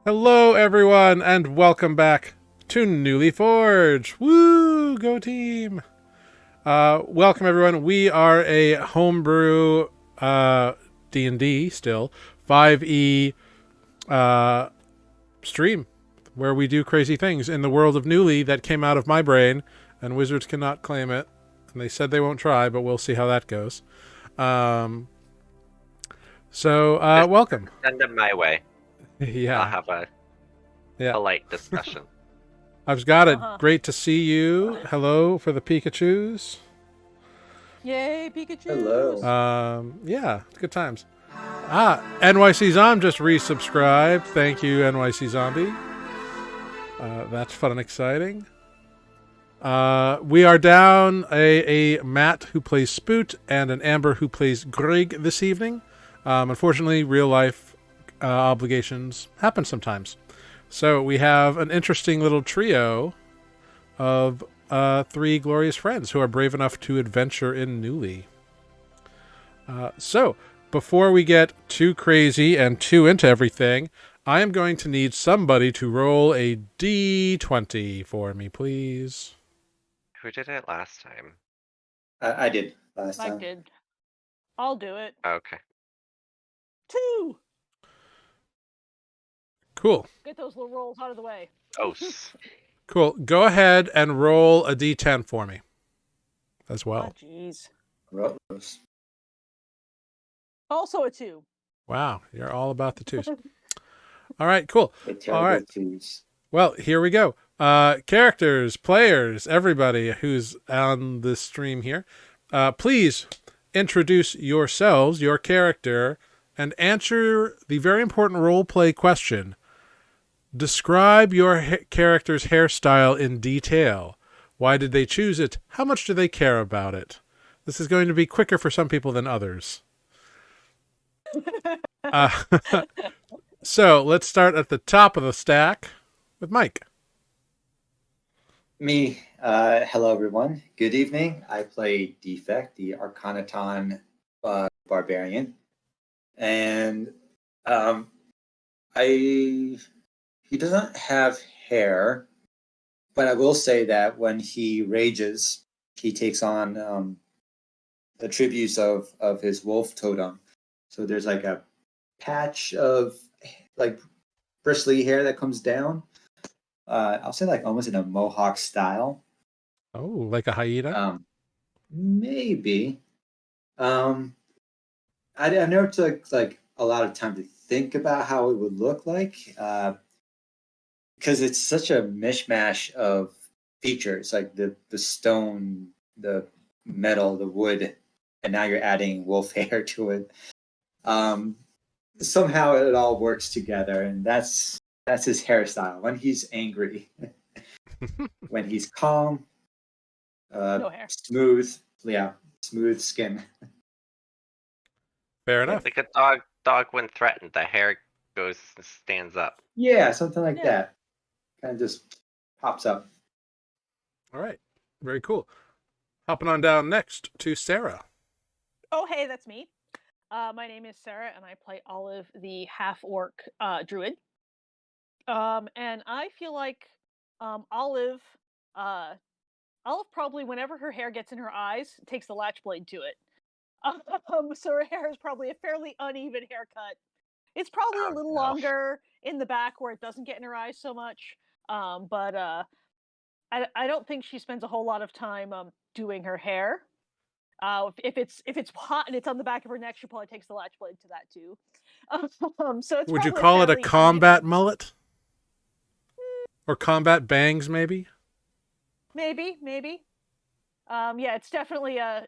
Hello, everyone, and welcome back to Nuuli Forged. Woo! Go team! Welcome, everyone. We are a homebrew D&D still 5e uh, stream where we do crazy things in the world of Nuuli that came out of my brain, and Wizards cannot claim it. And they said they won't try, but we'll see how that goes. Um, Just welcome. send them my way. I'll Yeah, have a yeah. polite discussion. I've got it. Uh-huh. Great to see you. Hello for the Pikachus. Yay, Pikachu! Hello. Yeah, good times. NYC Zombie just resubscribed. Thank you, NYC Zombie. That's fun and exciting. We are down a Matt who plays Spoot and an Amber who plays Grig this evening. Unfortunately, real life obligations happen sometimes. So we have an interesting little trio of three glorious friends who are brave enough to adventure in Nuuli. So, before we get too crazy and too into everything, I am going to need somebody to roll a d20 for me, please. Who did it last time? I did last Mike time. did. I'll do it. Okay. 2! Cool. Get those little rolls out of the way. Oh, Cool. Go ahead and roll a d10 for me as well. Oh, jeez. Rose. Also a 2. Wow, you're all about the twos. All right, cool. The All terrible right. twos. Well, here we go. Characters, players, everybody who's on this stream here, please introduce yourselves, your character, and answer the very important role play question. Describe your character's hairstyle in detail. Why did they choose it? How much do they care about it? This is going to be quicker for some people than others. Uh, so let's start at the top of the stack with Mike. Me. Hello, everyone. Good evening. I play Defect, the Arcanaton barbarian, and he doesn't have hair, but I will say that when he rages, he takes on attributes of his wolf totem. So there's like a patch of like bristly hair that comes down. I'll say like almost in a mohawk style. Oh, like a hyena? Maybe. I never took like a lot of time to think about how it would look like because it's such a mishmash of features, like the stone, the metal, the wood, and now you're adding wolf hair to it. Somehow it all works together, and that's his hairstyle when he's angry. When he's calm, No hair. smooth, smooth skin. Fair enough. like a dog when threatened, the hair stands up. Yeah, something like Yeah. that. Kind of just pops up. All right. Very cool. Hopping on down next to Sarah. Oh, hey, that's me. My name is Sarah, and I play Olive, the half-orc druid. And I feel like Olive probably, whenever her hair gets in her eyes, takes the latch blade to it. So her hair is probably a fairly uneven haircut. It's probably a little longer in the back where it doesn't get in her eyes so much. But I don't think she spends a whole lot of time doing her hair. If it's hot and it's on the back of her neck, she probably takes the latch blade to that too. So it's Would you probably call it a fairly combat uneven. mullet? Or combat bangs, maybe? Maybe. Yeah, it's definitely a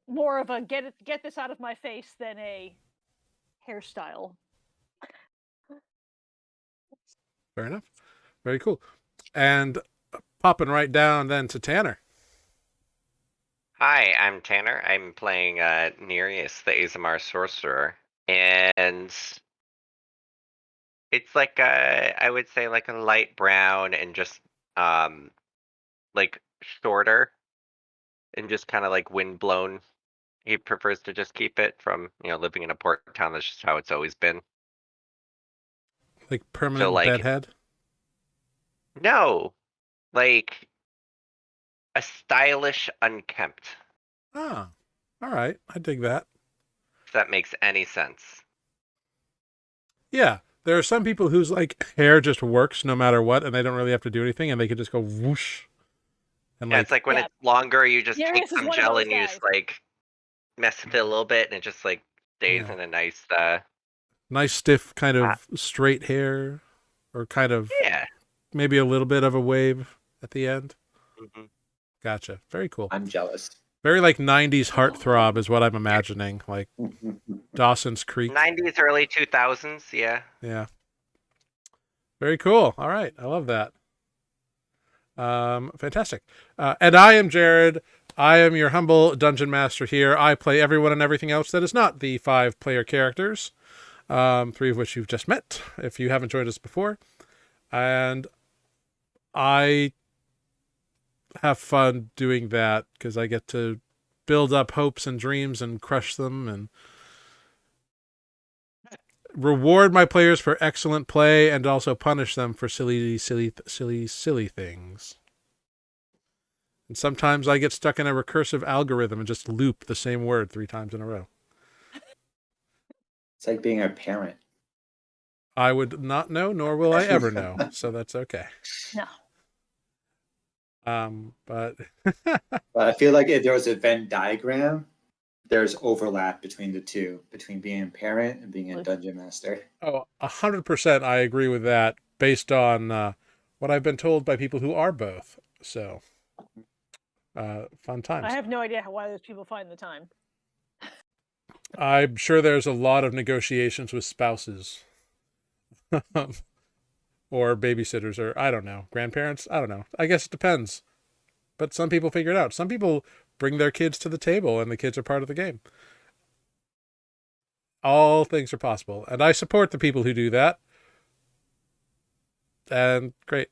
more of a get this out of my face than a hairstyle. Fair enough. Very cool. And popping right down then to Tanner. Hi, I'm Tanner. I'm playing Nereus, the Azamar sorcerer, and it's like I would say like a light brown and just like shorter and just kind of like wind blown. He prefers to just keep it from living in a port town. That's just how it's always been. Like permanent like- bedhead? No, like a stylish unkempt. Ah, all right. I dig that. If that makes any sense. Yeah. There are some people whose like hair just works no matter what, and they don't really have to do anything, and they could just go whoosh. And Yeah, it's like when Yeah. it's longer, you just Nereus take is some one of gel those and you just guys. like mess with it a little bit, and it just like stays Yeah. in a nice. Nice stiff kind of straight hair, or kind of Yeah. maybe a little bit of a wave at the end. Mhm. Gotcha. Very cool. I'm jealous. Very like 90s heartthrob is what I'm imagining. Like Dawson's Creek. 90s, early 2000s. Yeah. Yeah. Very cool. All right. I love that. Fantastic. And I am Jared. I am your humble dungeon master here. I play everyone and everything else that is not the 5-player characters, 3 of which you've just met if you haven't joined us before. And I have fun doing that because I get to build up hopes and dreams and crush them and reward my players for excellent play and also punish them for silly things. And sometimes I get stuck in a recursive algorithm and just loop the same word 3 times in a row. It's like being a parent. I would not know, nor will I ever know, so that's okay. No. But But I feel like if there was a Venn diagram, there's overlap between the two, between being a parent and being a dungeon master. 100% I agree with that based on what I've been told by people who are both. So, fun times. I have no idea why those people find the time. I'm sure there's a lot of negotiations with spouses or babysitters or I don't know, grandparents. I don't know. I guess it depends. But some people figure it out. Some people bring their kids to the table and the kids are part of the game. All things are possible. And I support the people who do that. And great.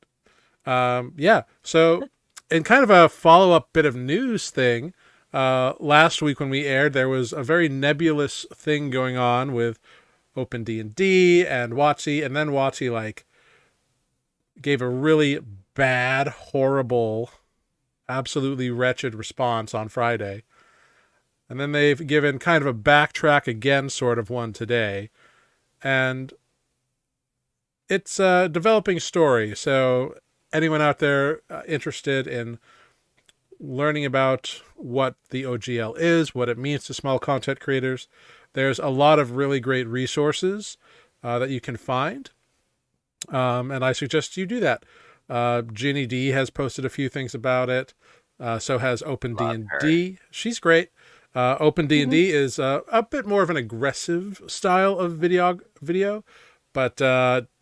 Yeah. So in kind of a follow-up bit of news thing, last week when we aired, there was a very nebulous thing going on with Open D&D and WotC, and then WotC like gave a really bad, horrible, absolutely wretched response on Friday. And then they've given kind of a backtrack again sort of one today. And it's a developing story. So anyone out there interested in learning about what the OGL is, what it means to small content creators, there's a lot of really great resources that you can find. And I suggest you do that. Ginny D has posted a few things about it. So has Open D&D. She's great. Open D&D is a bit more of an aggressive style of video, but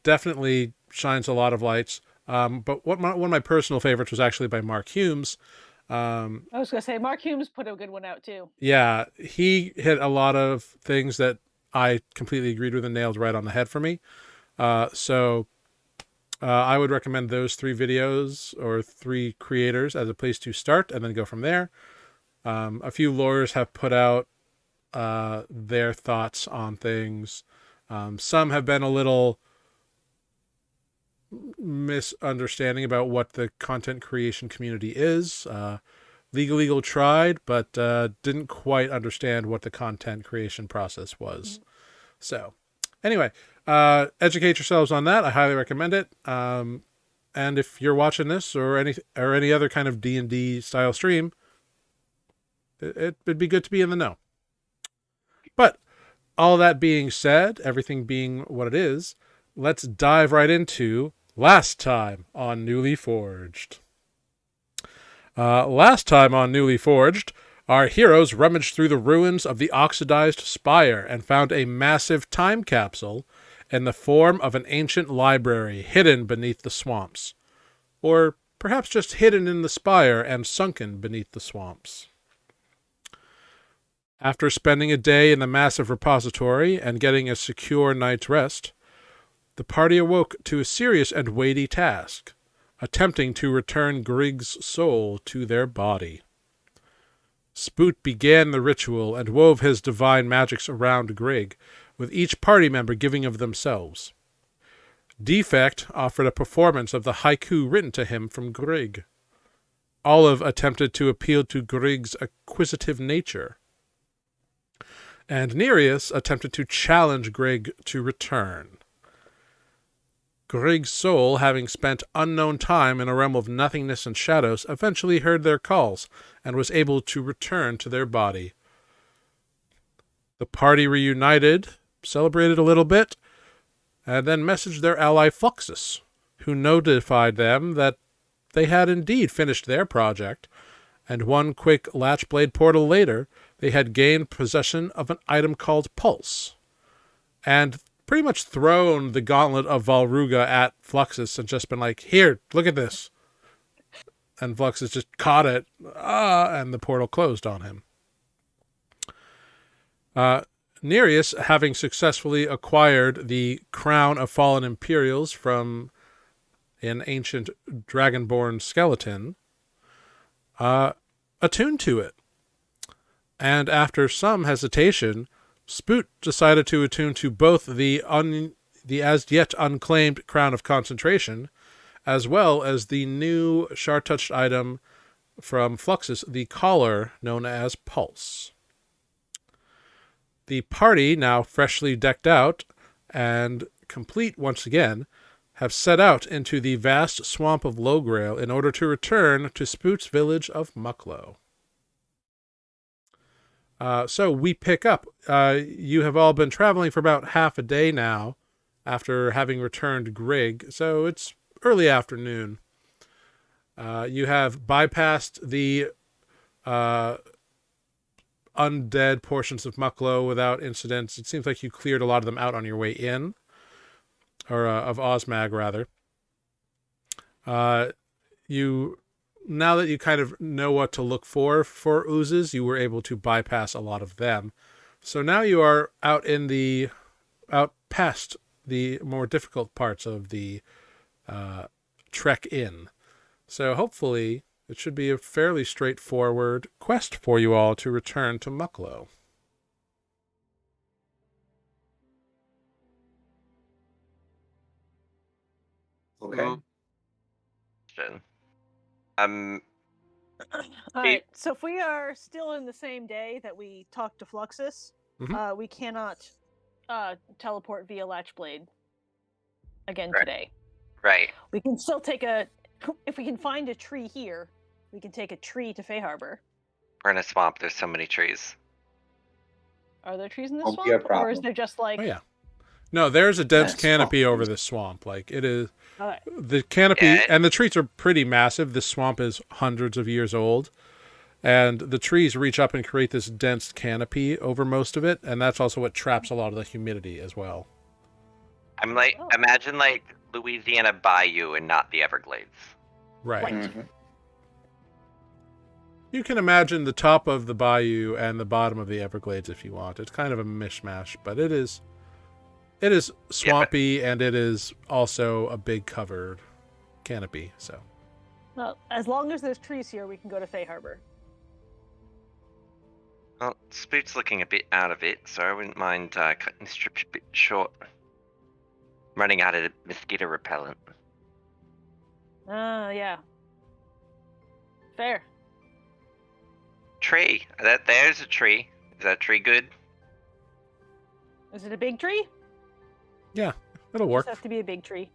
definitely shines a lot of lights. But one of my personal favorites was actually by Mark Humes. I was going to say, Mark Humes put a good one out too. Yeah, he hit a lot of things that I completely agreed with and nailed right on the head for me. So I would recommend those 3 videos or 3 creators as a place to start and then go from there. A few lawyers have put out their thoughts on things. Some have been a little misunderstanding about what the content creation community is. Legal Eagle tried, but didn't quite understand what the content creation process was. So anyway, educate yourselves on that. I highly recommend it. And if you're watching this or any other kind of D&D style stream, it'd be good to be in the know. But all that being said, everything being what it is, let's dive right into last time on Nuuli Forged. Last time on Nuuli Forged, our heroes rummaged through the ruins of the oxidized spire and found a massive time capsule in the form of an ancient library hidden beneath the swamps. Or perhaps just hidden in the spire and sunken beneath the swamps. After spending a day in the massive repository and getting a secure night's rest, the party awoke to a serious and weighty task, attempting to return Grigg's soul to their body. Spoot began the ritual and wove his divine magics around Grigg, with each party member giving of themselves. Defect offered a performance of the haiku written to him from Grigg. Olive attempted to appeal to Grigg's acquisitive nature. And Nereus attempted to challenge Grigg to return. Grigg's soul, having spent unknown time in a realm of nothingness and shadows, eventually heard their calls and was able to return to their body. The party reunited, celebrated a little bit, and then messaged their ally Fluxus, who notified them that they had indeed finished their project, and one quick Latchblade portal later, they had gained possession of an item called Pulse, and pretty much thrown the gauntlet of Valruga at Fluxus and just been like, here, look at this. And Fluxus just caught it, and the portal closed on him. Nereus, having successfully acquired the crown of fallen Imperials from an ancient dragonborn skeleton, attuned to it. And after some hesitation, Spoot decided to attune to both the as yet unclaimed Crown of Concentration, as well as the new shard-touched item from Fluxus, the collar known as Pulse. The party, now freshly decked out and complete once again, have set out into the vast swamp of Loghail in order to return to Spoot's village of Mucklow. So we pick up. You have all been traveling for about half a day now after having returned Grigg, so it's early afternoon. You have bypassed the undead portions of Mucklow without incidents. It seems like you cleared a lot of them out on your way in, or of Osmag, rather. Now that you kind of know what to look for oozes, you were able to bypass a lot of them. So now you are out past the more difficult parts of the trek in. So hopefully it should be a fairly straightforward quest for you all to return to Mucklow. Okay. Um, All right. So if we are still in the same day that we talked to Fluxus, we cannot teleport via Latchblade again today. Right. We can still take if we can find a tree here, we can take a tree to Fey Harbor. We're in a swamp. There's so many trees. Are there trees in this Won't be a swamp, or problem. is there just like? Oh yeah. No, there's a dense Yes, canopy swamp. over this swamp. Like it is. Okay. The canopy, Yeah. and the trees are pretty massive. This swamp is hundreds of years old. And the trees reach up and create this dense canopy over most of it. And that's also what traps a lot of the humidity as well. I'm like, Oh. imagine like Louisiana Bayou and not the Everglades. Right. Right. Mhm. You can imagine the top of the bayou and the bottom of the Everglades if you want. It's kind of a mishmash, but it is swampy, and it is also a big covered canopy. So Well, as long as there's trees here, we can go to Fey Harbor. Well, Spoot's looking a bit out of it, so I wouldn't mind cutting this trip a bit short. Running out of mosquito repellent. Yeah. Fair. Tree. There's a tree. Is that tree good? Is it a big tree? yeah, it'll Does work. it have to be a big tree?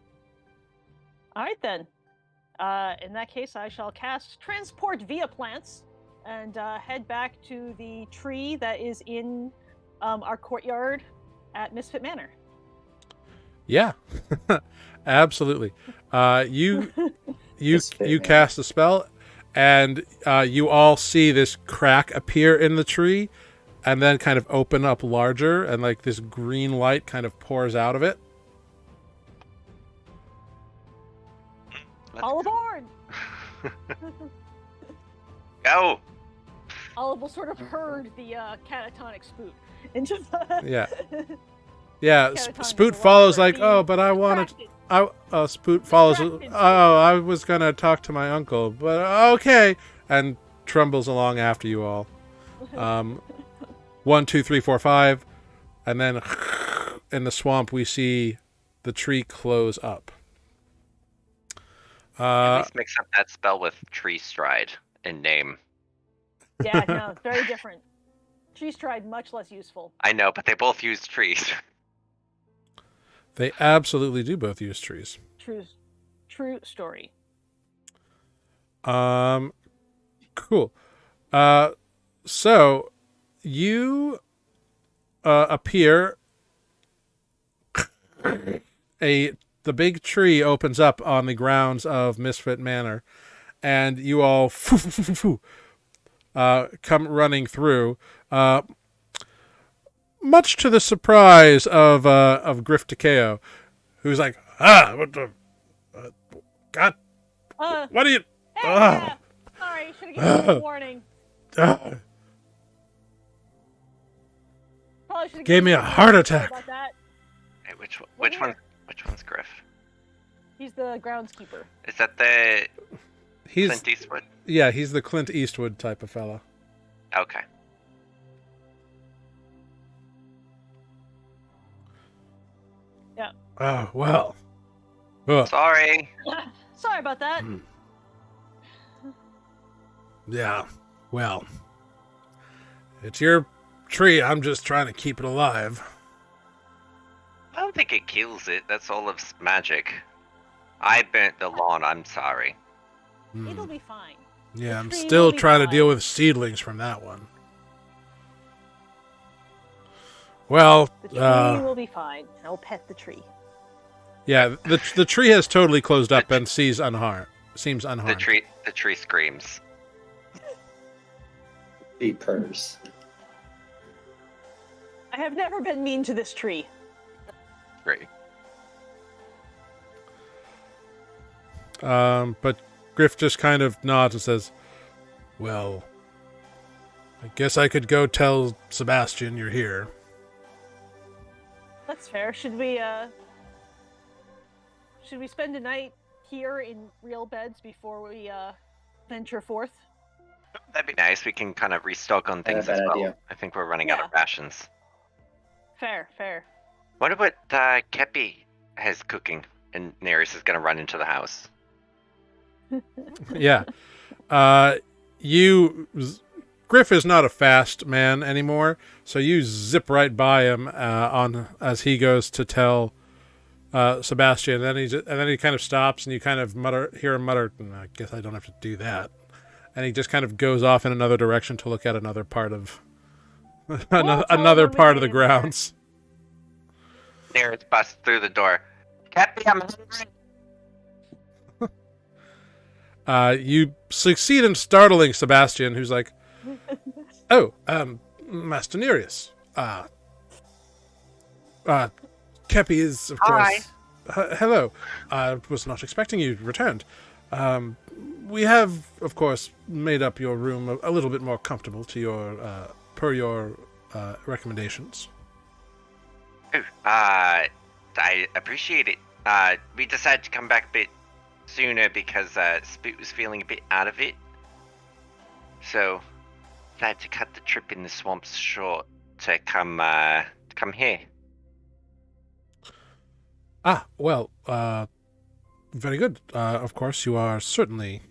All right then. In that case, I shall cast Transport via Plants and head back to the tree that is in our courtyard at Misfit Manor. Yeah, absolutely. You Misfit you Manor. cast a spell, and you all see this crack appear in the tree, and then kind of open up larger, and like this green light kind of pours out of it. All aboard! Go! Olive will sort of herd the catatonic Spoot into the... Yeah. Yeah, Catatonic Spoot is a follows lot like, for oh, but I wanted. distracted. Spoot follows. Distracted, Spoot. Oh, I was gonna talk to my uncle, but okay, and trembles along after you all. 1, 2, 3, 4, 5, and then in the swamp we see the tree close up. At least mix up that spell with tree stride in name. Yeah, no, very different. Tree stride, much less useful. I know, but they both use trees. They absolutely do both use trees. True story. Cool. So you appear. The big tree opens up on the grounds of Misfit Manor, and you all come running through. Much to the surprise of Griff Takeo, who's like, what the, God, what are you? Hey, yeah. Sorry, should have given you a warning. Probably should have Gave me a heart attack. About that. Hey, which one's Griff? He's the groundskeeper. Is that the Clint Eastwood? Yeah, he's the Clint Eastwood type of fella. Okay. Yeah. Oh, well. Ugh. Sorry. Sorry about that. Yeah, well. It's your tree. I'm just trying to keep it alive. I don't think it kills it. That's all of its magic. I burnt the lawn. I'm sorry. It'll be fine. Yeah, The I'm tree still will be trying to fine. deal with seedlings from that one. Well, The tree will be fine. I'll pet the tree. yeah, the tree has totally closed up and seems unharmed. The tree screams. He purrs. I have never been mean to this tree. Great. But Griff just kind of nods and says, "Well, I guess I could go tell Sebastian you're here." That's fair. Should we spend a night here in real beds before we venture forth? That'd be nice. We can kind of restock on things bad as well. idea. I think we're running out of rations. Fair. Wonder what Kepi has cooking, and Nereus is going to run into the house. Yeah. Griff is not a fast man anymore, so you zip right by him as he goes to tell Sebastian, and then he kind of stops, and you kind of hear him mutter, "I guess I don't have to do that," and he just kind of goes off in another direction to look at another part of another part of the grounds. Nereus busts through the door. Kepi, I'm hungry. You succeed in startling Sebastian, who's like, "Oh, Master Nereus. Kepi is, of course." Hello. I was not expecting you returned. We have, of course, made up your room a little bit more comfortable to your per your recommendations. Oh, I appreciate it. We decided to come back a bit sooner because Spoot was feeling a bit out of it. So, decided to cut the trip in the swamps short to come here. Well, very good. Of course, you are certainly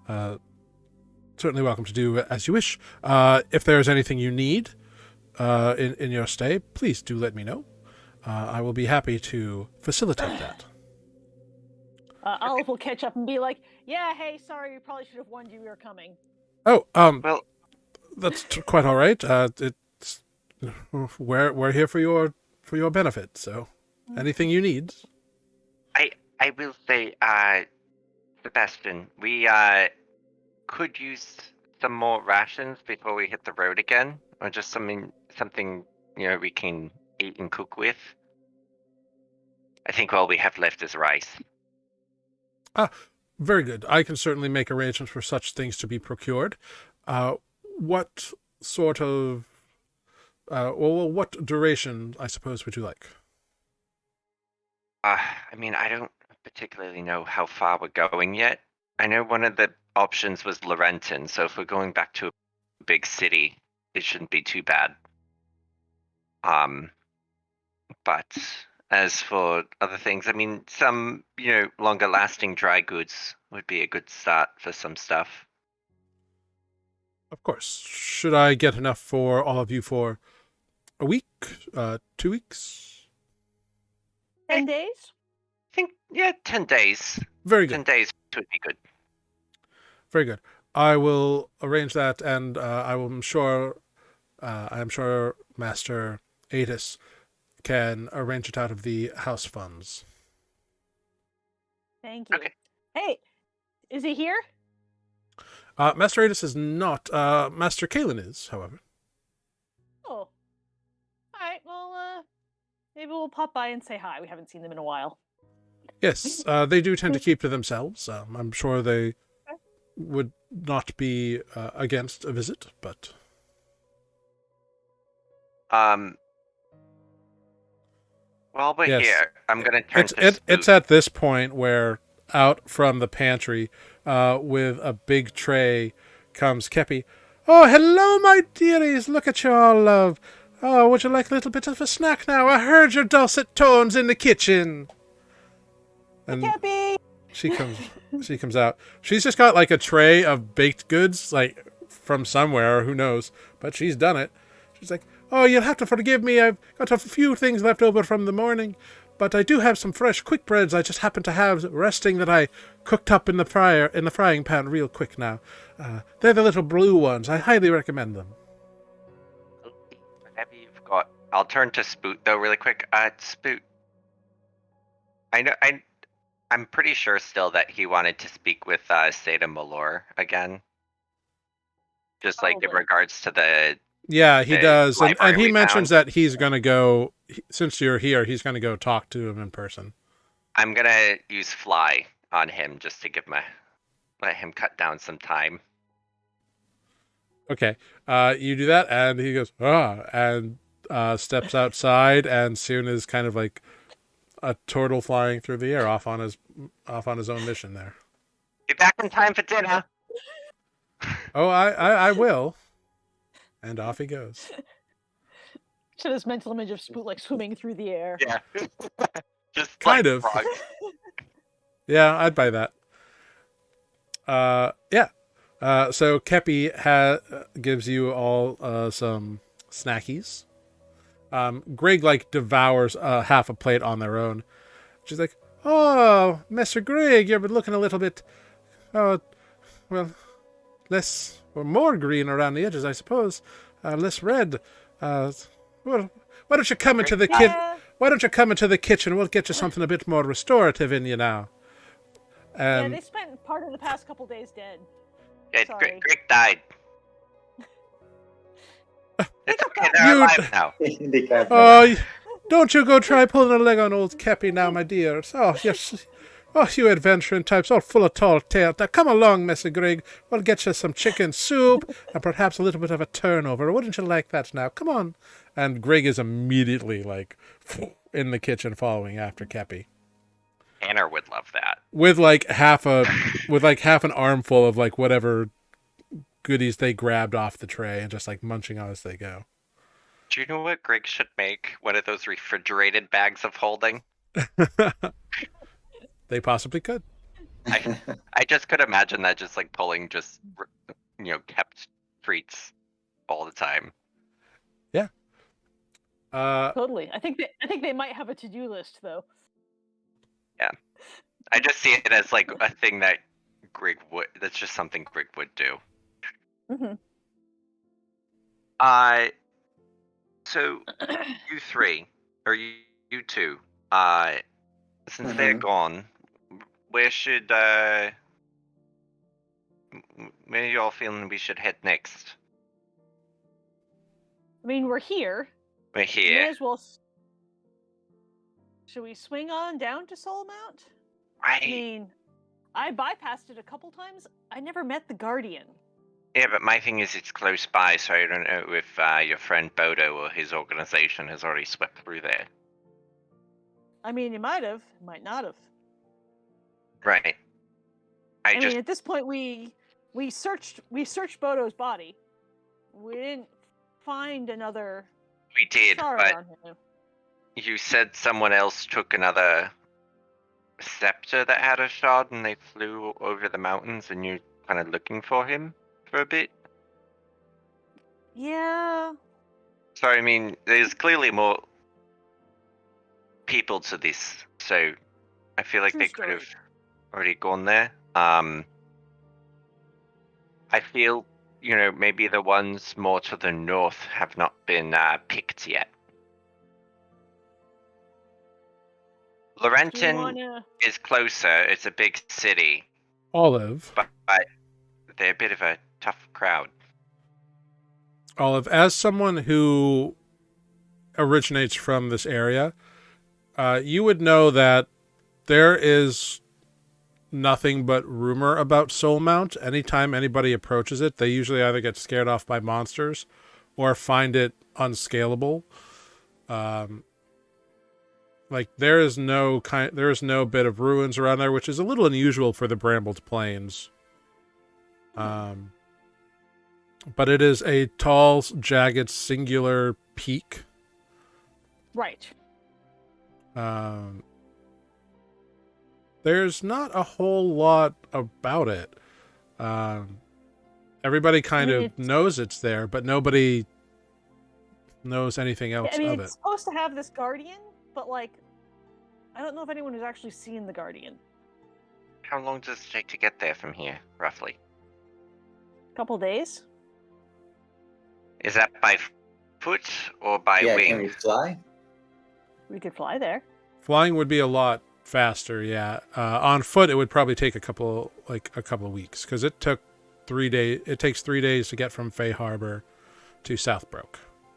welcome to do as you wish. If there is anything you need in your stay, please do let me know. I will be happy to facilitate that. Olive will catch up and be like, "Yeah, hey, sorry, we probably should have warned you we were coming." Oh, Well, that's quite all right. It's we're here for your benefit. So, anything you need. I will say, Sebastian, we could use some more rations before we hit the road again, or just something we can eat and cook with. I think all we have left is rice. Very good. I can certainly make arrangements for such things to be procured. What sort of what duration, I suppose, would you like? I don't particularly know how far we're going yet. I know one of the options was Laurenton, so if we're going back to a big city, it shouldn't be too bad. But As for other things, I mean, some, longer lasting dry goods would be a good start for some stuff. Of course. Should I get enough for all of you for a week? 2 weeks? 10 days? I think, 10 days. Very 10 good. days would be good. Very good. I will arrange that, and I'm sure Master Atis can arrange it out of the house funds. Thank you. Okay. Hey, is he here? Master Atis is not. Master Kalen is, however. Oh. All right, well, maybe we'll pop by and say hi. We haven't seen them in a while. Yes, they do tend to keep to themselves. I'm sure they would not be against a visit, but... While we're Yes. here, I'm going to turn to Spook. It's at this point where out from the pantry with a big tray comes Kepi. Oh, hello, my dearies. Look at you all, love. Oh, would you like a little bit of a snack now? I heard your dulcet tones in the kitchen. And Cappy! she comes out. She's just got like a tray of baked goods, like from somewhere, who knows. But she's done it. She's like, oh, you'll have to forgive me. I've got a few things left over from the morning. But I do have some fresh quick breads I just happen to have resting that I cooked up in the frying pan real quick now. They're the little blue ones. I highly recommend them. Whatever you've got. I'll turn to Spoot though really quick. Spoot. I'm pretty sure still that he wanted to speak with Seda Malor again. Just like in Probably. regards to the... Yeah, he does. And library he we mentions found. that he's going to go, since you're here, he's going to go talk to him in person. I'm going to use Fly on him just to let him cut down some time. Okay. You do that, and he goes, and steps outside, and soon is kind of like a turtle flying through the air off on his own mission there. Be back in time for dinner. Oh, I will. And off he goes. To this mental image of Spoot like swimming through the air. Yeah. Just Kind like of. frogs. Yeah, I'd buy that. Yeah. So Kepi gives you all some snackies. Greg like devours half a plate on their own. She's like, "Oh, Mr. Greg, you've been looking a little bit, less or more green around the edges, I suppose. Less red. Well, why don't you come into the kitchen? Yeah. Why don't you come into the kitchen? We'll get you something a bit more restorative in you now." Yeah, they spent part of the past couple days dead. Yeah, Sorry. Greg died. It's okay, they're alive now. Oh, don't you go try pulling a leg on old Kepi now, my dear. Oh, yes. Oh, you adventuring types, all full of tall tales. Now come along, Mr. Greg. We'll get you some chicken soup and perhaps a little bit of a turnover. Wouldn't you like that now? Come on. And Greg is immediately like in the kitchen following after Kepi. Tanner would love that. With like half an armful of like whatever goodies they grabbed off the tray and just like munching on as they go. Do you know what Greg should make? One of those refrigerated bags of holding? They possibly could. I just could imagine that just like pulling just kept treats all the time. Yeah. Totally. I think they might have a to-do list though. Yeah. I just see it as like a thing that Greg would. That's just something Greg would do. Mm-hmm. So you three or you two, since they're gone, where are y'all feeling we should head next? I mean, we're here. We're May here. as well. Should we swing on down to Soul Mount? Right. I mean, I bypassed it a couple times. I never met the Guardian. Yeah, but my thing is it's close by, so I don't know if your friend Bodo or his organization has already swept through there. I mean, he might have, might not have. Right. I mean, at this point, we searched Bodo's body. We didn't find another we did, shard but on him. you said someone else took another scepter that had a shard and they flew over the mountains and you're kind of looking for him for a bit? Yeah. So, I mean, there's clearly more people to this, so I feel like True they could story. have already gone there. I feel, maybe the ones more to the north have not been picked yet. Do we Laurenton wanna? is closer. It's a big city, Olive. but they're a bit of a tough crowd. Olive, as someone who originates from this area, you would know that there is nothing but rumor about Soul Mount. Anytime anybody approaches it, they usually either get scared off by monsters or find it unscalable. Like there is no bit of ruins around there, which is a little unusual for the Brambled Plains. But it is a tall, jagged, singular peak. Right. There's not a whole lot about it. Everybody kind of knows it's there, but nobody knows anything else I mean, of it's it. supposed to have this guardian, but like, I don't know if anyone has actually seen the guardian. How long does it take to get there from here, roughly? Couple days. Is that by foot or by Yeah, wing? can we fly? We could fly there. Flying would be a lot faster, yeah. On foot, it would probably take a couple of weeks because it took 3 days. It takes 3 days to get from Fay Harbor to Southbrook.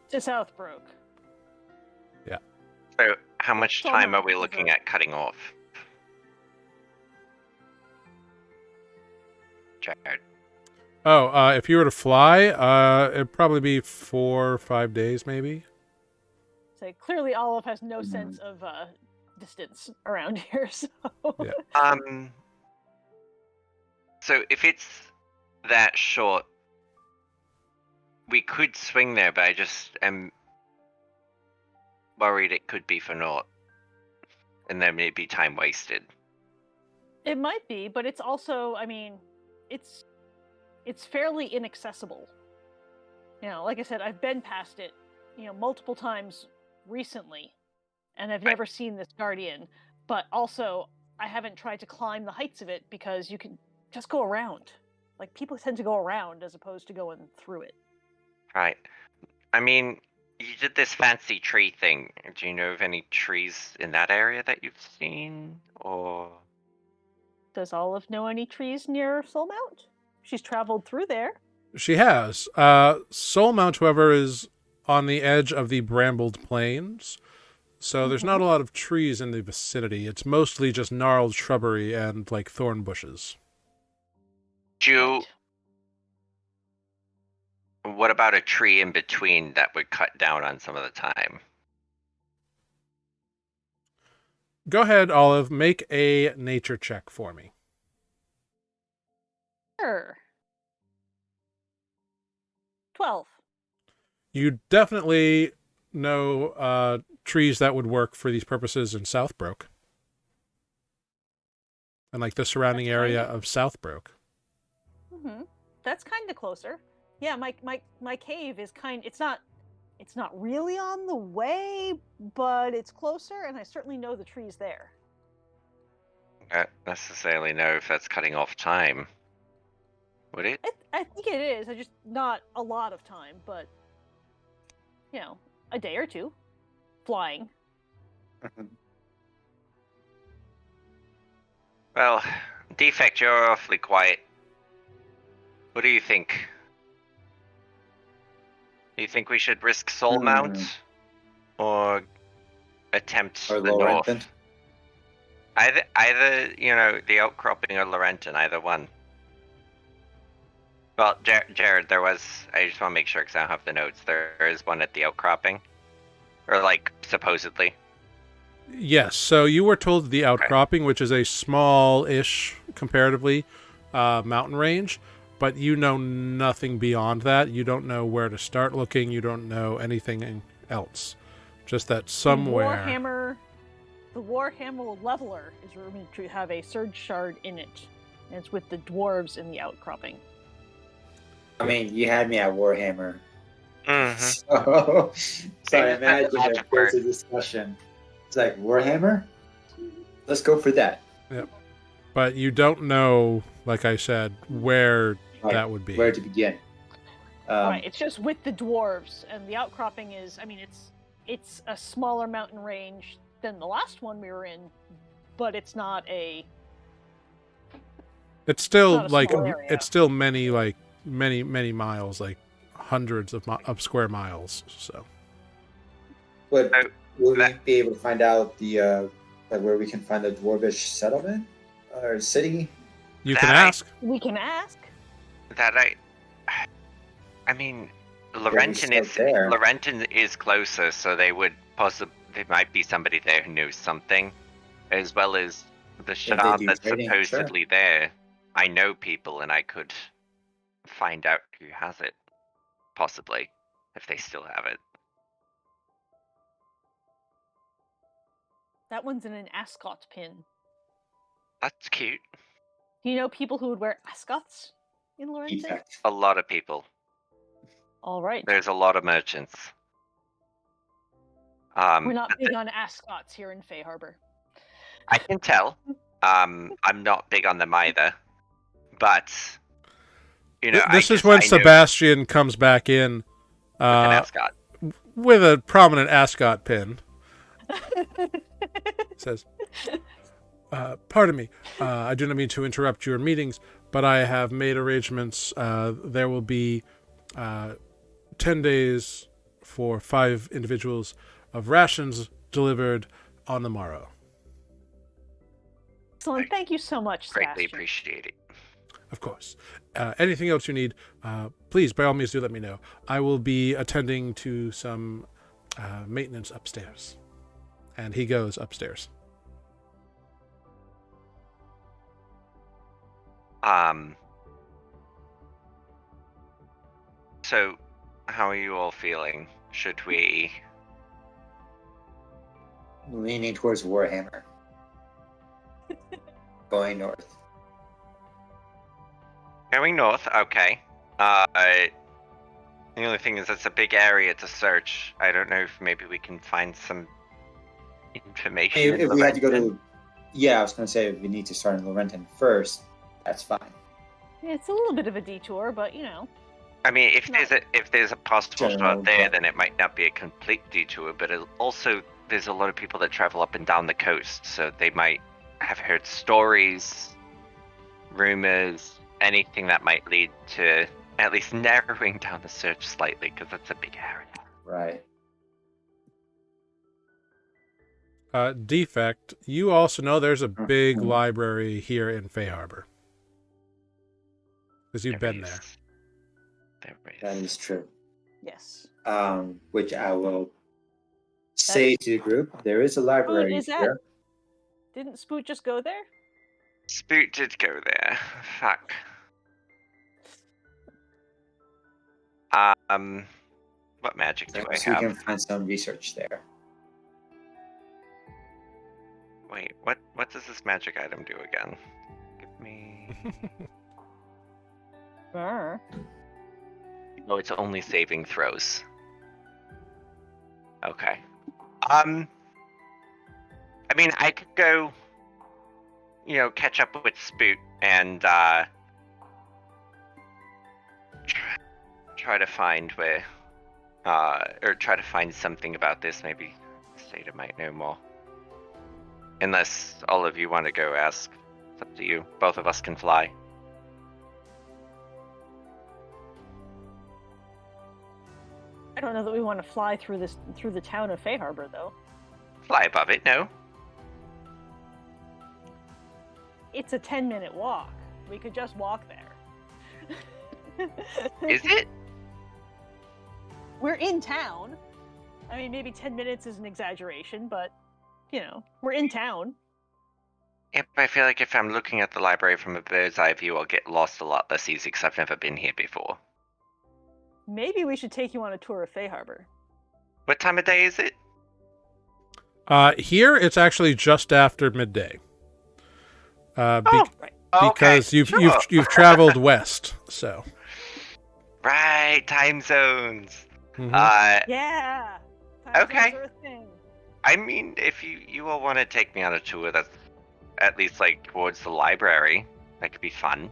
To Southbrook. Yeah. So, how much Soul time are Mount we is looking at cutting off? Jared. Oh, if you were to fly, it'd probably be 4 or 5 days, maybe. So clearly, Olive has no sense of distance around here. So. Yeah. So if it's that short, we could swing there, but I just am worried it could be for naught, and there may be time wasted. It might be, but it's also, I mean, it's fairly inaccessible. Like I said, I've been past it, multiple times recently, and I've never seen this guardian. But also, I haven't tried to climb the heights of it because you can just go around. Like people tend to go around as opposed to going through it. Right. I mean, you did this fancy tree thing. Do you know of any trees in that area that you've seen, or? Does Olive know any trees near Soul Mount? She's traveled through there. She has. Soul Mount, however, is on the edge of the Brambled Plains, so there's not a lot of trees in the vicinity. It's mostly just gnarled shrubbery and like thorn bushes. What about a tree in between that would cut down on some of the time? Go ahead, Olive. Make a nature check for me. Sure. 12. You definitely know trees that would work for these purposes in Southbrook. And like the surrounding area of Southbrook. Mm-hmm. That's kind of closer. Yeah, my cave is it's not really on the way, but it's closer, and I certainly know the trees there. I don't necessarily know if that's cutting off time. Would it? I think it is. I just not a lot of time, but a day or two, flying. Well, Defect, you're awfully quiet. What do you think? Do you think we should risk Soul Mount or attempt Or the north? Laurenton? Either the outcropping or Laurenton, either one. Well, Jared, I just want to make sure because I don't have the notes. There is one at the outcropping, or like supposedly. Yes. So you were told the outcropping, which is a small-ish, comparatively, mountain range, but you know nothing beyond that. You don't know where to start looking. You don't know anything else. Just that somewhere. The Warhammer leveler is rumored to have a surge shard in it. And it's with the dwarves in the outcropping. I mean, you had me at Warhammer. Mm-hmm. So I imagine if there's a discussion. It's like, Warhammer? Let's go for that. Yep. But you don't know, like I said, where Right, that would be. Where to begin. Right, it's just with the dwarves, and the outcropping is, I mean, it's a smaller mountain range than the last one we were in, but it's not a... It's still not a like small area. it's still many miles, like hundreds of square miles. So But will we be able to find out the like where we can find the dwarvish settlement or city? you can ask. We can ask. I mean, there. Laurenton is closer, so they would there might be somebody there who knows something, as well as the shard do that's trading, supposedly there. I know people, and I could find out who has it, possibly, if they still have it. That one's in an ascot pin. That's cute. Do you know people who would wear ascots in Laurenton? Effect. A lot of people. All right. There's a lot of merchants. We're not big on ascots here in Fey Harbor. I can tell. I'm not big on them either. But, you know, This is when Sebastian comes back in with an ascot. with a prominent ascot pin. Says, pardon me, I do not mean to interrupt your meetings, but I have made arrangements. There will be 10 days for 5 individuals of rations delivered on the morrow. Excellent. Thank you so much, Sebastian. Greatly appreciate it. Of course. Anything else you need, please, by all means, do let me know. I will be attending to some maintenance upstairs. And he goes upstairs. So, how are you all feeling? Should we... Leaning towards Warhammer. Going north. Going north, okay. The only thing is it's a big area to search. I don't know if maybe we can find some information. If we had to go to... Yeah, I was going to say if we need to start in Laurenton first, that's fine. Yeah, it's a little bit of a detour, but you know. I mean, if there's a possible shot there, yeah. then it might not be a complete detour, but also there's a lot of people that travel up and down the coast, so they might have heard stories, rumors, anything that might lead to at least narrowing down the search slightly, because it's a big area. Right. Defect, you also know there's a big library here in Fey Harbor. Because you've been there. That is true. Yes. Which I will say to the group, there is a library is that? here. Didn't Spoot just go there? Spoot did go there. Fuck. What magic do I So we have? can find some research there. Wait, what does this magic item do again? Give me... Sure. Oh, it's only saving throws. Okay. I mean, I could go, catch up with Spoot and try to find where, or try to find something about this. Maybe Sata might know more. Unless all of you want to go ask. It's up to you. Both of us can fly. I don't know that we want to fly through the town of Fey Harbor, though. Fly above it, no? It's a 10-minute walk. We could just walk there. Is it? We're in town. I mean, maybe 10 minutes is an exaggeration, but, we're in town. Yeah, but I feel like if I'm looking at the library from a bird's eye view, I'll get lost a lot less easy because I've never been here before. Maybe we should take you on a tour of Fey Harbor. What time of day is it? Here, it's actually just after midday. Oh, Right. Because okay, you've traveled west, so. right, time zones. Mhm. Yeah. Time Okay. zones are a thing. I mean, if you all want to take me on a tour, that's at least like towards the library. That could be fun.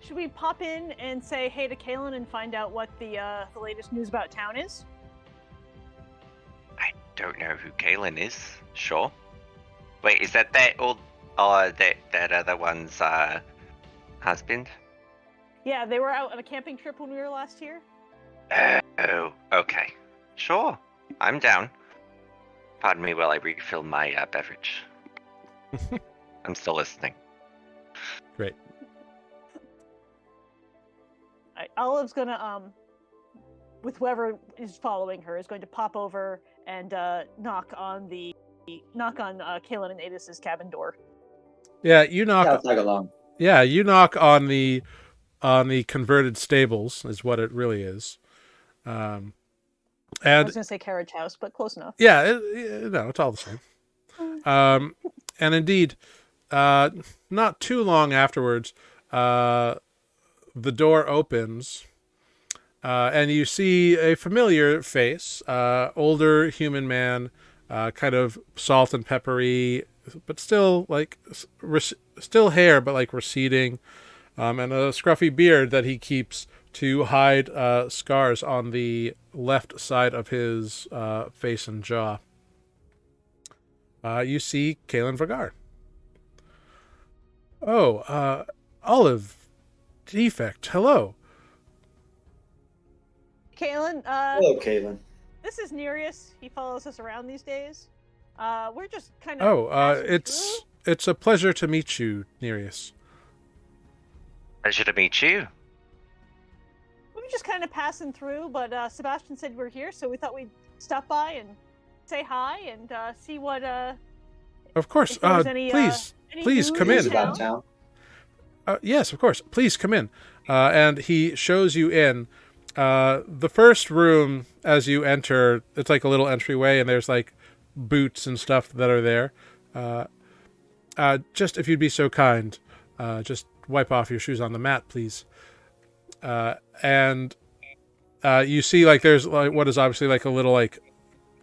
Should we pop in and say hey to Kalen and find out what the latest news about town is? I don't know who Kalen is. Sure. Wait, is that old, that other one's husband? Yeah, they were out on a camping trip when we were last here. Oh, okay. Sure, I'm down. Pardon me while I refill my beverage. I'm still listening. Great. Olive's gonna with whoever is following her is going to pop over and knock on Kalen and Adis's cabin door. Yeah, you knock. Yeah, I'll tag along. Yeah, you knock on the converted stables, is what it really is. I And was gonna say carriage house, but close enough. yeah, no, it's all the same. And indeed, not too long afterwards, the door opens, and you see a familiar face, older human man, kind of salt and peppery, but still like still hair, but like receding, and a scruffy beard that he keeps to hide scars on the left side of his face and jaw. You see Kalen Vagar. Oh, Olive Defect, hello. Kalen, Hello, Caitlin. this is Nereus. He follows us around these days. We're just kind Oh, of. passing it's a pleasure to meet you, Nereus. Pleasure to meet you. through. We were just kind of passing through, but Sebastian said we're here, so we thought we'd stop by and say hi and see what. Of course. If there was any, Please news come in in. About town? town. Yes, of course. Please come in. And he shows you in. The first room, as you enter, it's like a little entryway, and there's like boots and stuff that are there. Just if you'd be so kind, just wipe off your shoes on the mat, please. And you see, like, there's like what is obviously like a little like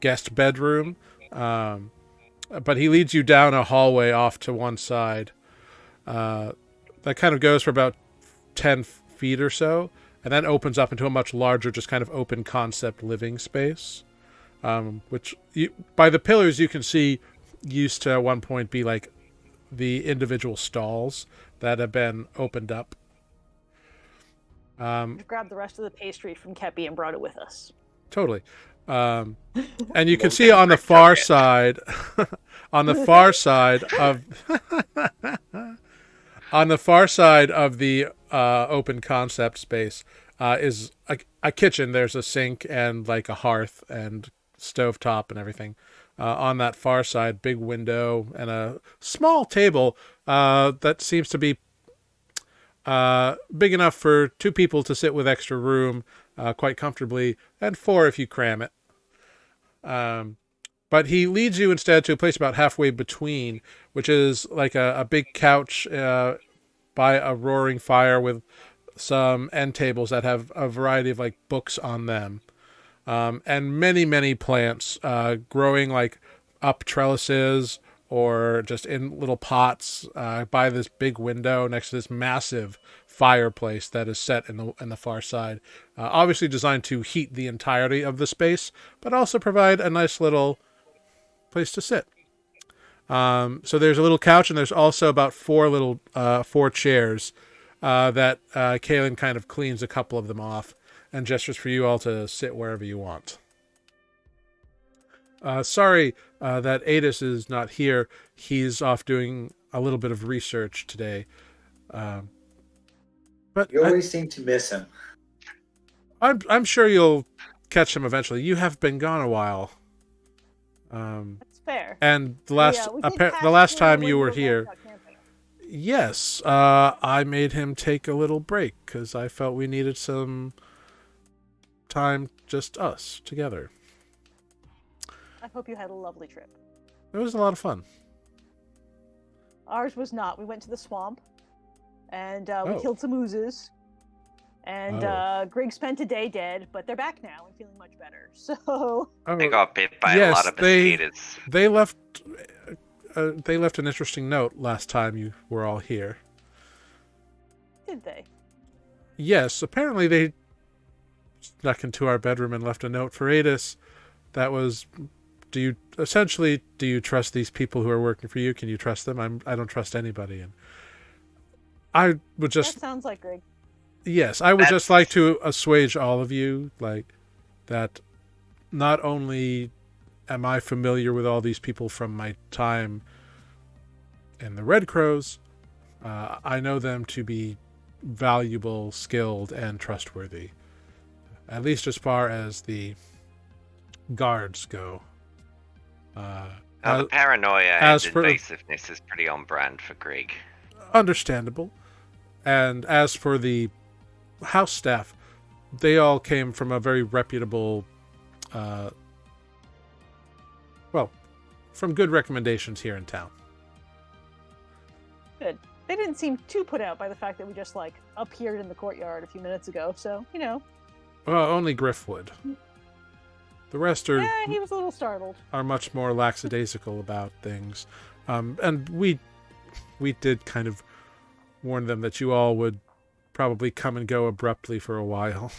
guest bedroom. But he leads you down a hallway off to one side. That kind of goes for about 10 feet or so, and then opens up into a much larger, just kind of open concept living space, which by the pillars you can see used to at one point be like the individual stalls that have been opened up. We've grabbed the rest of the pastry from Kepi and brought it with us. Totally. And you can see on the far side, on the far side of, on the far side of the open concept space is a kitchen. There's a sink and like a hearth and stovetop and everything. On that far side, big window and a small table that seems to be big enough for 2 people to sit with extra room quite comfortably, and 4 if you cram it. But he leads you instead to a place about halfway between, which is like a big couch by a roaring fire with some end tables that have a variety of like books on them, and many plants growing like up trellises or just in little pots by this big window next to this massive fireplace that is set in the far side. Obviously designed to heat the entirety of the space, but also provide a nice little place to sit. So there's a little couch, and there's also about 4 chairs that Kalen kind of cleans a couple of them off and gestures for you all to sit wherever you want. Sorry that Adis is not here. He's off doing a little bit of research today. But You always seem to miss him. I'm sure you'll catch him eventually. You have been gone a while. That's fair. And the last We did the pass last through time when you we were both here, out camping. yes, I made him take a little break because I felt we needed some time, just us together. I hope you had a lovely trip. It was a lot of fun. Ours was not. We went to the swamp, and we Oh. killed some oozes. And Oh. Greg spent a day dead, but they're back now and feeling much better. So Oh, I got bit by a yes, lot of mosquitoes. they left an interesting note last time you were all here. did they? Yes, apparently they snuck into our bedroom and left a note for Adis. That was, do you trust these people who are working for you? Can you trust them? I don't trust anybody. And I would just, That sounds like Greg. yes, I would just That's- like to assuage all of you, like that. Not only am I familiar with all these people from my time in the Red Crows, I know them to be valuable, skilled, and trustworthy. At least as far as the guards go. The paranoia as and for- invasiveness is pretty on brand for Greg. Understandable. And as for the house staff, they all came from a very reputable, from good recommendations here in town. Good. They didn't seem too put out by the fact that we just like appeared in the courtyard a few minutes ago. So Well, only Griff would. The rest are yeah, he was a little startled. much more lackadaisical about things. And we did kind of warn them that you all would probably come and go abruptly for a while.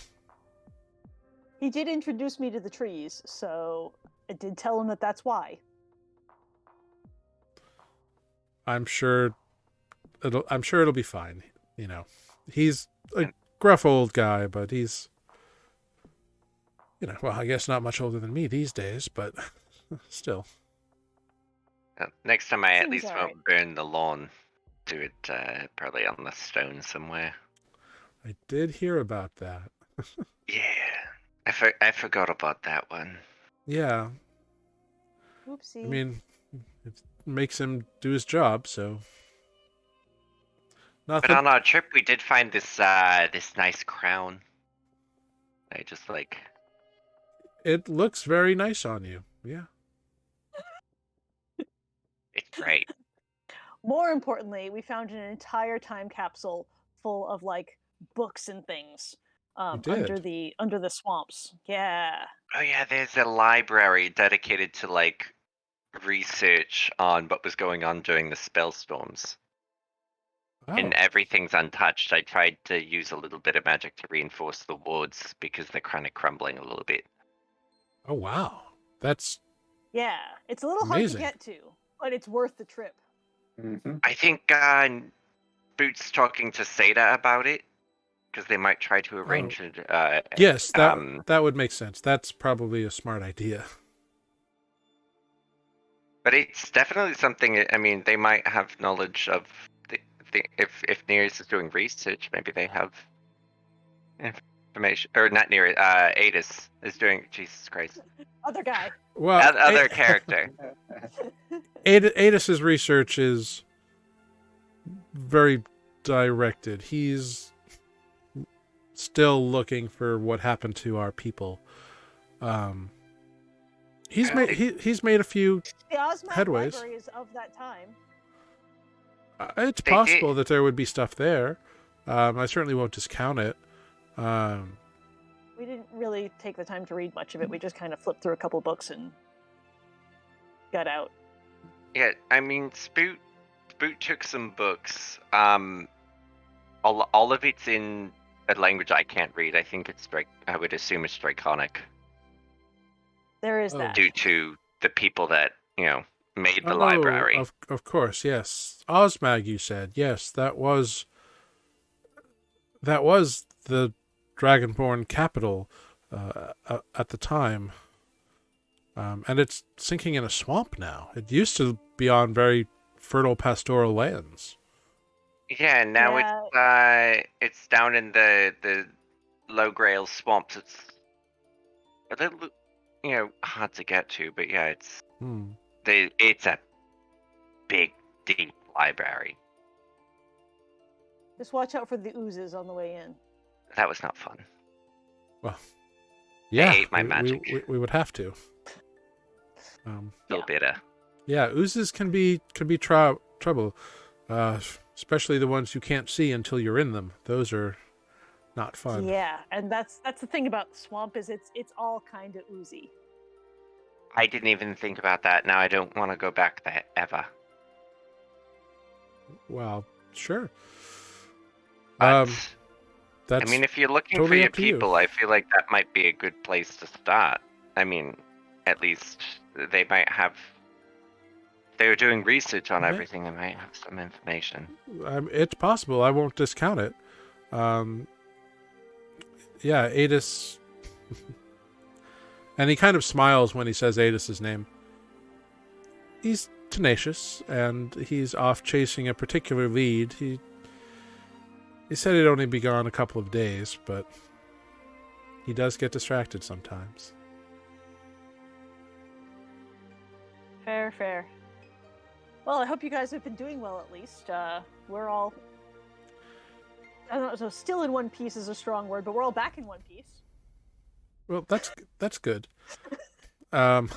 He did introduce me to the trees, so I did tell him that that's why. I'm sure it'll be fine. You know, he's a gruff old guy, but he's, well, I guess not much older than me these days, but still. Next time I at Seems least alright. won't burn the lawn. Do it probably on the stone somewhere. I did hear about that. Yeah, I forgot about that one. Yeah, Oopsie. I mean, it makes him do his job, so. But Nothing. on our trip, we did find this this nice crown. I just like. It looks very nice on you. Yeah. It's great. More importantly, we found an entire time capsule full of like books and things did? under the swamps. Yeah. Oh yeah, there's a library dedicated to like research on what was going on during the spell storms. Oh. And everything's untouched. I tried to use a little bit of magic to reinforce the wards because they're kind of crumbling a little bit. Oh, wow. That's Yeah. It's a little Amazing. hard to get to, but it's worth the trip. Mm-hmm. I think Boot's talking to Seda about it because they might try to arrange it. yes, that would make sense. That's probably a smart idea. But it's definitely something. I mean, they might have knowledge of if Nereus is doing research, maybe they have information. Or not Nereus. Adis is doing. Jesus Christ. Other guy. Well, Other character. Adis's research is very directed. He's still looking for what happened to our people. He's made a few. The Osmag Headways. library is of that time. It's They possible did- that there would be stuff there. I certainly won't discount it. We didn't really take the time to read much of it. We just kind of flipped through a couple books and got out. Yeah, I mean, Spoot took some books. All of it's in a language I can't read. I think it's I would assume it's Draconic There is Oh. that. due to the people that made the library. Of course, yes. Osmag, you said. Yes, that was the Dragonborn capital at the time. And it's sinking in a swamp now. It used to be on very fertile pastoral lands. Yeah, now it's down in the low grail swamps. It's a little hard to get to, but yeah, it's a big deep library. Just watch out for the oozes on the way in. That was not fun. Well, yeah, ate my magic. we would have to. Still Yeah. bitter. Yeah, oozes can be trouble, especially the ones you can't see until you're in them. Those are not fun. Yeah, and that's the thing about the swamp is it's all kind of oozy. I didn't even think about that. Now I don't want to go back there ever. Well, sure. But That's I mean, if you're looking for totally your up to you. people, I feel like that might be a good place to start. I mean, at least they might have. They were doing research on May- everything. They might have some information. it's possible. I won't discount it. Yeah, Adis. And he kind of smiles when he says Adis's name. He's tenacious, and he's off chasing a particular lead. He said he'd only be gone a couple of days, but he does get distracted sometimes. Fair. Well, I hope you guys have been doing well at least. We're all, I don't know, so still in one piece is a strong word, but we're all back in one piece. Well, that's good. I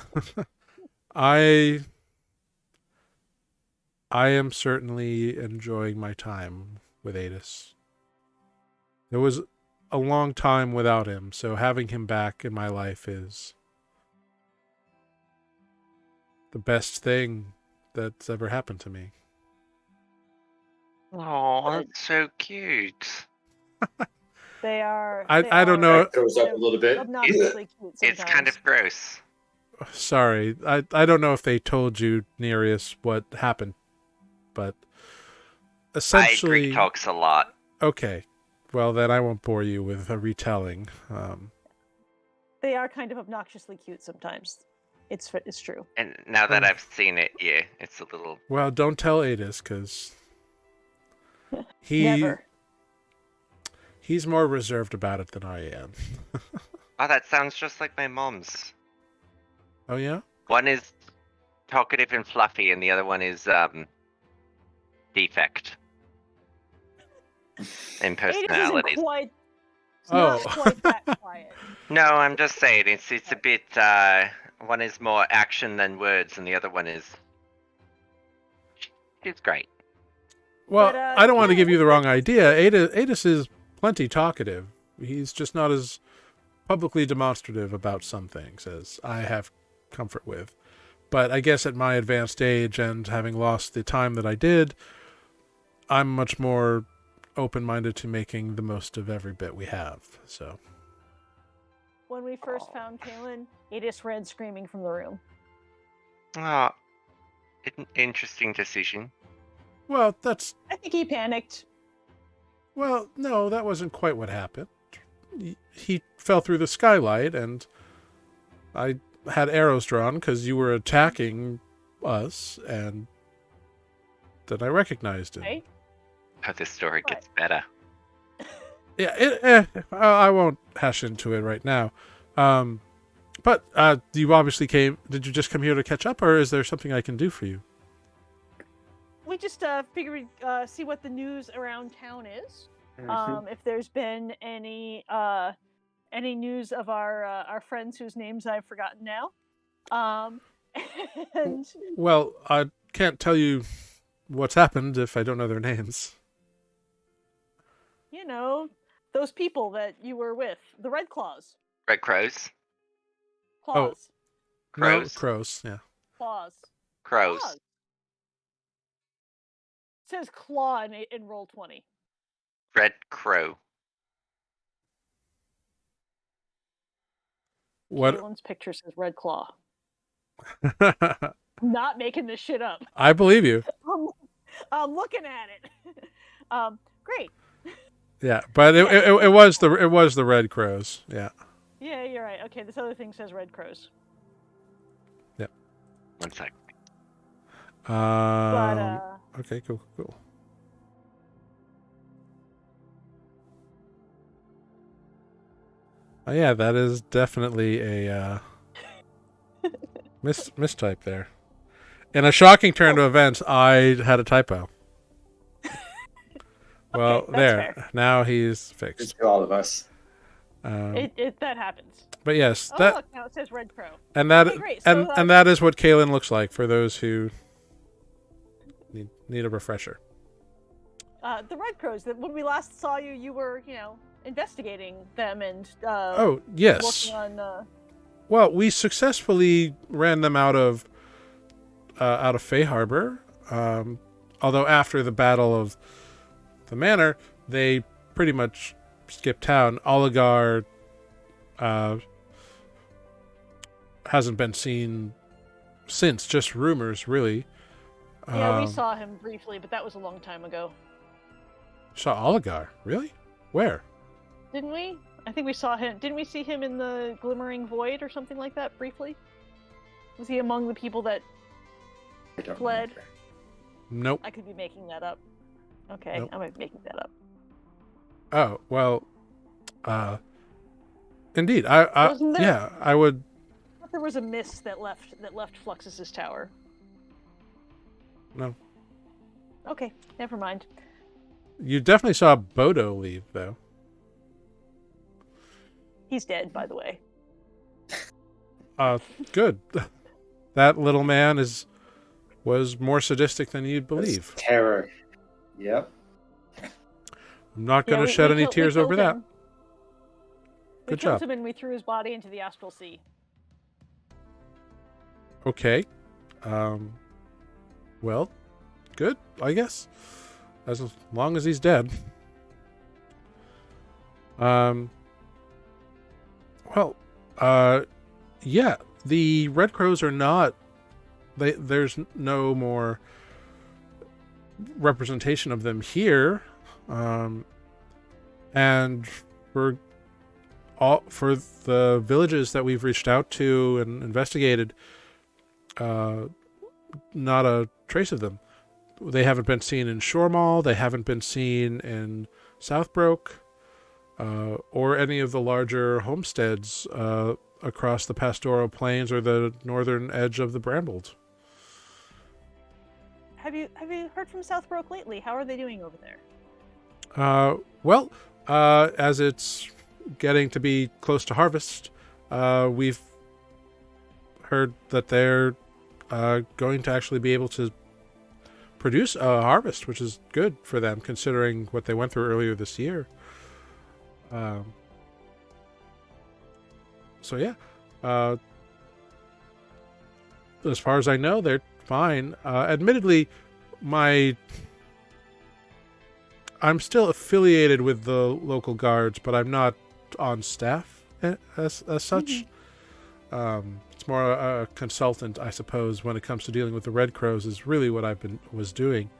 am certainly enjoying my time with Adis. There was a long time without him, so having him back in my life is the best thing that's ever happened to me. Oh, that's so cute. They are. I don't know. That throws up a little bit. Obnoxiously cute sometimes. It's kind of gross. Sorry, I don't know if they told you, Nereus, what happened, but essentially, Greek talks a lot. Okay, well then I won't bore you with a retelling. They are kind of obnoxiously cute sometimes. It's true. And now that I've seen it, yeah, it's a little. Well, don't tell Adis, because Never. he's more reserved about it than I am. Oh, that sounds just like my mom's. Oh yeah? One is talkative and fluffy, and the other one is defect in personality. It's not quite that quiet. No, I'm just saying it's a bit. One is more action than words, and the other one is. She's great. Well, But, I don't want to yeah, give you the wrong idea. Adis is plenty talkative. He's just not as publicly demonstrative about some things as I have comfort with. But I guess at my advanced age and having lost the time that I did, I'm much more open-minded to making the most of every bit we have. So When we first found Kaylin, Adis ran screaming from the room. Oh, interesting decision. well, that's I think he panicked. well, no, that wasn't quite what happened. He fell through the skylight, and I had arrows drawn because you were attacking us, and then I recognized him. Right? How this story What? gets better. Yeah, I won't hash into it right now. But you obviously came. Did you just come here to catch up, or is there something I can do for you? We just figured see what the news around town is. Mm-hmm. If there's been any news of our friends whose names I've forgotten now. And Well, I can't tell you what's happened if I don't know their names. you know, those people that you were with, the Red Claws. Red crows. Claws. No, Crows. crows. Yeah. Claws. Crows. Claws. It says claw in roll 20. Red crow. What? Kaylin's picture says Red Claw. Not making this shit up. I believe you. I'm looking at it. Great. Yeah, but it was the Red Crows. Yeah. Yeah, you're right. Okay, this other thing says Red Crows. Yep. 1 sec. But Okay. Cool. Oh yeah, that is definitely a mistype there. In a shocking turn of events, I had a typo. Well, that's there. fair. Now he's It's fixed. to all of us. That happens. But yes, Oh, that look, now it says Red Crow. and that Okay, great. So, and that is what Kalen looks like for those who need a refresher. The Red Crows. That when we last saw you, you were, investigating them and Oh yes. working on. Well, we successfully ran them out of Fay Harbor. Although after the Battle of the Manor, they pretty much skipped town. Oligar hasn't been seen since, just rumors, really. Yeah, we saw him briefly, but that was a long time ago. Saw Oligar? Really? Where? Didn't we? I think we saw him. Didn't we see him in the Glimmering Void or something like that briefly? Was he among the people that I don't fled? remember. Nope. I could be making that up. Okay, Nope. I might be making that up. Oh, well, indeed. I Wasn't there- yeah, I would. I thought there was a mist that left Fluxus's tower. No. Okay, never mind. You definitely saw Bodo leave, though. He's dead, by the way. Good. That little man was more sadistic than you'd believe. That's terror. Yep. I'm not going Yeah, to shed any we tears killed over that. him. We Good killed job. him and we threw his body into the astral sea. Okay. Well, good, I guess. As long as he's dead. Well, yeah, the Red Crows are not. There's no more representation of them here, and for the villages that we've reached out to and investigated, not a trace of them. They haven't been seen in Shoremall. They haven't been seen in Southbrook, or any of the larger homesteads across the pastoral plains or the northern edge of the Brambled. Have you heard from Southbrook lately? How are they doing over there? Well, as it's getting to be close to harvest, we've heard that they're going to actually be able to produce a harvest, which is good for them considering what they went through earlier this year. So yeah, as far as I know, they're fine. Admittedly, I'm still affiliated with the local guards, but I'm not on staff as such. It's more a consultant, I suppose, when it comes to dealing with the Red Crows. Is really what was doing.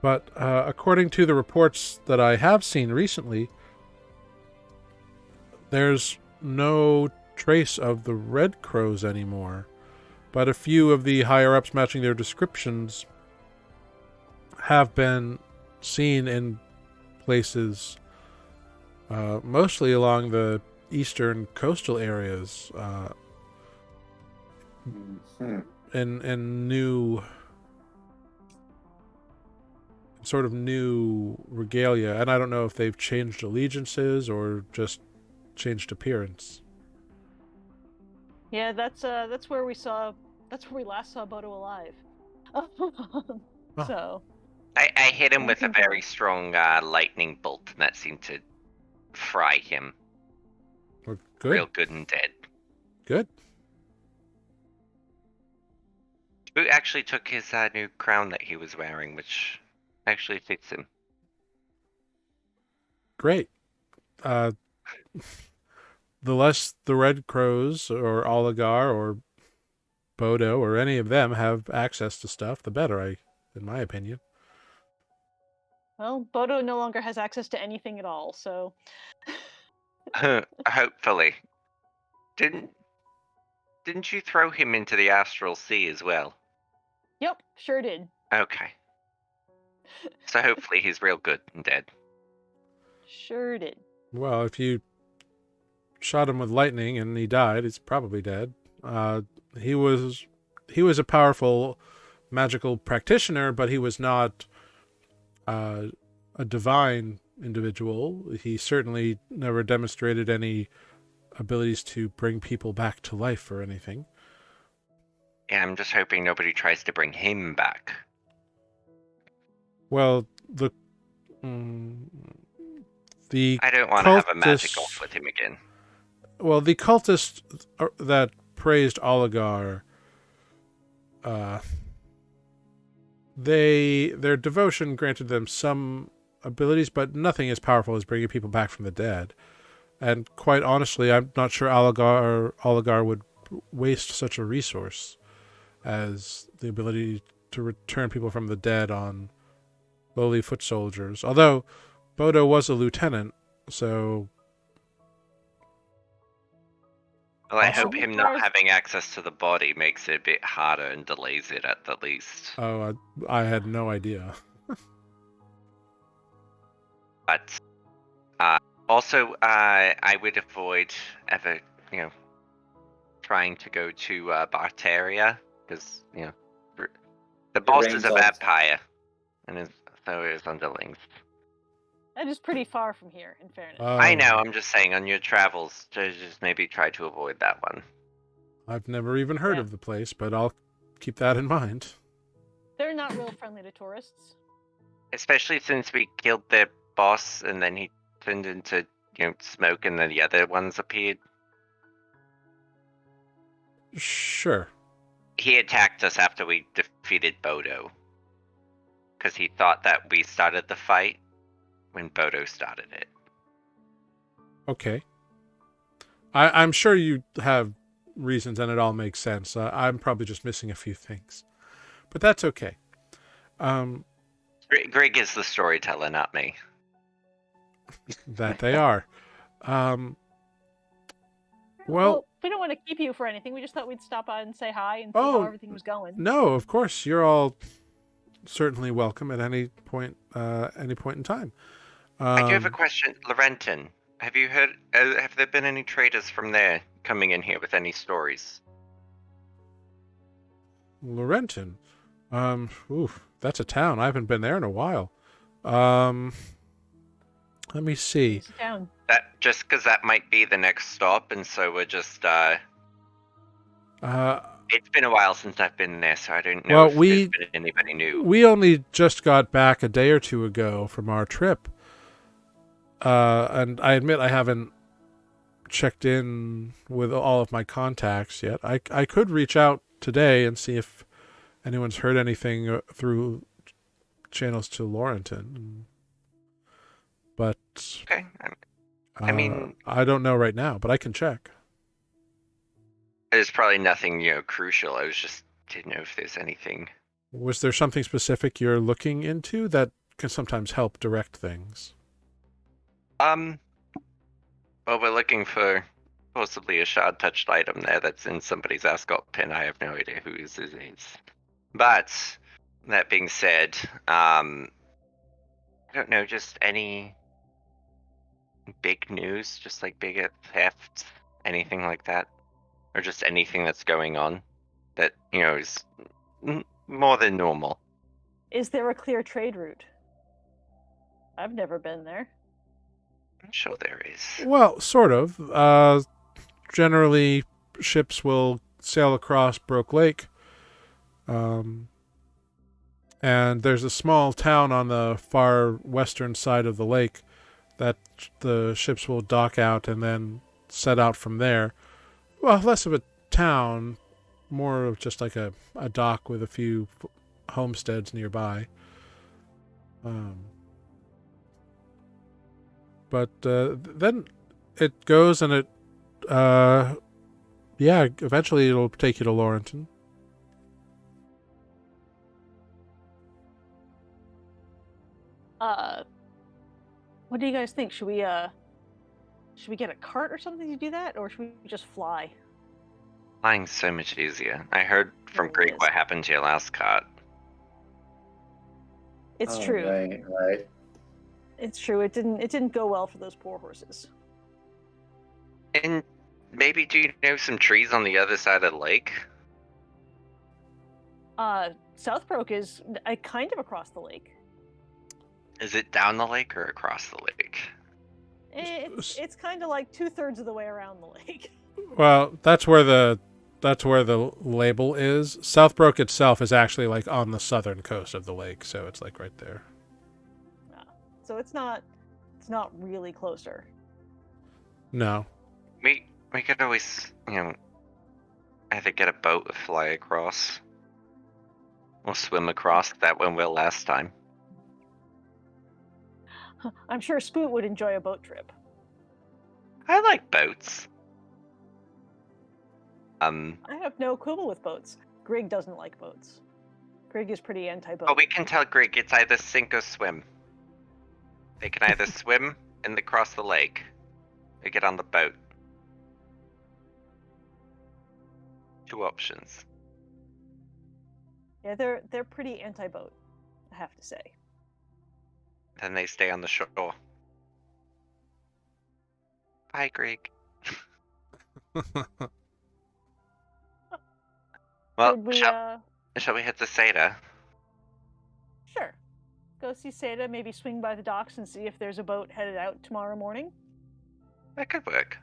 But according to the reports that I have seen recently, there's no trace of the Red Crows anymore. But a few of the higher-ups matching their descriptions have been seen in places, mostly along the eastern coastal areas, in new regalia. And I don't know if they've changed allegiances or just changed appearance. Yeah, that's where we last saw Bodo alive. So I hit him with a Looking for- very strong lightning bolt, and that seemed to fry him Well, good. real good and dead. Good. Who actually took his new crown that he was wearing, which actually fits him. Great. The less the Red Crows or Oligar or Bodo or any of them have access to stuff, the better, in my opinion. well, Bodo no longer has access to anything at all. So Hopefully. Didn't you throw him into the astral sea as well? yep, sure did. Okay. So hopefully he's real good and dead. Sure did. Well, if you shot him with lightning and he died, he's probably dead. He was a powerful magical practitioner, but he was not a divine individual. He certainly never demonstrated any abilities to bring people back to life or anything. Yeah, I'm just hoping nobody tries to bring him back. Well, the I don't want to have a magic cultists- off with him again. Well, the cultists that praised Oligar, their devotion granted them some abilities, but nothing as powerful as bringing people back from the dead. And quite honestly, I'm not sure Oligar would waste such a resource as the ability to return people from the dead on lowly foot soldiers. Although Bodo was a lieutenant, so Well, I Awesome. hope him not having access to the body makes it a bit harder and delays it at the least. I had no idea. But also, I would avoid ever, trying to go to Bartaria, because, the boss rains is a all the time. vampire, and so is underlings. That is pretty far from here, in fairness. I know, I'm just saying, on your travels, just maybe try to avoid that one. I've never even heard Yeah. of the place, but I'll keep that in mind. They're not real friendly to tourists. Especially since we killed their boss, and then he turned into, smoke, and then the other ones appeared. Sure. He attacked us after we defeated Bodo. Because he thought that we started the fight when Bodo started it. Okay. I'm sure you have reasons and it all makes sense. I'm probably just missing a few things. But that's okay. Greg is the storyteller, not me. That they are. Well, we don't want to keep you for anything. We just thought we'd stop by and say hi and see how everything was going. No, of course. You're all certainly welcome at any point in time. I do have a question. Laurenton, have you heard, have there been any traders from there coming in here with any stories? Laurenton. That's a town. I haven't been there in a while. Let me see. It's down. That just because that might be the next stop, and so we're just it's been a while since I've been there, so I don't know if there's been anybody new. We only just got back a day or two ago from our trip. And I admit I haven't checked in with all of my contacts yet. I could reach out today and see if anyone's heard anything through channels to Laurenton. But okay. I mean, I don't know right now, but I can check. There's probably nothing, crucial. I didn't know if there's anything. Was there something specific you're looking into that can sometimes help direct things? Well, we're looking for possibly a shard-touched item there that's in somebody's ascot pin. I have no idea who this is. But, that being said, I don't know, just any big news, just like big thefts, anything like that? Or just anything that's going on that, is more than normal. Is there a clear trade route? I've never been there. I'm sure there is. Well, sort of. Generally, ships will sail across Broke Lake. And there's a small town on the far western side of the lake that the ships will dock out and then set out from there. Well, less of a town, more of just like a dock with a few homesteads nearby. But then it goes and it, eventually it'll take you to Laurenton. What do you guys think? Should we get a cart or something to do that, or should we just fly? Flying's so much easier. I heard from It Greg is. what happened to your last cart. It's Oh, true. Right. It's true. It didn't go well for those poor horses. And maybe do you know some trees on the other side of the lake? Southbrook is kind of across the lake. Is it down the lake or across the lake? It's kind of like 2/3 of the way around the lake. Well, that's where the label is. Southbrook itself is actually like on the southern coast of the lake, so it's like right there. So it's not really closer. No. We could always, either get a boat or fly across. Or swim across. That went well last time. I'm sure Spoot would enjoy a boat trip. I like boats. I have no quibble with boats. Grig doesn't like boats. Grig is pretty anti-boat. Oh, we can tell Greg it's either sink or swim. They can either swim and cross the lake, or get on the boat. 2 options. Yeah, they're pretty anti-boat, I have to say. Then they stay on the shore. Bye, Greg. Well, Should we, shall we hit the Seda? Sure. Go see Seda, maybe swing by the docks and see if there's a boat headed out tomorrow morning. That could work.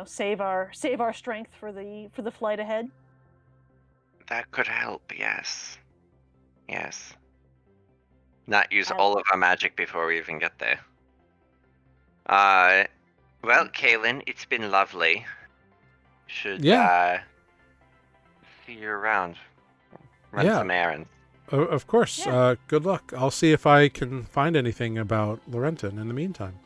Save our strength for the flight ahead. That could help, yes. Yes. Not use all of our magic before we even get there. Well, Kaylin, it's been lovely. Should see you around. Run some errands. Of course. Yeah. Good luck. I'll see if I can find anything about Laurenton in the meantime.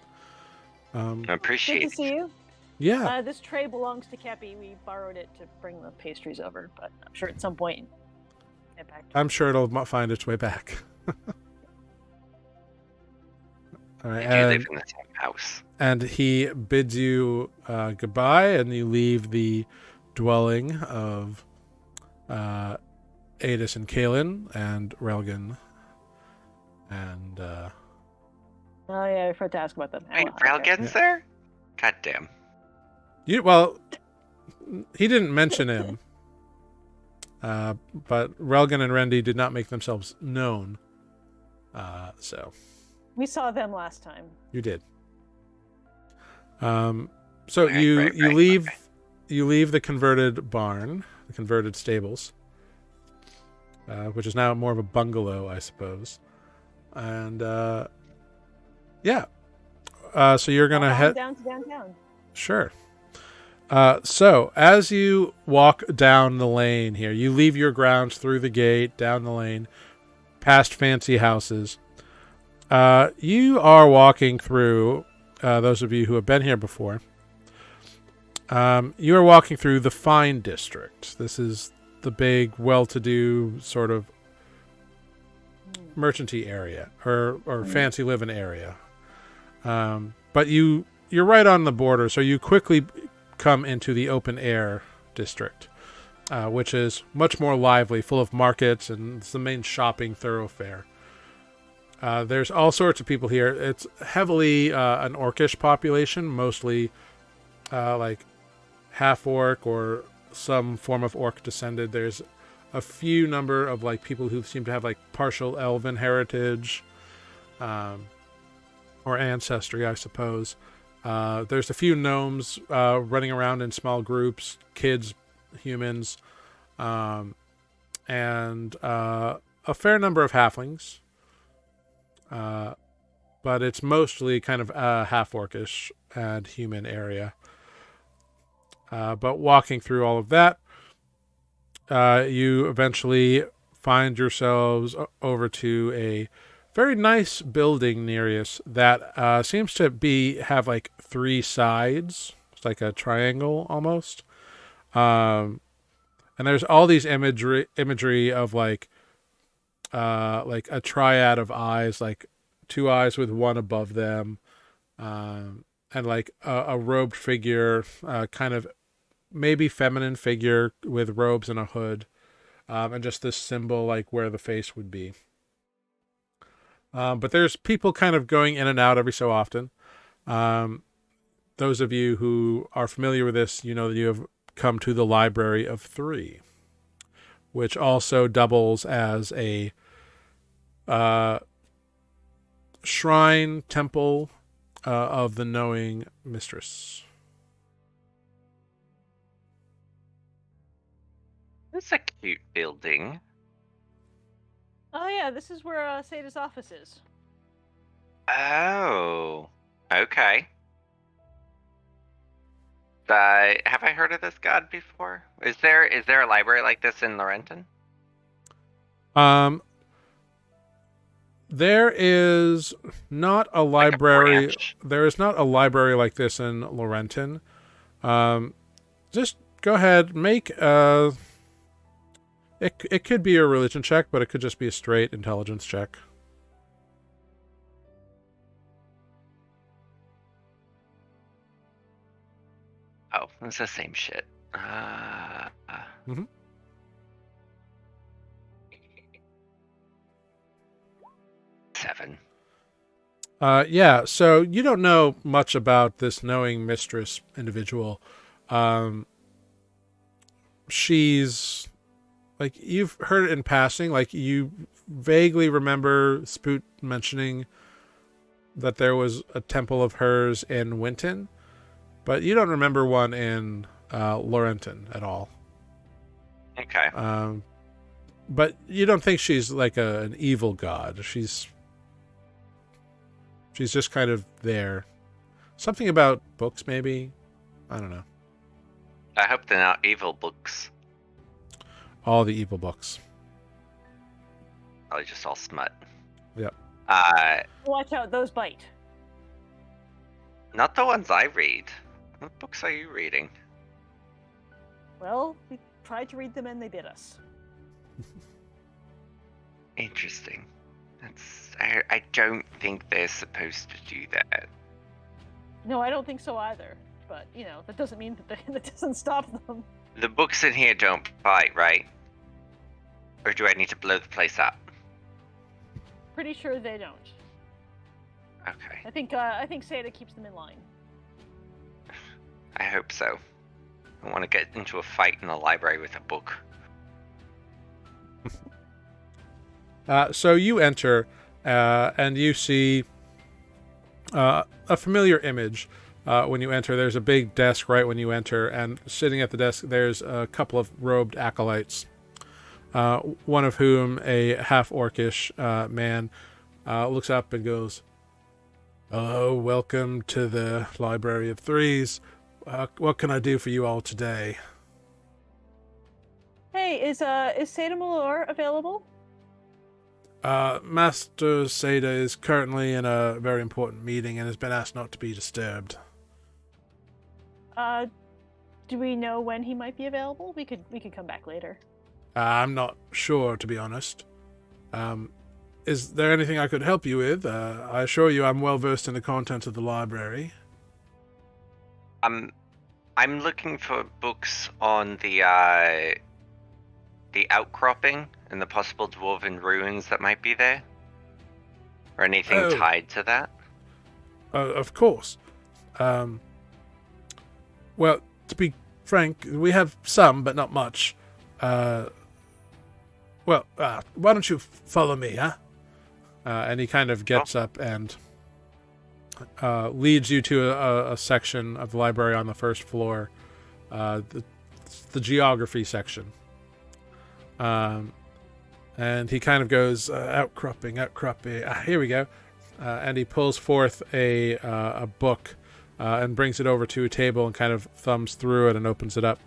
I appreciate Good to see you. Yeah. This tray belongs to Kepi. We borrowed it to bring the pastries over, but I'm sure at some point get back to I'm sure it'll find its way back. All right, They do live in the same house. And he bids you goodbye, and you leave the dwelling of Adis and Kaelin and Relgan. And Oh yeah, I forgot to ask about them. Wait, Okay. Relgan's there? God damn. He didn't mention him. But Relgan and Rendi did not make themselves known. So We saw them last time. you did. So Right, you right, leave okay. you leave the converted barn, the converted stables, which is now more of a bungalow, I suppose. And so you're gonna head down to downtown. Sure. So as you walk down the lane here, you leave your grounds through the gate, down the lane, past fancy houses. You are walking through, those of you who have been here before, you are walking through the Fine District. This is the big, well-to-do sort of merchanty area, or fancy living area. But you're right on the border, so you quickly come into the open air district, which is much more lively, full of markets, and it's the main shopping thoroughfare. There's all sorts of people here. It's heavily an orcish population, mostly like half orc or some form of orc descended. There's a few number of like people who seem to have like partial elven heritage, or ancestry, I suppose. There's a few gnomes running around in small groups, kids, humans, and a fair number of halflings. But it's mostly kind of half-orcish and human area. But walking through all of that, you eventually find yourselves over to a very nice building, Nereus, that seems to have like 3 sides. It's like a triangle almost. And there's all these imagery of like a triad of eyes, like 2 eyes with 1 above them, and like a robed figure, kind of maybe feminine figure with robes and a hood, and just this symbol like where the face would be. But there's people kind of going in and out every so often. Those of you who are familiar with this, you know that you have come to the Library of 3, which also doubles as a shrine temple of the knowing mistress. It's a cute building. Oh yeah, this is where Sada's office is. Oh, okay. Have I heard of this god before? Is there a library like this in Laurenton? There is not a Like a library. branch? There is not a library like this in Laurenton. Just go ahead, make it could be a religion check, but it could just be a straight intelligence check. Oh, it's the same shit. Mhm. Seven. Yeah, so you don't know much about this knowing mistress individual. She's like, you've heard it in passing, like you vaguely remember Spoot mentioning that there was a temple of hers in Winton, but you don't remember one in Laurenton at all. Okay. But you don't think she's like an evil god. She's just kind of there. Something about books, maybe? I don't know. I hope they're not evil books. All the evil books. Probably just all smut. Yep. Watch out, those bite. Not the ones I read. What books are you reading? Well, we tried to read them and they bit us. Interesting. I don't think they're supposed to do that. No, I don't think so either. But, that doesn't mean that doesn't stop them. The books in here don't bite, right? Or do I need to blow the place up? Pretty sure they don't. Okay. I think Sada keeps them in line. I hope so. I want to get into a fight in the library with a book. So you enter, and you see a familiar image. When you enter, there's a big desk right when you enter, and sitting at the desk, there's a couple of robed acolytes, one of whom, a half-orcish man, looks up and goes, "Hello, welcome to the Library of Threes. What can I do for you all today?" Hey, is Sada Malor available? Master Seda is currently in a very important meeting and has been asked not to be disturbed. Do we know when he might be available? We could come back later. I'm not sure, to be honest. Is there anything I could help you with? I assure you I'm well versed in the contents of the library. I'm looking for books on the outcropping and the possible dwarven ruins that might be there, or anything tied to that. Of course. Well, to be frank, we have some, but not much. Why don't you follow me, huh? And he kind of gets up and leads you to a section of the library on the first floor, the geography section. And he kind of goes, outcropping. Here we go. And he pulls forth a book and brings it over to a table and kind of thumbs through it and opens it up.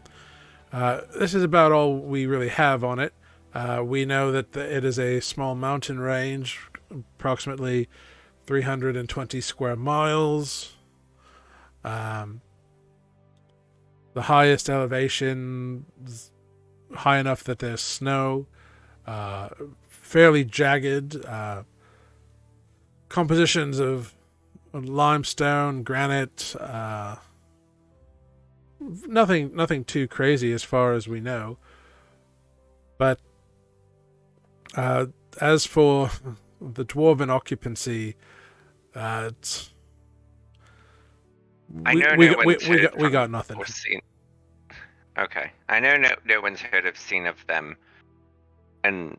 This is about all we really have on it. We know that it is a small mountain range, approximately 320 square miles. The highest elevation is high enough that there's snow. Fairly jagged. Compositions of limestone, granite. Nothing too crazy as far as we know. But as for the dwarven occupancy, we got nothing. Okay, I know no one's heard of seen of them, and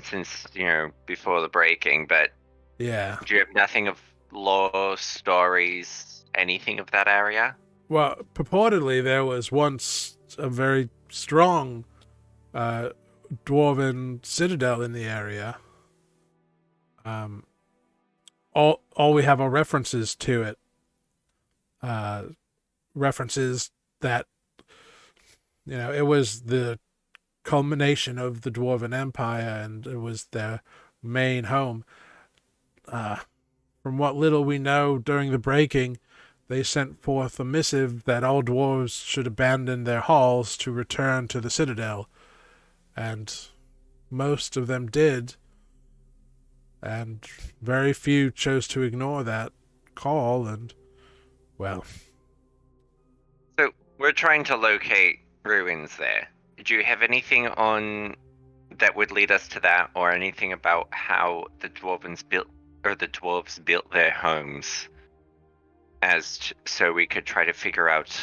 since before the breaking, but Yeah. do you have nothing of lore, stories, anything of that area? Well, purportedly there was once a very strong dwarven citadel in the area. All we have are references to it. References that it was the culmination of the Dwarven Empire, and it was their main home. From what little we know during the breaking, they sent forth a missive that all dwarves should abandon their halls to return to the citadel, and most of them did, and very few chose to ignore that call, and, well... So we're trying to locate ruins there. Do you have anything on that would lead us to that, or anything about how the dwarves built their homes, so we could try to figure out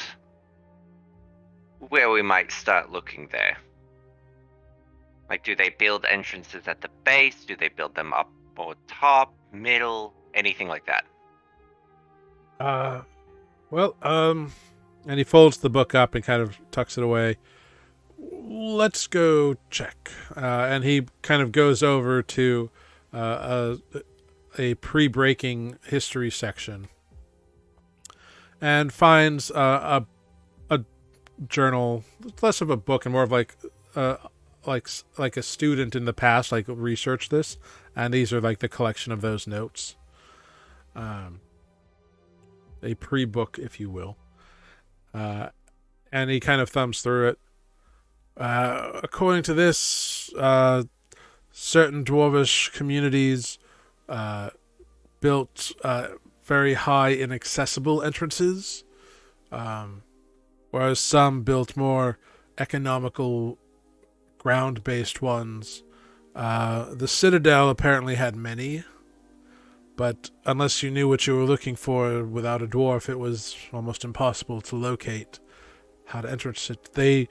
where we might start looking there? Like, do they build entrances at the base? Do they build them up or top, middle, anything like that? And he folds the book up and kind of tucks it away. Let's go check. And he kind of goes over to a pre-breaking history section and finds a journal, less of a book and more of like a student in the past, like researched this, and these are like the collection of those notes. A pre-book, if you will. And he kind of thumbs through it. According to this, certain dwarvish communities built very high inaccessible entrances, whereas some built more economical ground-based ones. The Citadel apparently had many, but unless you knew what you were looking for without a dwarf, it was almost impossible to locate how to enter it. The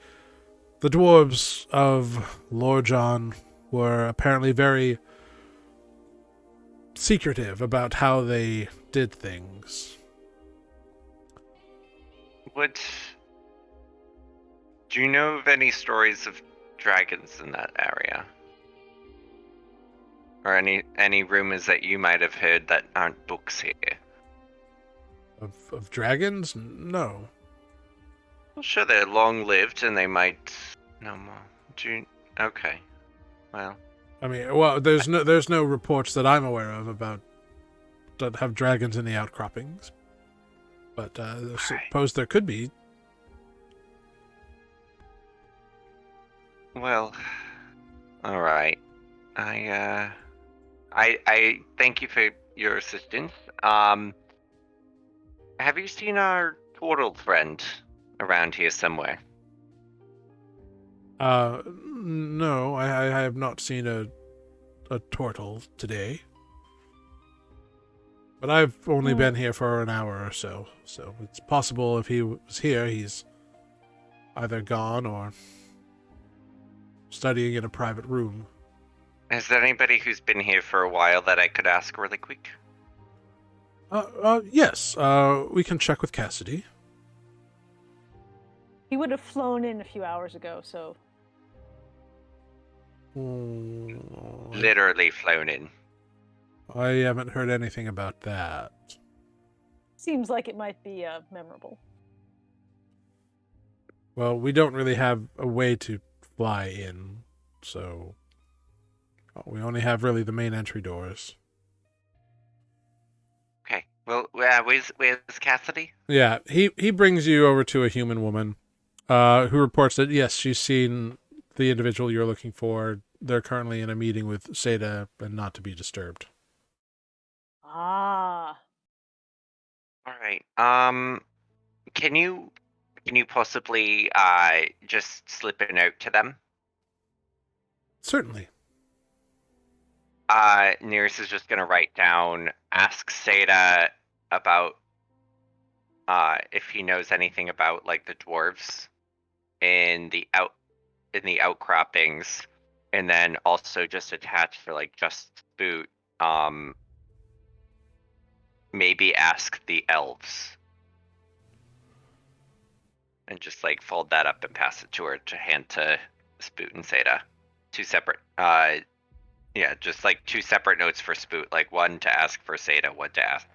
dwarves of Laurenton were apparently very secretive about how they did things. Do you know of any stories of dragons in that area? Or any rumors that you might have heard that aren't books here? Of dragons? No. Well, sure, they're long-lived and they might... No more. Okay. Well... I mean, well, there's no reports that I'm aware of about that have dragons in the outcroppings. But I suppose there could be. Well, all right. I thank you for your assistance. Have you seen our turtle friend around here somewhere? No, I have not seen a turtle today. But I've only been here for an hour or so it's possible if he was here, he's either gone or studying in a private room. Is there anybody who's been here for a while that I could ask really quick? Yes. We can check with Cassidy. He would have flown in a few hours ago, so... Literally flown in. I haven't heard anything about that. Seems like it might be memorable. Well, we don't really have a way to fly in, so we only have really the main entry doors. Okay. Well, where's Cassidy? Yeah, he brings you over to a human woman, who reports that yes, she's seen the individual you're looking for. They're currently in a meeting with Seda and not to be disturbed. Ah. All right. Can you possibly just slip a note to them? Certainly. Nereus is just gonna write down, ask Seda about if he knows anything about like the dwarves in the outcroppings, And then also just attach for like just boot. Maybe ask the elves. And just like fold that up and pass it to her to hand to Spoot and Seda. Two separate yeah, just like two separate notes for Spoot, like one to ask for Seda, one to ask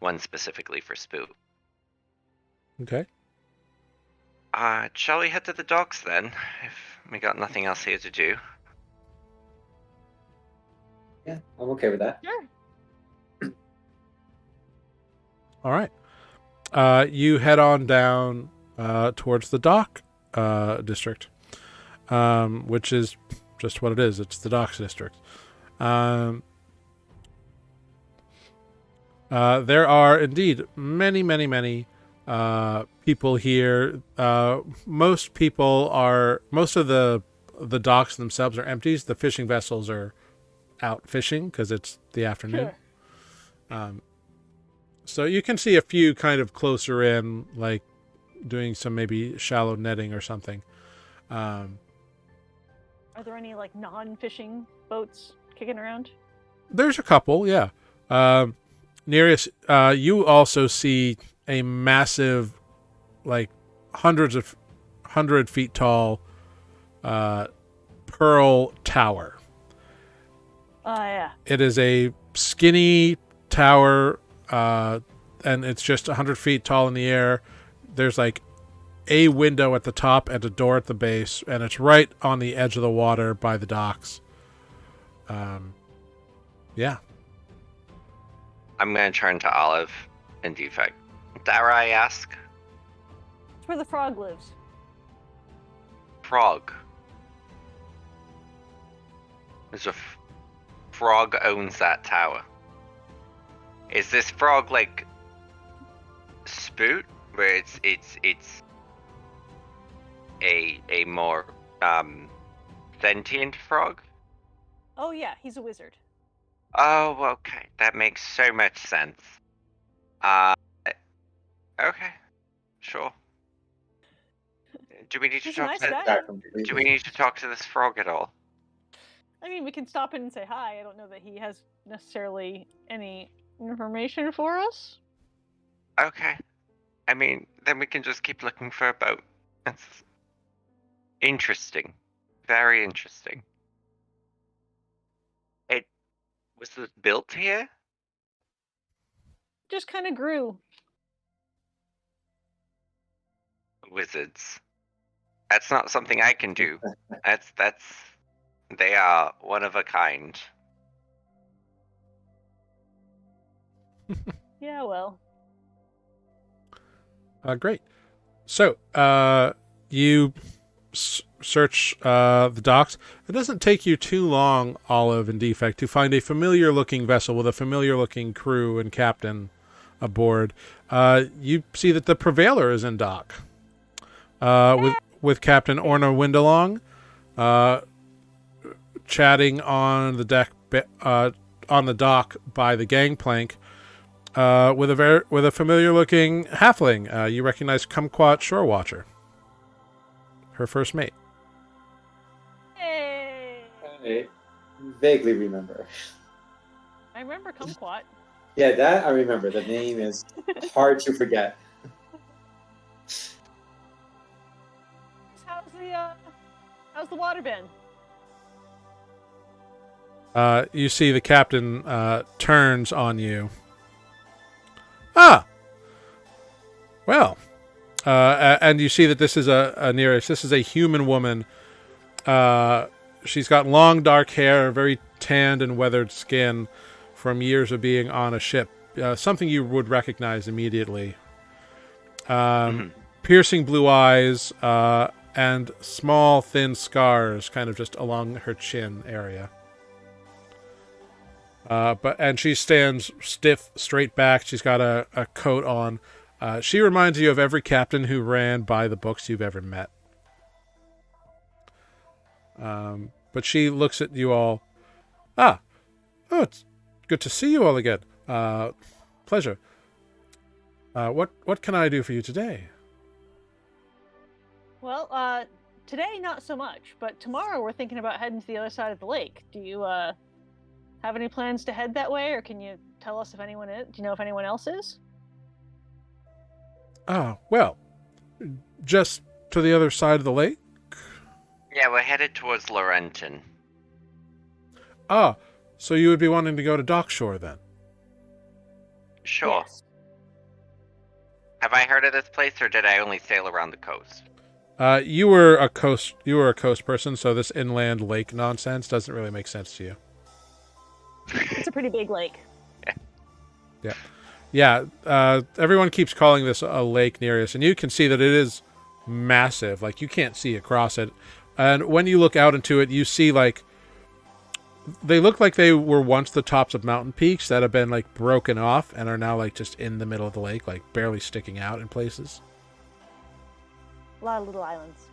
one specifically for Spoot. Okay. Shall we head to the docks then? If we got nothing else here to do. Yeah, I'm okay with that. Sure. All right. You head on down towards the dock district, which is just what it is. It's the docks district. There are indeed many, many, many people here. Most of the docks themselves are empty. The fishing vessels are out fishing because it's the afternoon. Sure. So you can see a few kind of closer in, like doing some maybe shallow netting or something. Are there any like non-fishing boats kicking around? There's a couple, yeah. Nereus, you also see a massive, like 100 feet tall, pearl tower. Yeah. It is a skinny tower, and it's just 100 feet tall in the air. There's like a window at the top and a door at the base, and it's right on the edge of the water by the docks. Yeah. I'm gonna turn to Olive and Defect. Dare I ask? It's where the frog lives. Frog. There's a frog owns that tower. Is this frog like Spoot, where it's a more sentient frog? Oh yeah, he's a wizard. Oh, okay, that makes so much sense. Okay, sure. Do we need to He's a talk nice to? guy. That completely. Do we need to talk to this frog at all? I mean, we can stop in and say hi. I don't know that he has necessarily any information for us. Okay. I mean, then we can just keep looking for a boat. That's interesting. Very interesting. Was this built here? Just kind of grew. Wizards. That's not something I can do. That's they are one of a kind. Yeah, well. Great. So, you search the docks. It doesn't take you too long, Olive and Defect, to find a familiar-looking vessel with a familiar-looking crew and captain aboard. You see that the Prevailer is in dock, with Captain Orna Windalong, chatting on the deck, on the dock by the gangplank, with a familiar-looking halfling. You recognize Kumquat Shorewatcher, her first mate. Hey! I vaguely remember. I remember Kumquat. Yeah, that I remember. The name is hard to forget. How's the water been? You see the captain turns on you. Ah! Well, and you see that this is a Nereus. This is a human woman. She's got long dark hair, very tanned and weathered skin from years of being on a ship. Something you would recognize immediately. Piercing blue eyes, and small, thin scars kind of just along her chin area. And she stands stiff, straight back. She's got a coat on. She reminds you of every captain who ran by the books you've ever met. But she looks at you all. Oh, it's good to see you all again. Pleasure. What can I do for you today? Well, today not so much, but tomorrow we're thinking about heading to the other side of the lake. Do you have any plans to head that way, or can you tell us if anyone is? Do you know if anyone else is? Ah, well, just to the other side of the lake. Yeah, we're headed towards Laurenton. Ah, so you would be wanting to go to Dockshore then? Sure. Yes. Have I heard of this place, or did I only sail around the coast? You were a coast person, so this inland lake nonsense doesn't really make sense to you. It's a pretty big lake. Yeah. Everyone keeps calling this a lake, Nereus, and you can see that it is massive. Like, you can't see across it. And when you look out into it, you see, like, they look like they were once the tops of mountain peaks that have been, like, broken off and are now, like, just in the middle of the lake, like, barely sticking out in places. A lot of little islands.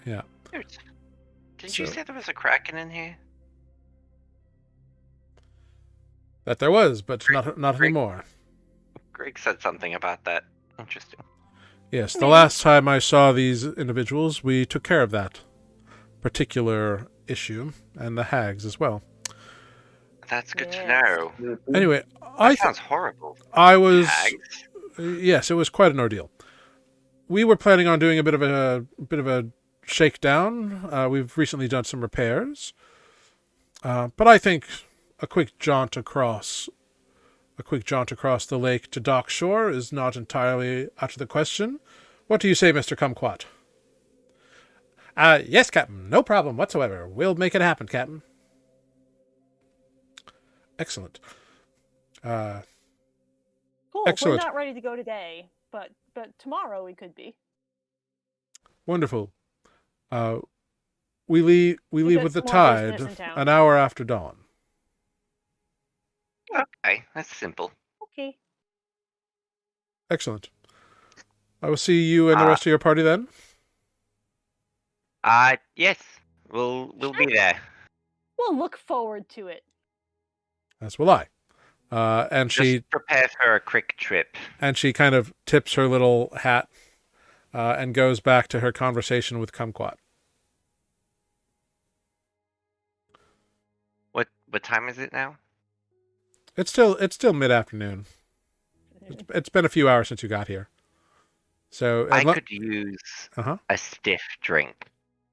Yeah. Dude, didn't you So- say there was a kraken in here? That there was, but not Great. anymore. Greg said something about that. Interesting. Yes, the Maybe. last time I saw these individuals, we took care of that particular issue, and the hags as well. That's good to Yes. know. Anyway, That sounds horrible. I was Hags? yes, it was quite an ordeal. We were planning on doing a bit of a shakedown. We've recently done some repairs, but I think a quick jaunt across the lake to Dockshore is not entirely out of the question. What do you say, Mr. Kumquat? Yes, Captain. No problem whatsoever. We'll make it happen, Captain. Excellent. Cool. Excellent. We're not ready to go today, but tomorrow we could be. Wonderful. We leave got with the some more tide business in town. an hour after dawn. Okay, that's simple. Okay. Excellent. I will see you and the rest of your party then. Yes. We'll be there. We'll look forward to it. As will I. And she Just prepare for a quick trip. kind of tips her little hat and goes back to her conversation with Kumquat. What time is it now? It's still mid-afternoon. It's been a few hours since you got here. So I could use Uh-huh. a stiff drink.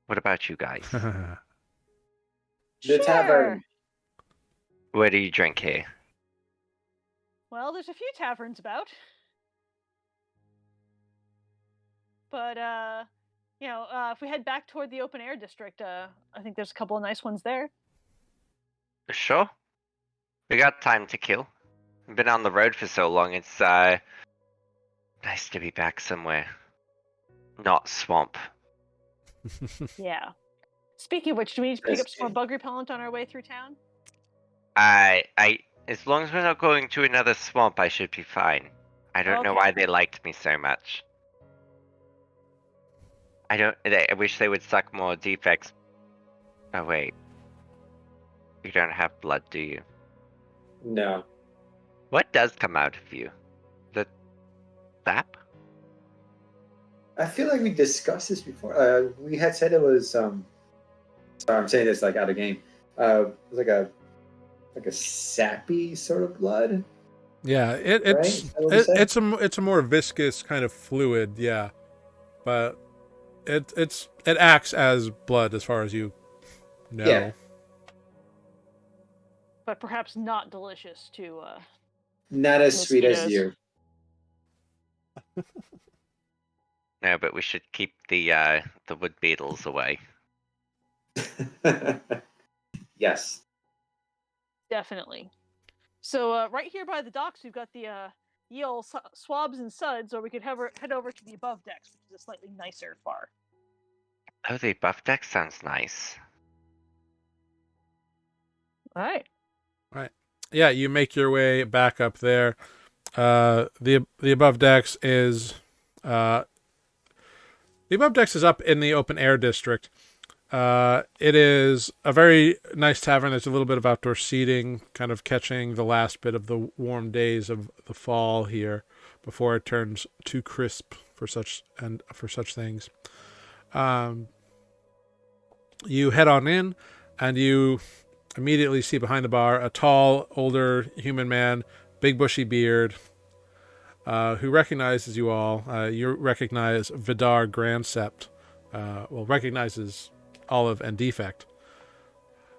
What about you guys? The Sure. tavern. Where do you drink here? Well, there's a few taverns about. But if we head back toward the open air district, I think there's a couple of nice ones there. Sure. We got time to kill. We've been on the road for so long, it's nice to be back somewhere. Not swamp. Yeah. Speaking of which, do we need to pick up Yes. some more bug repellent on our way through town? As long as we're not going to another swamp, I should be fine. I don't know Okay. why they liked me so much. I wish they would suck more defects. Oh wait. You don't have blood, do you? No. What does come out of you? The sap? I feel like we discussed this before. We had said it was. Sorry, I'm saying this like out of game. It was like a sappy sort of blood. Yeah, Right? Is that what you said? it's a more viscous kind of fluid, yeah. But it acts as blood as far as you know. Yeah. But perhaps not delicious to Not as sweet as Mosquitoes. you. No, but we should keep the wood beetles away. Yes. definitely. So right here by the docks, we've got the ye ol' swabs and suds, or we could head over to the above decks, which is a slightly nicer bar. Oh, the buff deck sounds nice. All right. Yeah, you make your way back up there. The above decks is up in the open air district. It is a very nice tavern. There's a little bit of outdoor seating, kind of catching the last bit of the warm days of the fall here before it turns too crisp for such things. You head on in, and you immediately see behind the bar a tall, older human man, big bushy beard, who recognizes you all. You recognize Vidar Grandsept. Recognizes Olive and Defect.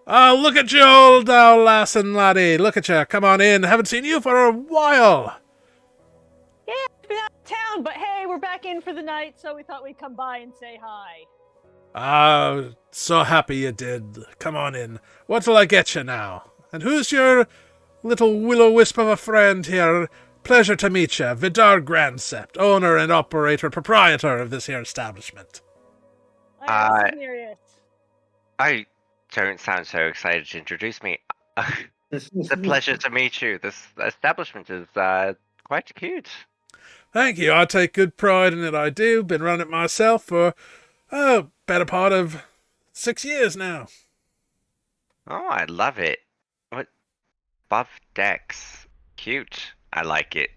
Oh, look at you, old lass and laddie. Look at you. Come on in. Haven't seen you for a while. Yeah, I've been out of town, but hey, we're back in for the night, so we thought we'd come by and say hi. Ah, so happy you did. Come on in. What'll I get you now? And who's your little will-o'-wisp of a friend here? Pleasure to meet you. Vidar Grandsept, owner and operator, proprietor of this here establishment. This is Nereus. I don't sound so excited to introduce me. It's a pleasure to meet you. This establishment is quite cute. Thank you. I take good pride in it. I do. Been running it myself for, better part of 6 years now. Oh, I love it. What? Buff decks. Cute. I like it.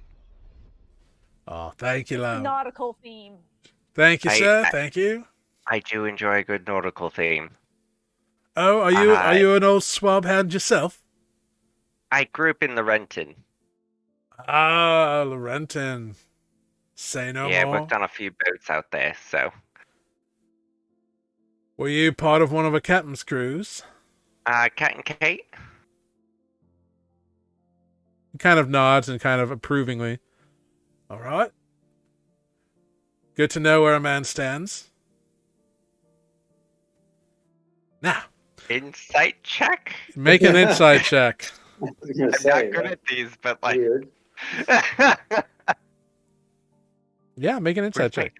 Oh, thank you, love. Nautical theme. Thank you, sir. Thank you. I do enjoy a good nautical theme. Oh, are you an old swab hand yourself? I grew up in Laurenton. Ah, Laurenton. Say no Yeah, more. I worked on a few boats out there, so. Were you part of one of a captain's crews? Cat and Kate? He kind of nods and kind of approvingly. All right. Good to know where a man stands. Now. Insight check? Make an insight check. I'm not good at these, but like. Weird. Yeah, make an insight check.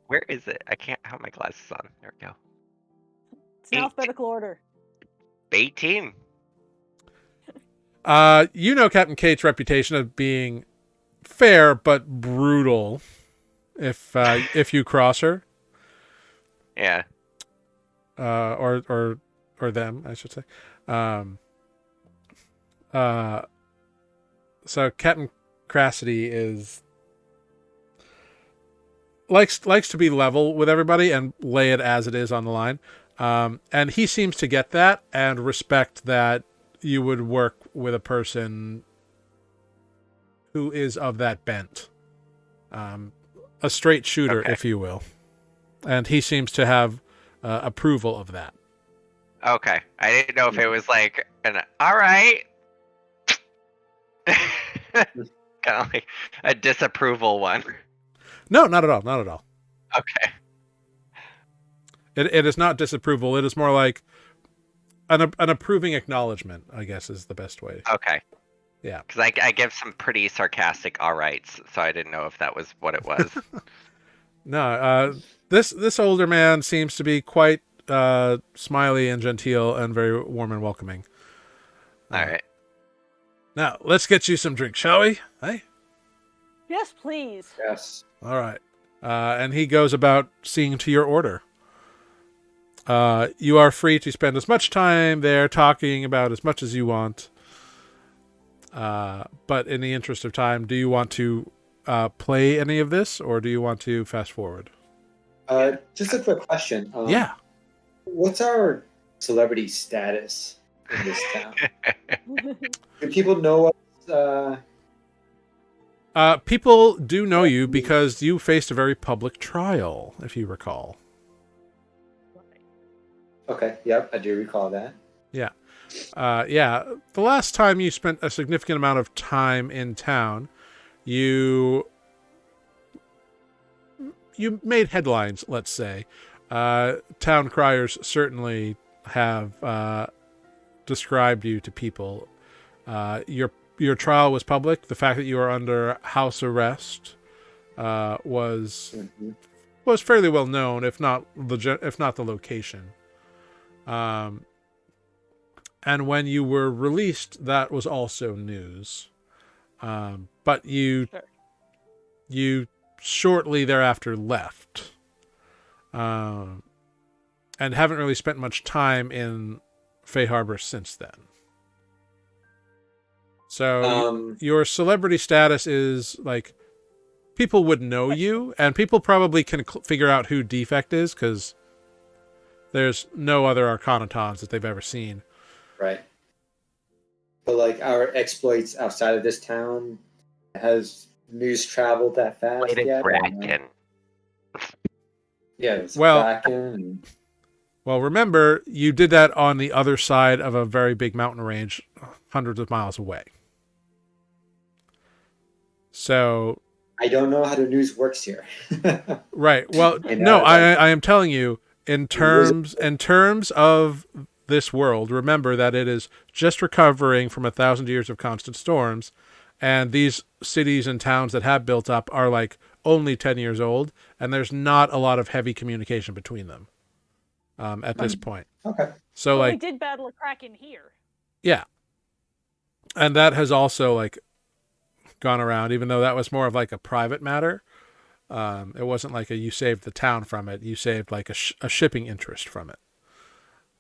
Where is it? I can't have my glasses on. There we go. It's in alphabetical order. 18. You know Captain Kate's reputation of being fair but brutal if you cross her. Yeah. Or them, I should say. So Captain Crassity is likes to be level with everybody and lay it as it is on the line. And he seems to get that and respect that you would work with a person who is of that bent. A straight shooter, Okay. if you will. And he seems to have approval of that. Okay. I didn't know if it was like an alright. Kind of like a disapproval one. No, not at all. Not at all. Okay. It is not disapproval. It is more like an approving acknowledgement, I guess, is the best way. Okay. Yeah. Because I give some pretty sarcastic alrights, so I didn't know if that was what it was. No, this older man seems to be quite smiley and genteel and very warm and welcoming. Alright. Now, let's get you some drink, shall we? Hey? Yes, please. Yes. All right. And he goes about seeing to your order. You are free to spend as much time there talking about as much as you want. But in the interest of time, do you want to play any of this, or do you want to fast forward? Just a quick question. Yeah. What's our celebrity status in this town? Do people know us? People do know you because you faced a very public trial, if you recall. Okay, yep, I do recall that. Yeah. The last time you spent a significant amount of time in town, you made headlines, let's say. Town criers certainly have described you to people. Your trial was public. The fact that you were under house arrest was fairly well known, if not the location. And when you were released, that was also news. But you shortly thereafter left, and haven't really spent much time in Fay Harbor since then. So your celebrity status is like people would know you, and people probably can figure out who Defect is because There's no other Arcanatons that they've ever seen. Right. But like our exploits outside of this town, has news traveled that fast Played yet? it Bracken. Yeah, it's Well- Kraken. And... Well, remember, you did that on the other side of a very big mountain range, hundreds of miles away. So... I don't know how the news works here. Right. Well, And, no, like- I am telling you, in terms of this world, remember that it is just recovering from 1,000 years of constant storms, and these cities and towns that have built up are like only 10 years old, and there's not a lot of heavy communication between them at this point. Okay. So But we like, did battle a kraken here. yeah, and that has also like gone around, even though that was more of like a private matter. It wasn't like you saved the town from it. You saved like a shipping interest from it.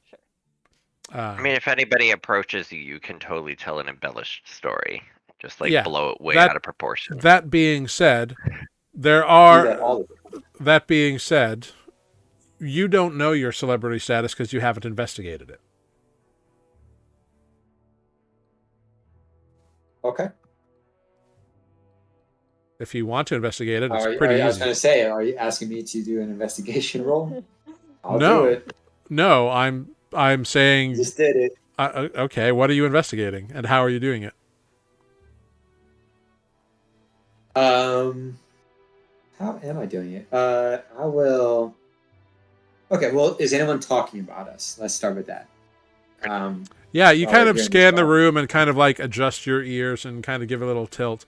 Sure. I mean, if anybody approaches you, you can totally tell an embellished story. Just like Yeah, blow it way that- out of proportion. that being said, there Do that are. all the time. That being said, you don't know your celebrity status because you haven't investigated it. Okay. If you want to investigate it, it's I pretty was easy. going to say, are you asking me to do an investigation roll? I'll No. do it. No, I'm saying. You just did it. Okay, what are you investigating, and how are you doing it? How am I doing it? I will. Okay. Well, is anyone talking about us? Let's start with that. Yeah, you Oh, kind of you're in scan the the room and kind of like adjust your ears and kind of give a little tilt.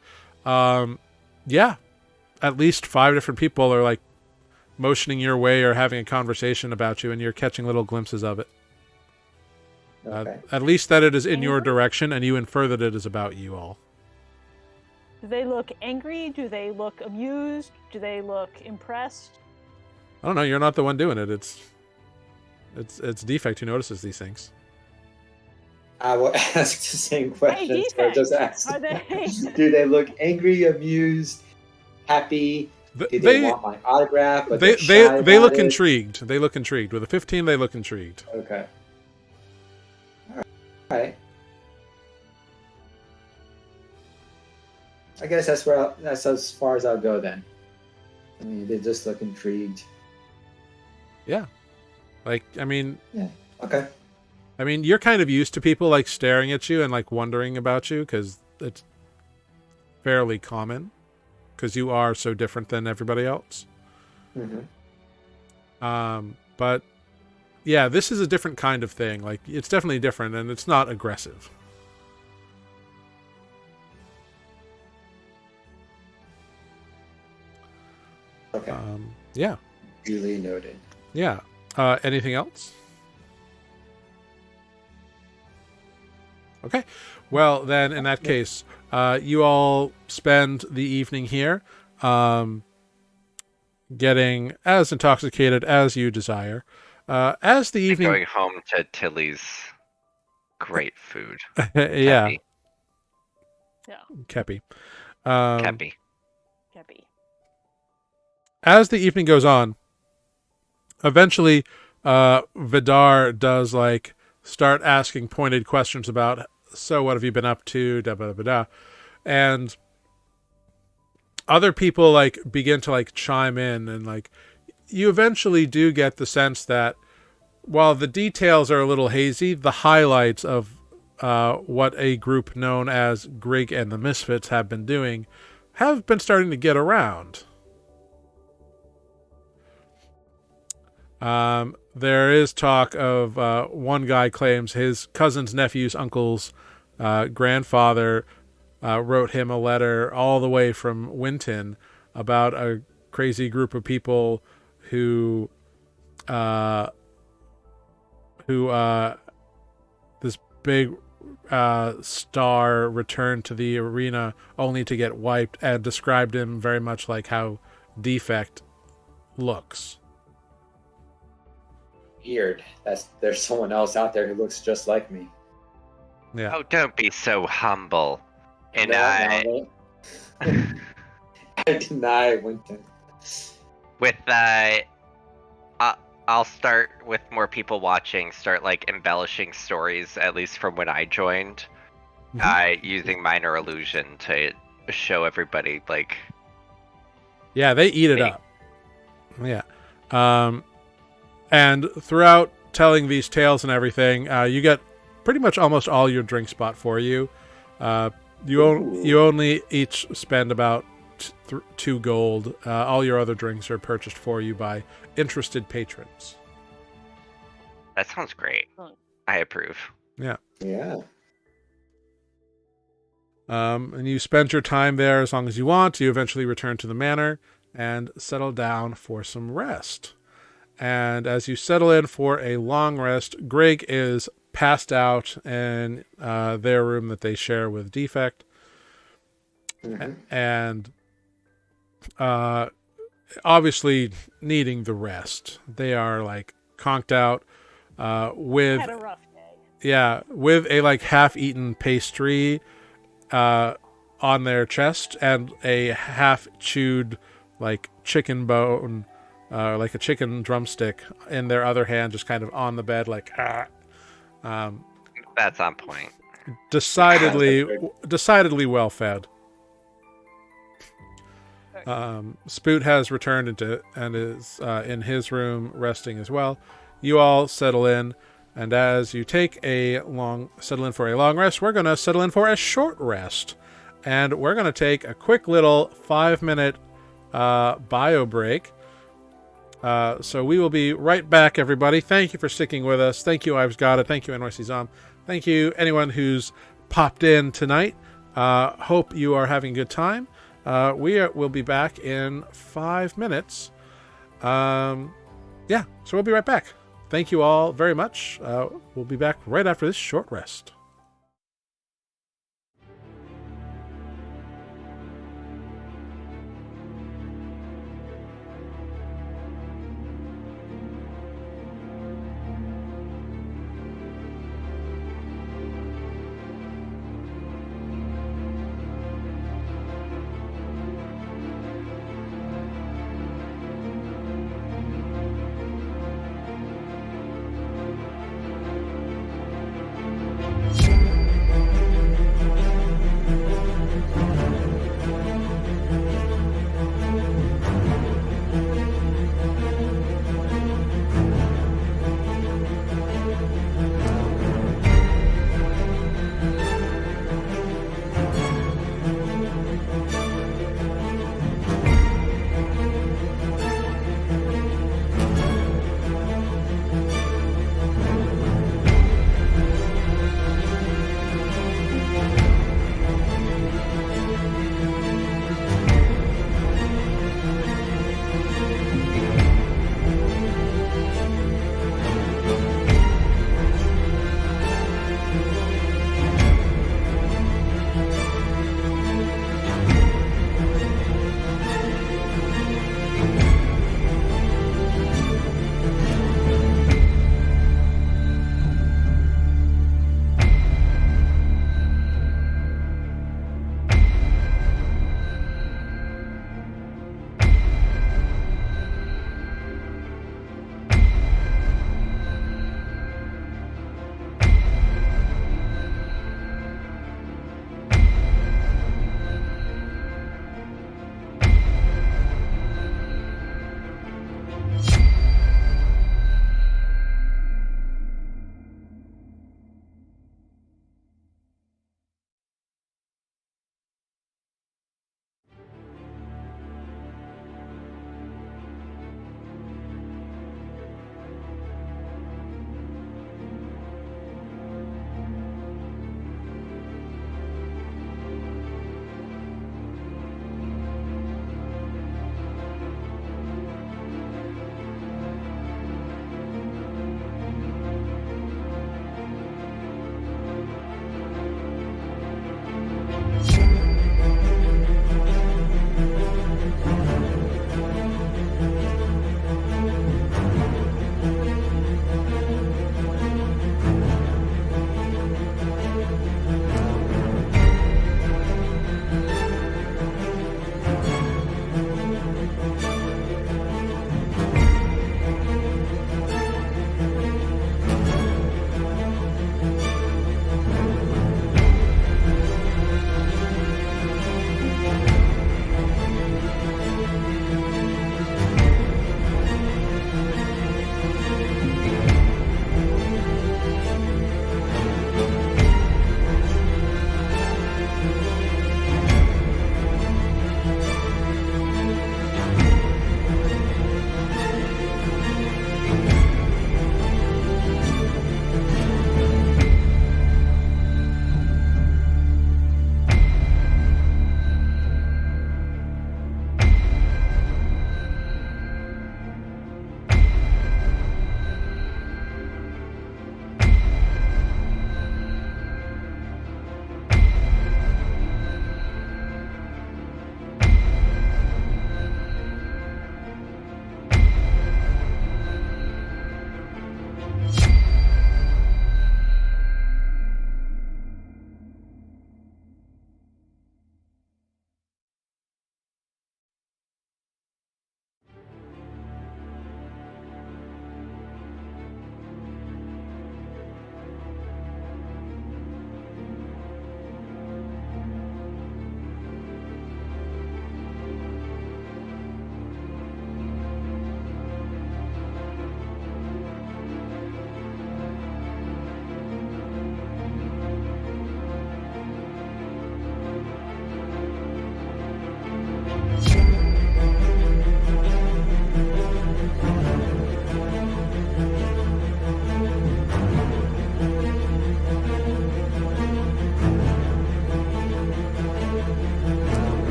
Yeah, at least 5 different people are like motioning your way or having a conversation about you, and you're catching little glimpses of it. Okay. At least that it is in your direction, and you infer that it is about you all. Do they look angry? Do they look amused? Do they look impressed? I don't know. You're not the one doing it. It's Defect who notices these things. I will ask the same questions. But Defect, just ask. are they- Do they look angry, amused, happy? Do they want my autograph? But They they're shy they about look it? intrigued. They look intrigued. With a 15, they look intrigued. Okay. All right. I guess that's as far as I'll go then. I mean, they just look intrigued. Yeah. Like, I mean, Okay. you're kind of used to people like staring at you and like wondering about you because it's fairly common because you are so different than everybody else. Mm-hmm. But yeah, this is a different kind of thing. Like, it's definitely different, and it's not aggressive. Okay. Yeah. Duly noted. Yeah. Anything else? Okay. Well, then, in that case, you all spend the evening here, getting as intoxicated as you desire. As the evening... Going home to Tilly's great food. Yeah. Kepi. Yeah, Kepi. Kepi. Kepi. As the evening goes on, eventually Vidar does like start asking pointed questions about, so what have you been up to, da da da da, and other people like begin to like chime in, and like you eventually do get the sense that while the details are a little hazy, the highlights of what a group known as Grig and the Misfits have been doing have been starting to get around. There is talk of one guy claims his cousin's nephew's uncle's grandfather wrote him a letter all the way from Winton about a crazy group of people who this big star returned to the arena only to get wiped, and described him very much like how Defect looks. Weird. There's someone else out there who looks just like me. Yeah. Oh, don't be so humble. And No. I deny Winton. with I'll start with more people watching. Start like embellishing stories, at least from when I joined. Using minor illusion to show everybody like. Yeah, they eat it Hey. up. Yeah. And throughout telling these tales and everything, you get pretty much almost all your drinks bought for you. You only each spend about 2 gold. All your other drinks are purchased for you by interested patrons. That sounds great. Oh. I approve. Yeah. And you spend your time there as long as you want. You eventually return to the manor and settle down for some rest. And as you settle in for a long rest, Greg is passed out in their room that they share with Defect. And obviously needing the rest. They are like conked out with Had a rough day. yeah, with a like half-eaten pastry on their chest and a half-chewed like chicken bone, like a chicken drumstick in their other hand, just kind of on the bed, like That's on point. decidedly well fed. Spoot has returned and is in his room resting as well. You all settle in, and as you settle in for a long rest, we're going to settle in for a short rest. And we're going to take a quick little 5-minute bio break. So we will be right back, everybody. Thank you for sticking with us. Thank you, I've Got It. Thank you, NYC Zom. Thank you, anyone who's popped in tonight. Hope you are having a good time. We'll be back in 5 minutes. So we'll be right back. Thank you all very much. We'll be back right after this short rest.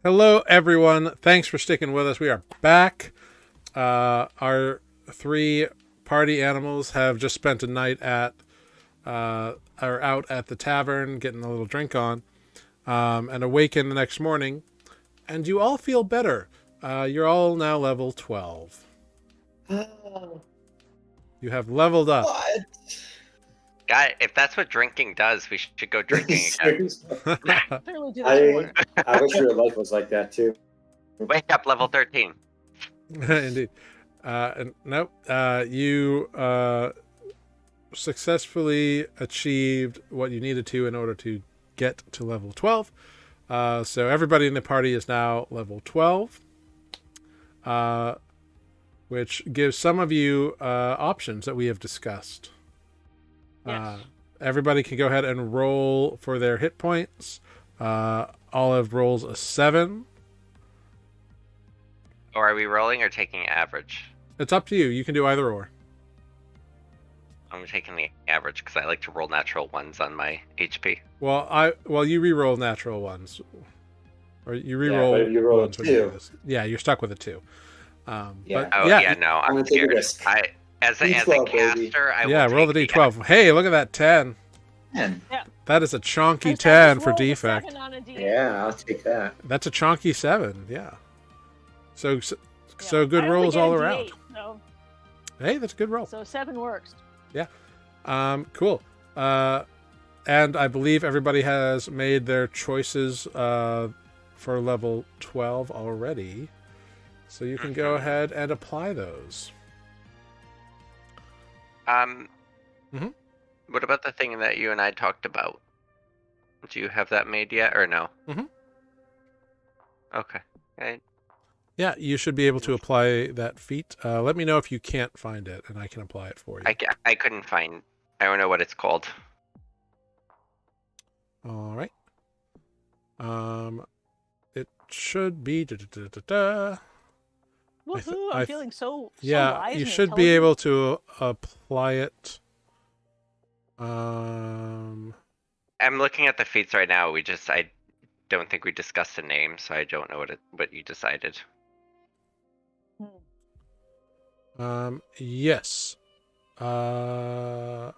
Hello, everyone. Thanks for sticking with us. We are back. Our 3 party animals have just spent a night at, are out at the tavern getting a little drink on, and awaken the next morning. And you all feel better. You're all now level 12. You have leveled up. What? Guy, if that's what drinking does, we should go drinking again. Seriously? Clearly do this more. I wish real life was like that too. Wake up, level 13. Indeed. And nope. You successfully achieved what you needed to in order to get to level 12. So everybody in the party is now level 12, which gives some of you options that we have discussed. Yes. Everybody can go ahead and roll for their hit points. Olive rolls a 7. Or are we rolling or taking average? It's up to you. You can do either or. I'm taking the average because I like to roll natural ones on my HP. Well, you re-roll natural ones, or you re-roll. but if you roll a ones when you do 2. this. Yeah, you're stuck with a 2. Yeah. But Oh yeah, yeah, no, I'm I'm gonna take a scared. risk. As a D12, baby. caster, I yeah. will Roll the take d12. Hey, look at that 10. Man, That is a chonky First 10 time just for rolled a defect. 7 on a D8. yeah, I'll take that. That's a chonky 7. Yeah. So Yeah. good I only rolls get a all D8, around. So, Hey, that's a good roll. 7 works. Cool. And I believe everybody has made their choices for level 12 already. So you can go ahead and apply those. Mhm. What about the thing that you and I talked about? Do you have that made yet, or no? Mhm. Okay. Yeah, you should be able to apply that feat. Let me know if you can't find it, and I can apply it for you. I couldn't find. I don't know what it's called. All right. It should be. Woohoo! I'm feeling so Yeah, wise you and should be intelligent. able to apply it. I'm looking at the feats right now. I don't think we discussed the name, so I don't know what you decided. Yes. I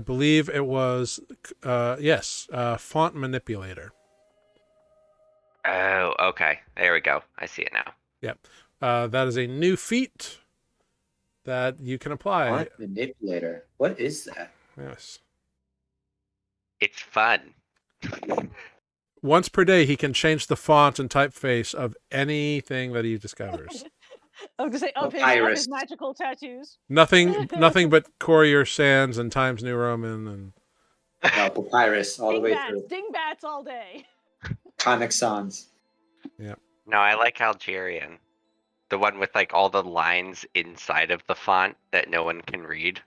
believe it was. Yes. Font manipulator. Oh, okay. There we go. I see it now. Yep. That is a new feat that you can apply. Font manipulator. What is that? Yes. It's fun. Once per day, he can change the font and typeface of anything that he discovers. I was gonna say of Papyrus. his magical tattoos. Nothing but Courier Sans and Times New Roman and No, papyrus all the way Dingbats, through. dingbats all day. Comic Sans. No, I like Algerian. The one with like all the lines inside of the font that no one can read.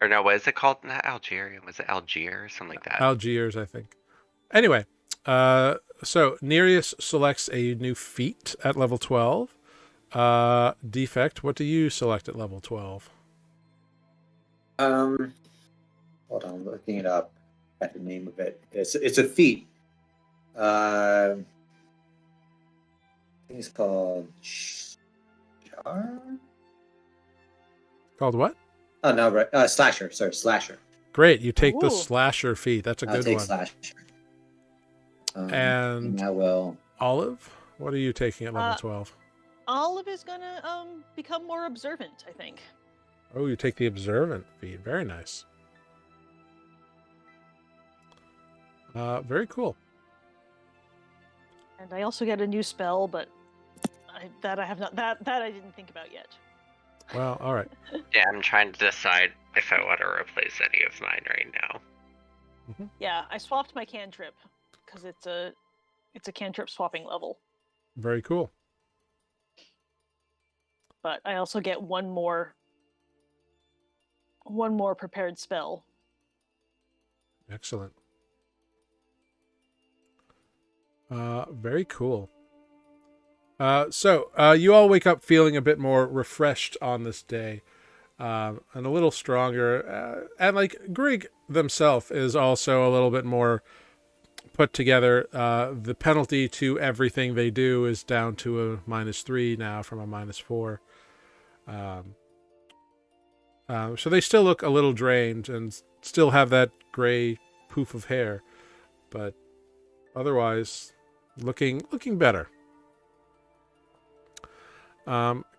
Or no, what is it called? Not Algerian. Was it Algier or something like that? Algiers, I think. Anyway, so Nereus selects a new feat at level 12. Defect, what do you select at level 12? Hold on, I'm looking it up. At the name of it. It's a feat. I think it's called Char? Called what? Oh no, right. Slasher. Sorry, Slasher. Great, you take the Ooh. slasher feat. That's a I'll good take one. Slasher. And I will. Olive, what are you taking at level 12? Olive is gonna become more observant, I think. Oh, you take the observant feat. Very nice. Very cool. And I also get a new spell, but I didn't think about yet. Well, all right. Yeah, I'm trying to decide if I want to replace any of mine right now. Yeah, I swapped my cantrip because it's a cantrip swapping level. Very cool. But I also get one more prepared spell. Excellent. Very cool. So you all wake up feeling a bit more refreshed on this day, and a little stronger. And like Grig themselves is also a little bit more put together. The penalty to everything they do is down to a -3 now from a -4. So they still look a little drained and still have that gray poof of hair, but otherwise looking better.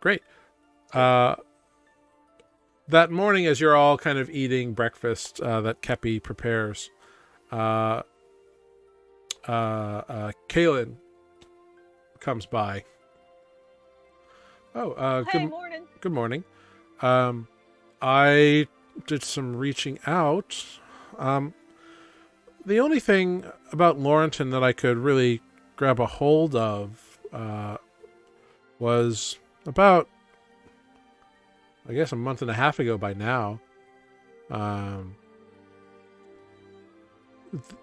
Great. That morning, as you're all kind of eating breakfast that Kepi prepares, Kaylin comes by. Oh, Hey, morning. good morning. I did some reaching out. The only thing about Laurenton that I could really grab a hold of was about, I guess, a month and a half ago by now.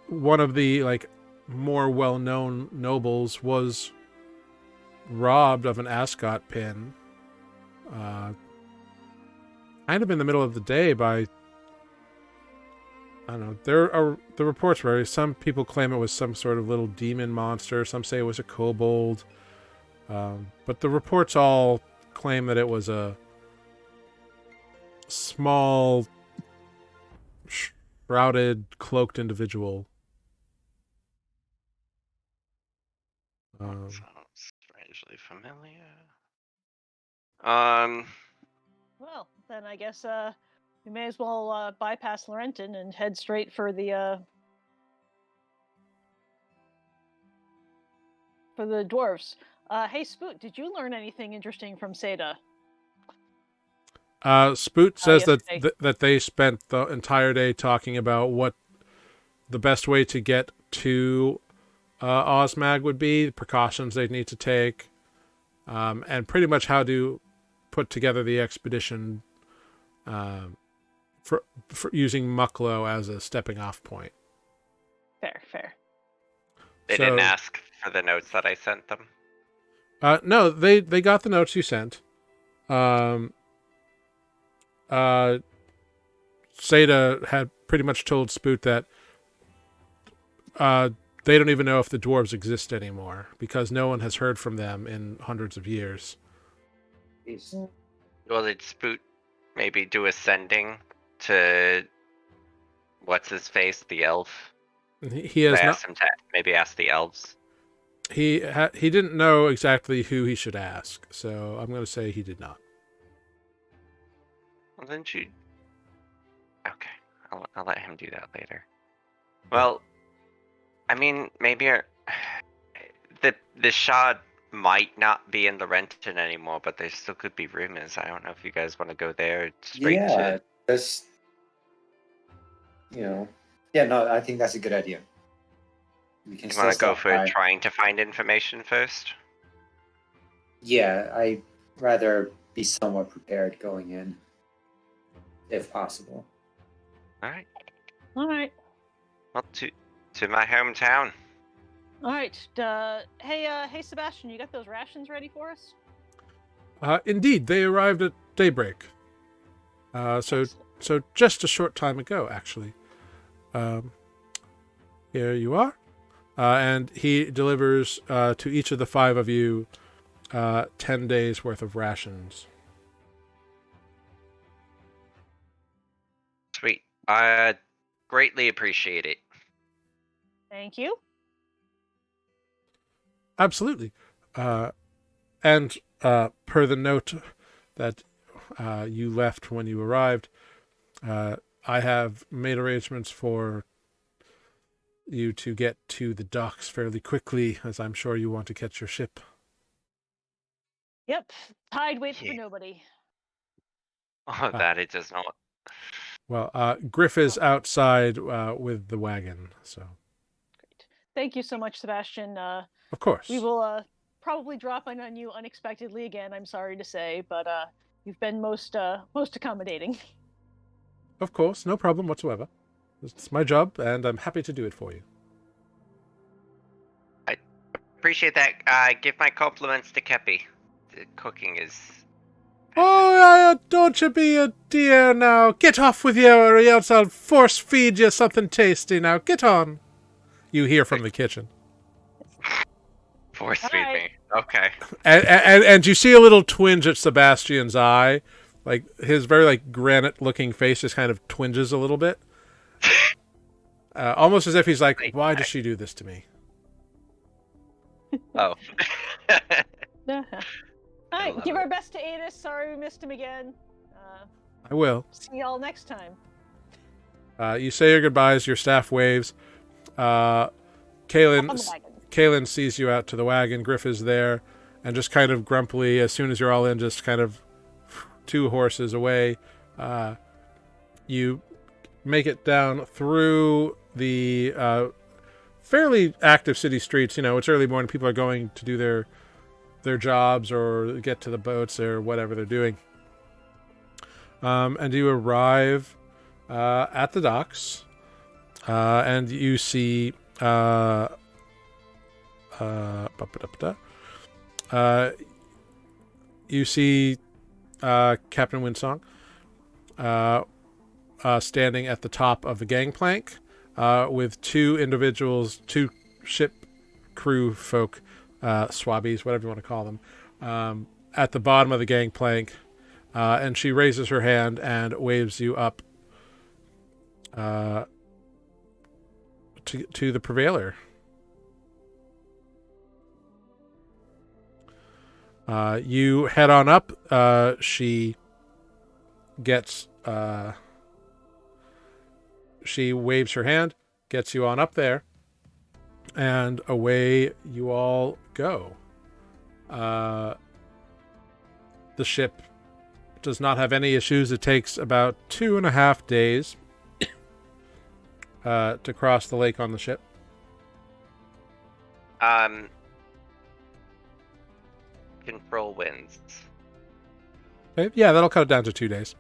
One of the more well-known nobles was robbed of an ascot pin, kind of in the middle of the day by, I don't know, the reports vary. Some people claim it was some sort of little demon monster. Some say it was a kobold. But the reports all claim that it was a small, shrouded, cloaked individual. Sounds strangely familiar. Well, then I guess we may as well bypass Laurenton and head straight for the dwarves. Hey, Spoot, did you learn anything interesting from Seda? Spoot says yesterday. that they spent the entire day talking about what the best way to get to Osmag would be, the precautions they'd need to take, and pretty much how to put together the expedition for using Mucklow as a stepping off point. Fair. They didn't ask for the notes that I sent them. No, they got the notes you sent. Seda had pretty much told Spoot that they don't even know if the dwarves exist anymore because no one has heard from them in hundreds of years. Well, did Spoot maybe do a sending to what's his face, the elf? He has I not. asked him to maybe ask the elves. He didn't know exactly who he should ask, so I'm going to say he did not. Well, then you. Okay, I'll let him do that later. Well, I mean, maybe the shard might not be in Laurenton anymore, but there still could be rumors. I don't know if you guys want to go there straight to. That's, no, I think that's a good idea. We can You want to go stop for by. trying to find information first? Yeah, I'd rather be somewhat prepared going in, if possible. All right. Well, to my hometown. All right. Hey, Sebastian, you got those rations ready for us? Indeed, they arrived at daybreak. So just a short time ago, actually. Here you are. And he delivers to each of the 5 of you 10 days worth of rations. Sweet. I greatly appreciate it. Thank you. Absolutely. And per the note that you left when you arrived, I have made arrangements for you to get to the docks fairly quickly, as I'm sure you want to catch your ship. Yep. Tide waits for nobody. Oh, that it does not. Well, Griff is outside with the wagon, so. Great. Thank you so much, Sebastian. Of course. We will probably drop in on you unexpectedly again, I'm sorry to say, but you've been most accommodating. Of course, no problem whatsoever. It's my job, and I'm happy to do it for you. I appreciate that. Give my compliments to Kepi. The cooking is... Oh, don't you be a dear now. Get off with you, or else I'll force feed you something tasty now. Get on. You hear from the kitchen. Force feed Alright. me. Okay. And you see a little twinge at Sebastian's eye. Like, his very, like, granite-looking face just kind of twinges a little bit. Almost as if he's like, why does she do this to me? Oh. Alright, love give it. our best to Adis. Sorry we missed him again. I will. See y'all next time. You say your goodbyes, your staff waves. On the Kaylin wagon. sees you out to the wagon. Griff is there, and just kind of grumpily, as soon as you're all in, just kind of 2 horses away, you make it down through the fairly active city streets. You know, it's early morning. People are going to do their jobs or get to the boats or whatever they're doing. And you arrive at the docks, and you see you see Captain Windsong standing at the top of the gangplank with 2 individuals, 2 ship crew folk, swabbies, whatever you want to call them, at the bottom of the gangplank. And she raises her hand and waves you up to the Prevailer. You head on up. She waves her hand, gets you on up there, and away you all go. The ship does not have any issues. It takes about 2.5 days to cross the lake on the ship. Control winds. Okay, yeah, that'll cut it down to 2 days.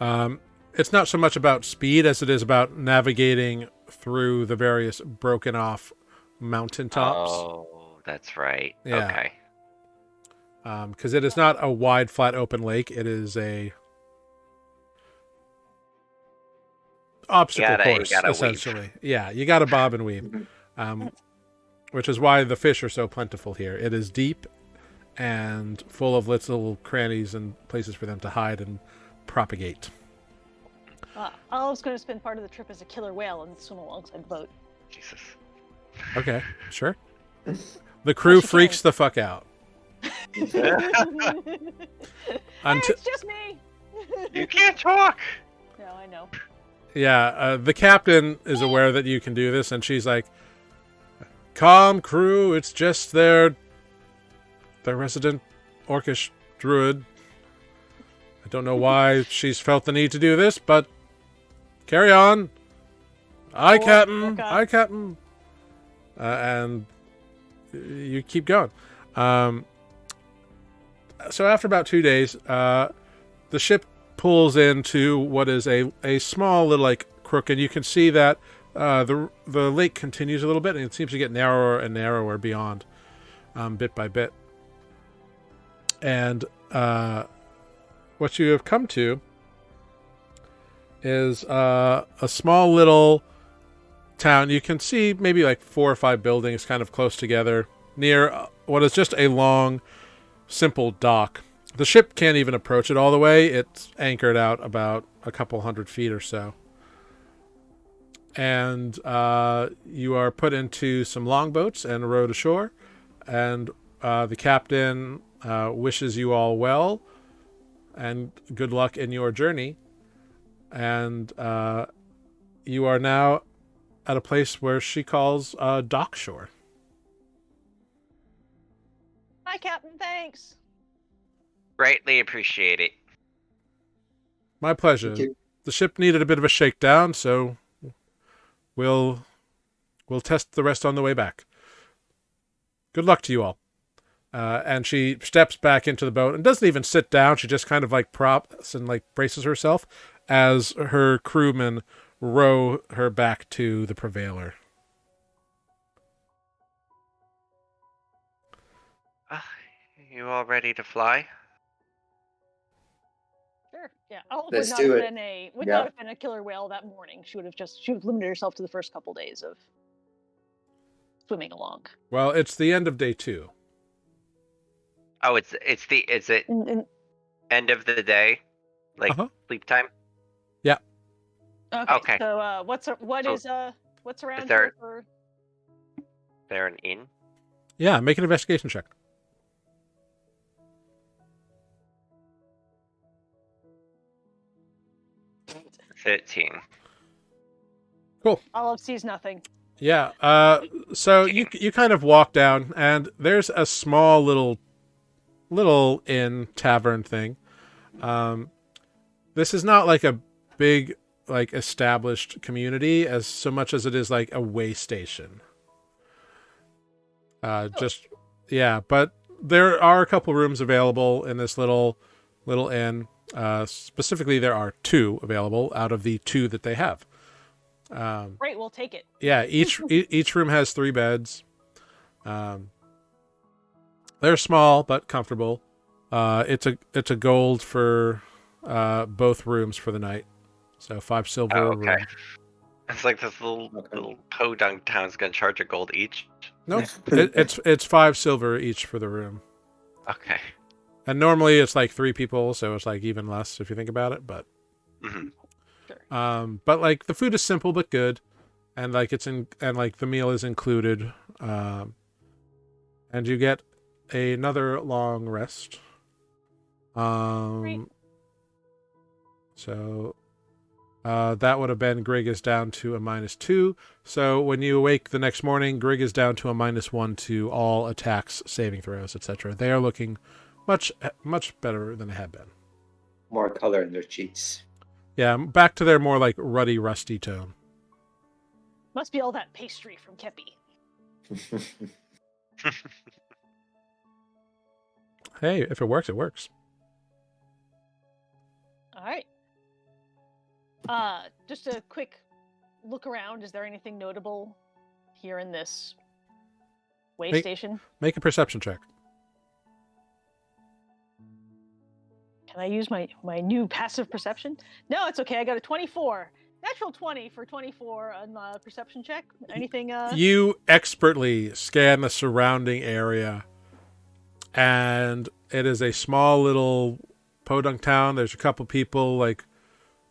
It's not so much about speed as it is about navigating through the various broken off mountaintops. Oh, that's right. Yeah. Okay. Because it is not a wide, flat, open lake. It is a obstacle course, you gotta essentially. weave. Yeah, you got to bob and weave, which is why the fish are so plentiful here. It is deep and full of little crannies and places for them to hide and propagate. I was going to spend part of the trip as a killer whale and swim alongside the boat. Jesus. Okay, sure. The crew she freaks can. the fuck out. Hey, Until, it's just me. You can't talk. No, I know. yeah, the captain is aware that you can do this, and she's like, "Calm, crew. It's just their resident orcish druid. I don't know why she's felt the need to do this, but carry on. Aye, Captain. Okay. Aye, Captain." And you keep going. So after about 2 days, the ship pulls into what is a small little like crook, and you can see that the lake continues a little bit, and it seems to get narrower and narrower beyond, bit by bit. And what you have come to is a small little town. You can see maybe like 4 or 5 buildings kind of close together near what is just a long, simple dock. The ship can't even approach it all the way. It's anchored out about a couple 100 feet or so. And you are put into some longboats and rowed ashore. And the captain wishes you all well and good luck in your journey. And you are now at a place where she calls Dockshore. Hi, Captain. Thanks. Greatly appreciate it. My pleasure. Thank you. The ship needed a bit of a shakedown, so we'll test the rest on the way back. Good luck to you all. And she steps back into the boat and doesn't even sit down. She just kind of like props and like braces herself as her crewmen row her back to the Prevailer. You all ready to fly? Sure. Sure. Yeah. Olive Let's would not do have it. been a Yeah. not have been a killer whale that morning. She would have limited herself to the first couple days of swimming along. Well, it's the end of day 2. Oh, is it And end of the day, like Uh-huh. sleep time? okay. Okay. So what's Is around there- here for? There an inn? Yeah, make an investigation check. 13. Olive sees nothing. Yeah. So you kind of walk down, and there's a small little inn tavern thing. This is not like a big like established community as so much as it is like a way station. Just yeah, but there are a couple rooms available in this little inn. Specifically, there are 2 available out of the 2 that they have. Great, we'll take it. Yeah, each room has 3 beds. They're small but comfortable. It's a gold for both rooms for the night. So 5 silver. Oh, okay. room. It's like this little podunk town's gonna charge a gold each. Nope. It's 5 silver each for the room. Okay. And normally it's like 3 people, so it's like even less if you think about it. But Mm-hmm. but like the food is simple but good, and like the meal is included, and you get another long rest. Great. So that would have been Grig is down to a -2. So when you awake the next morning, Grig is down to a -1 to all attacks, saving throws, etc. They are looking much better than they had been. More color in their cheeks. Yeah, back to their more like ruddy, rusty tone. Must be all that pastry from Kepi. Hey, if it works, it works. All right. Just a quick look around. Is there anything notable here in this way station? Make a perception check. Can I use my new passive perception? No, it's okay. I got a 24. Natural 20 for 24 on perception check. Anything? You expertly scan the surrounding area, and it is a small little podunk town. There's a couple people like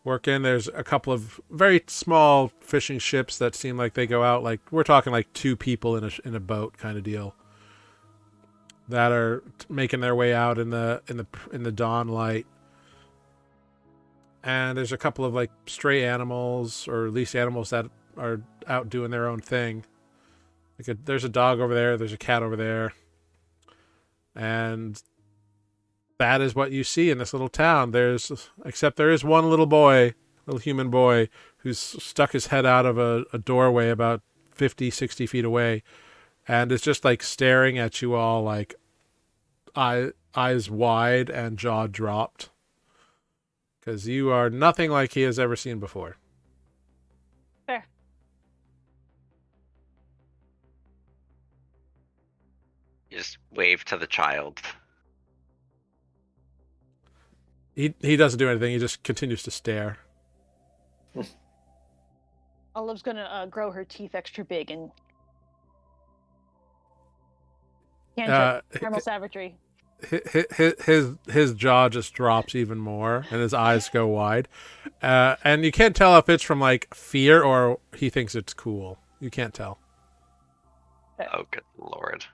working. There's a couple of very small fishing ships that seem like they go out. Like we're talking like 2 people in a boat kind of deal that are making their way out in the dawn light. And there's a couple of like stray animals, or at least animals that are out doing their own thing. There's a dog over there. There's a cat over there. And that is what you see in this little town. Except there is one little human boy, who's stuck his head out of a doorway about 50, 60 feet away, and is just like staring at you all like eyes wide and jaw dropped. Because you are nothing like he has ever seen before. Fair. You just wave to the child. He doesn't do anything. He just continues to stare. Olive's gonna grow her teeth extra big and caramel savagery. His jaw just drops even more, and his eyes go wide. And you can't tell if it's from like fear or he thinks it's cool. You can't tell. Oh, good lord.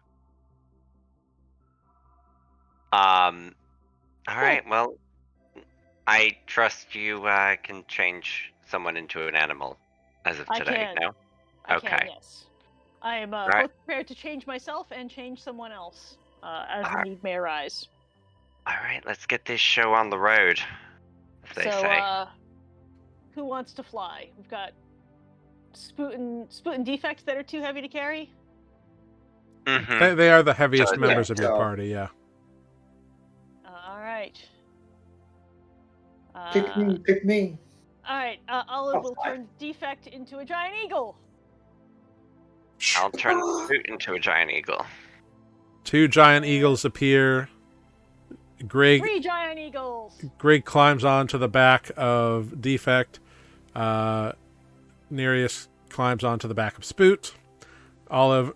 All right. Well, I trust you can change someone into an animal as of today. I can. No. I Okay. can, yes. I am Right. both prepared to change myself and change someone else as the Alright. need may arise. All right. Let's get this show on the road, as they say. Who wants to fly? We've got Spoot and Defect that are too heavy to carry. Mhm. They are the heaviest So, members of your so- party, yeah. All right. Pick me. All right. Olive will turn Defect into a giant eagle. I'll turn the boot into a giant eagle. 2 giant eagles appear Grig 3 giant eagles. Grig climbs onto the back of Defect. Nereus climbs onto the back of Spoot. Olive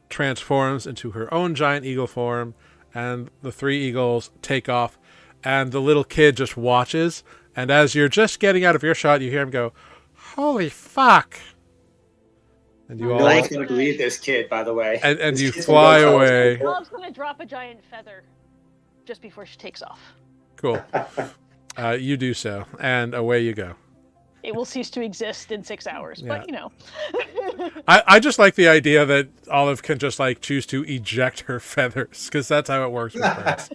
transforms into her own giant eagle form, and the 3 eagles take off. And the little kid just watches. And as you're just getting out of earshot, you hear him go, "Holy fuck!" And you No all one's going to believe this kid, by the way. and This you kid's gonna fly go tell his away. people. Olive's gonna drop a giant feather just before she takes off. Cool. You do so, and away you go. It will cease to exist in 6 hours, but you know. I just like the idea that Olive can just like choose to eject her feathers, because that's how it works with birds.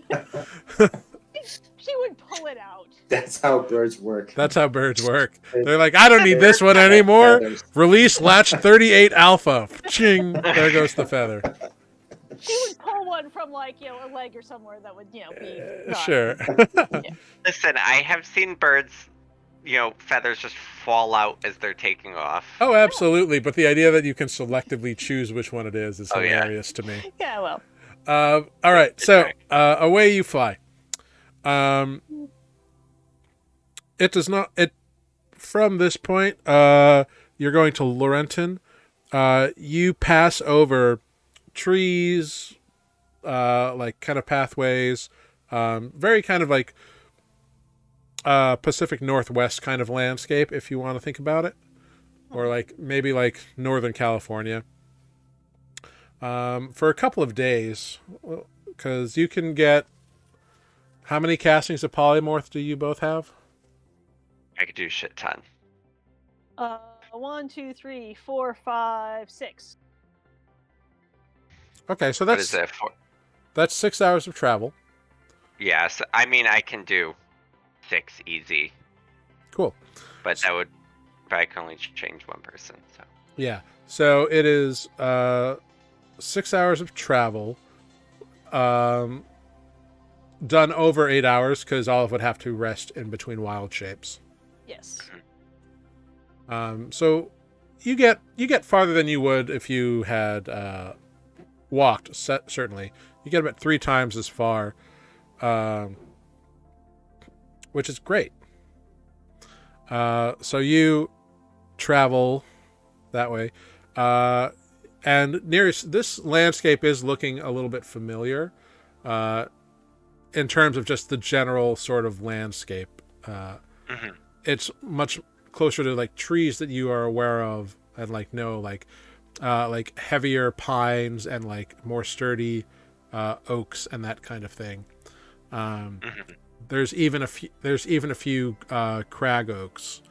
She would pull it out. That's how birds work. That's how birds work. They're like, I don't need this one anymore. Release latch 38 alpha. Ching. There goes the feather. She would pull one from like, you know, a leg or somewhere that would, you know, be not- Sure. Listen, I have seen birds, you know, feathers just fall out as they're taking off. Oh, absolutely. But the idea that you can selectively choose which one it is Oh, yeah. hilarious to me. Yeah, well. All right. So away you fly. It does not. It from this point. You're going to Laurenton. You pass over trees, like kind of pathways, very kind of like Pacific Northwest kind of landscape, if you want to think about it, or like maybe like Northern California. For a couple of days, because you can get. How many castings of polymorph do you both have? I could do a shit ton. 1, 2, 3, 4, 5, 6. Okay, so What is that for? that's 6 hours of travel. Yes, I mean I can do 6 easy, Cool. but that would. But I can only change one person. So Yeah. So it is 6 hours of travel. Done over 8 hours because Olive would have to rest in between wild shapes. Yes. So you get farther than you would if you had walked. Certainly, you get about 3 times as far, which is great. So you travel that way, and Nereus, this landscape is looking a little bit familiar. In terms of just the general sort of landscape, it's much closer to like trees that you are aware of and like know like heavier pines and like more sturdy oaks and that kind of thing. There's even a few crag oaks,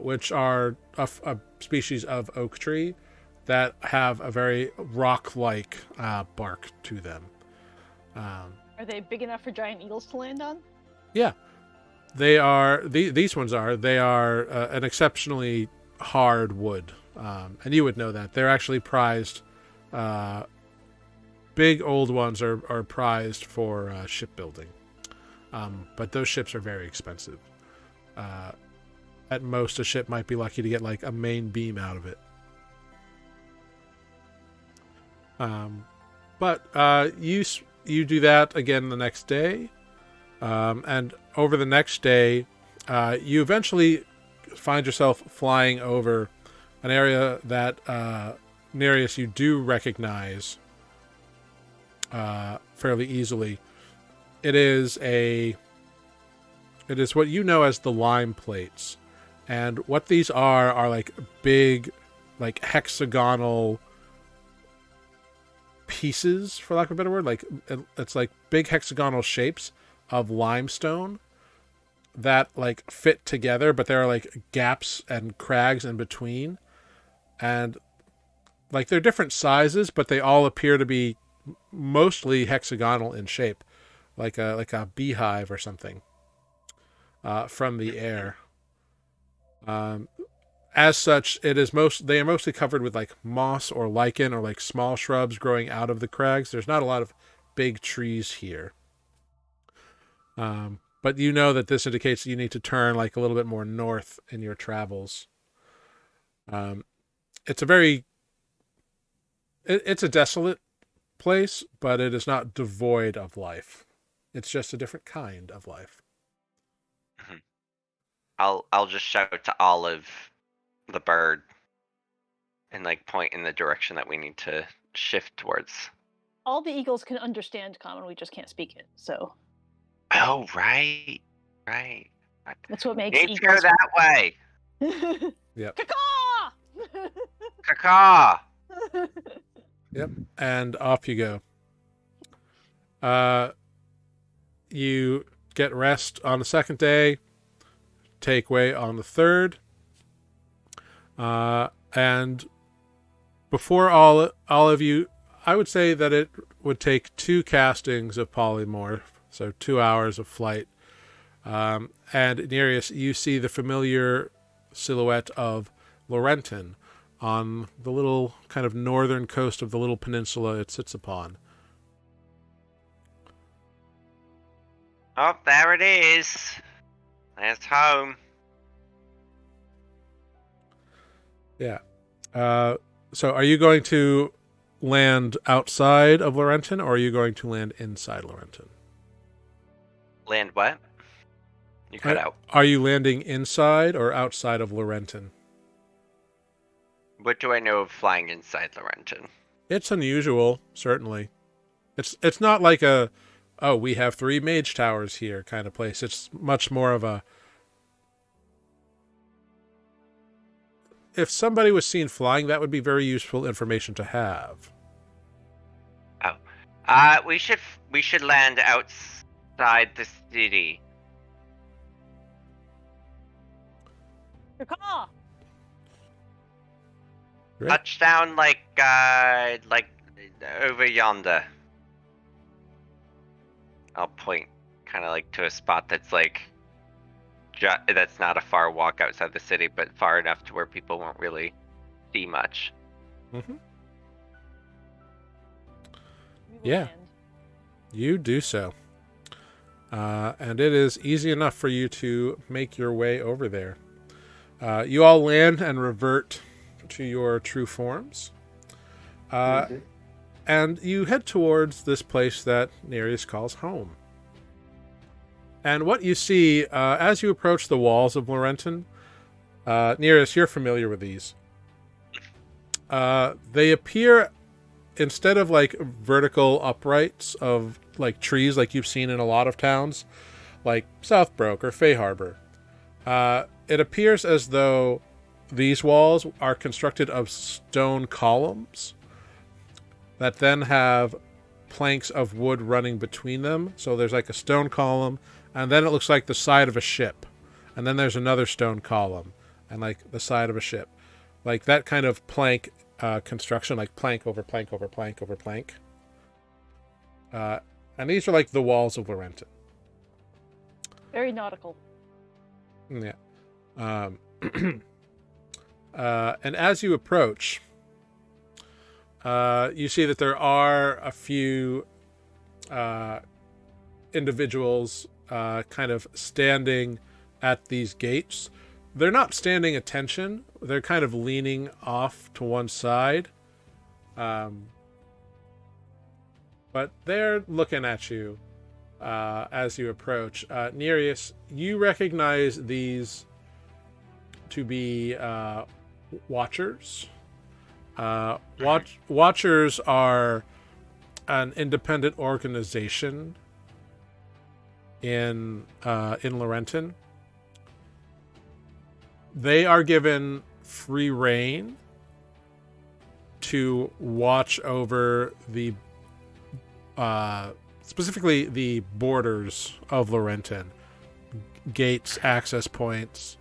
which are a species of oak tree that have a very rock-like bark to them. Are they big enough for giant eagles to land on? Yeah, they are. These ones are. They are an exceptionally hard wood, and you would know that. They're actually prized. Big old ones are prized for shipbuilding, but those ships are very expensive. At most, a ship might be lucky to get like a main beam out of it. But you do that again the next day, and over the next day, you eventually find yourself flying over an area that Nereus you do recognize fairly easily. It is what you know as the lime plates, and what these are like big, like hexagonal pieces, for lack of a better word. Like it's like big hexagonal shapes of limestone that like fit together, but there are like gaps and crags in between, and like they're different sizes, but they all appear to be mostly hexagonal in shape, like a beehive or something from the air. As such, they are mostly covered with like moss or lichen or like small shrubs growing out of the crags. There's not a lot of big trees here. But you know that this indicates that you need to turn like a little bit more north in your travels. It's a desolate place, but it is not devoid of life. It's just a different kind of life. I'll just shout to Olive, the bird, and like point in the direction that we need to shift towards. All the eagles can understand common, we just can't speak it. So Oh, right. that's what makes Need to go eagles. that way. Yep. Caw! Caw. Yep. And off you go. You get rest on the second day, take way on the third. And before all of you, I would say that it would take 2 castings of polymorph, so 2 hours of flight. And Nereus, you see the familiar silhouette of Laurenton on the little kind of northern coast of the little peninsula it sits upon. Oh, there it is. It's home. Yeah. So are you going to land outside of Laurenton, or are you going to land inside Laurenton? Land what? You cut out. Are you landing inside or outside of Laurenton? What do I know of flying inside Laurenton? It's unusual, certainly. It's not like a, oh, we have 3 mage towers here kind of place. It's much more of a, if somebody was seen flying, that would be very useful information to have. Oh. We should land outside the city. Caw! Great. Touchdown like over yonder. I'll point kind of like to a spot that's like that's not a far walk outside the city, but far enough to where people won't really see much. Mm-hmm. We will Yeah. land. You do so. And it is easy enough for you to make your way over there. You all land and revert to your true forms. And you head towards this place that Nereus calls home. And what you see as you approach the walls of Laurenton, Nereus, you're familiar with these. They appear, instead of like vertical uprights of like trees like you've seen in a lot of towns, like Southbrook or Fay Harbor, it appears as though these walls are constructed of stone columns that then have planks of wood running between them. So there's like a stone column, and then it looks like the side of a ship. And then there's another stone column, and like the side of a ship. Like that kind of plank construction, like plank over plank over plank over plank. And these are like the walls of Laurenton. Very nautical. Yeah. And as you approach, you see that there are a few individuals kind of standing at these gates. They're not standing attention. They're kind of leaning off to one side. But they're looking at you as you approach. Nereus, you recognize these to be Watchers. Watchers are an independent organization in Laurenton. They are given free reign to watch over the specifically the borders of Laurenton, gates, access points,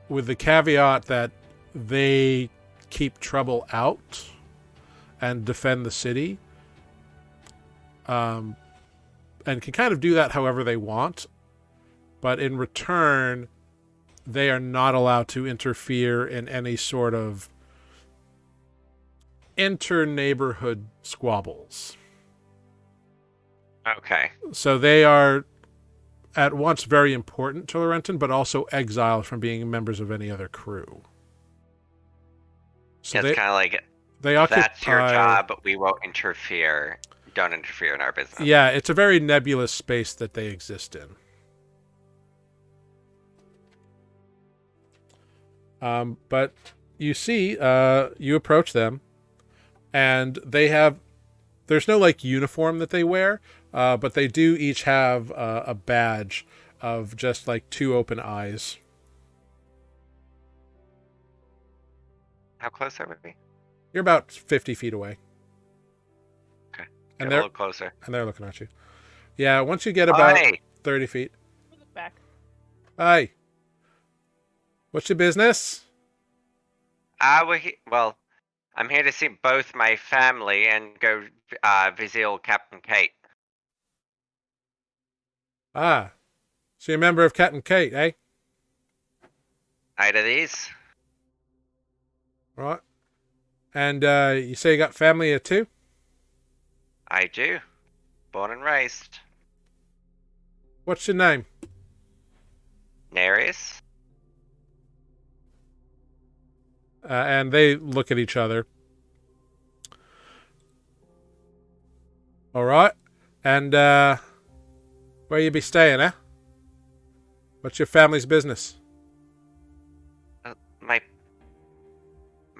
with the caveat that they keep trouble out and defend the city, and can kind of do that however they want, but in return they are not allowed to interfere in any sort of inter-neighborhood squabbles. Okay. So they are at once very important to Laurenton, but also exiled from being members of any other crew. So Yeah, it's kind of like, they occupy, that's your job, but we won't interfere. don't interfere in our business. Yeah, it's a very nebulous space that they exist in. But you see, you approach them, and there's no like uniform that they wear, but they do each have a badge of just like two open eyes. How close are we? You're about 50 feet away. Okay. And Get a little closer. And they're looking at you. Yeah, once you get about Hi. 30 feet. Look back. Hi. What's your business? Well, I'm here to see both my family and go visit old Captain Kate. Ah. So you're a member of Captain Kate, eh? Height of these? Right. And you say you got family here too? I do. Born and raised. What's your name? Nereus? And they look at each other. All right. And where you be staying, eh? What's your family's business?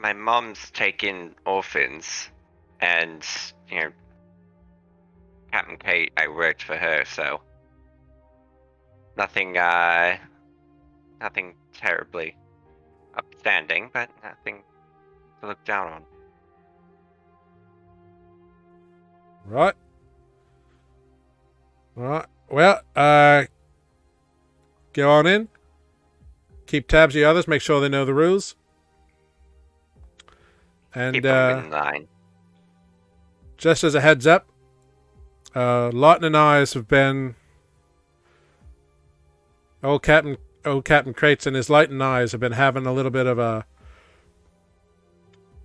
My mom's taking orphans, and Captain Kate, I worked for her, so nothing terribly upstanding, but nothing to look down on. Right. Right. Well, go on in. Keep tabs of the others. Make sure they know the rules. And Keep them in line. just as a heads up, Laurenton and eyes have been old Captain Crates and his Light and eyes have been having a little bit of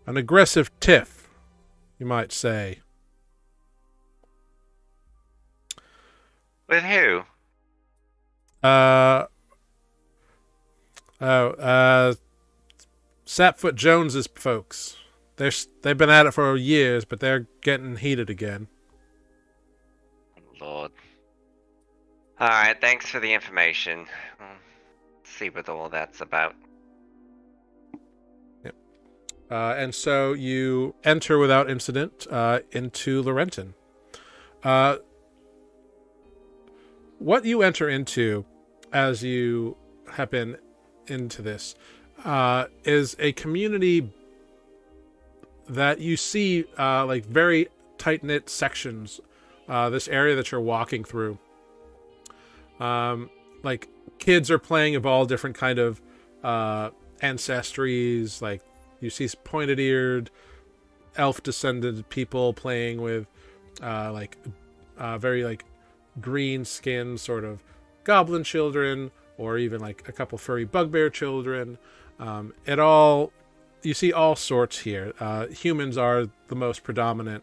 an aggressive tiff, you might say. With who? Sapfoot Jones's folks. They've been at it for years, but they're getting heated again. Lord. Alright, thanks for the information. See what all that's about. Yep. And so you enter without incident into Laurenton. What you enter into as you have been into this is a community that you see like very tight-knit sections. This area that you're walking through, like kids are playing of all different kind of ancestries. Like you see pointed-eared elf-descended people playing with very like green skin sort of goblin children, or even like a couple furry bugbear children. You see all sorts here. Humans are the most predominant,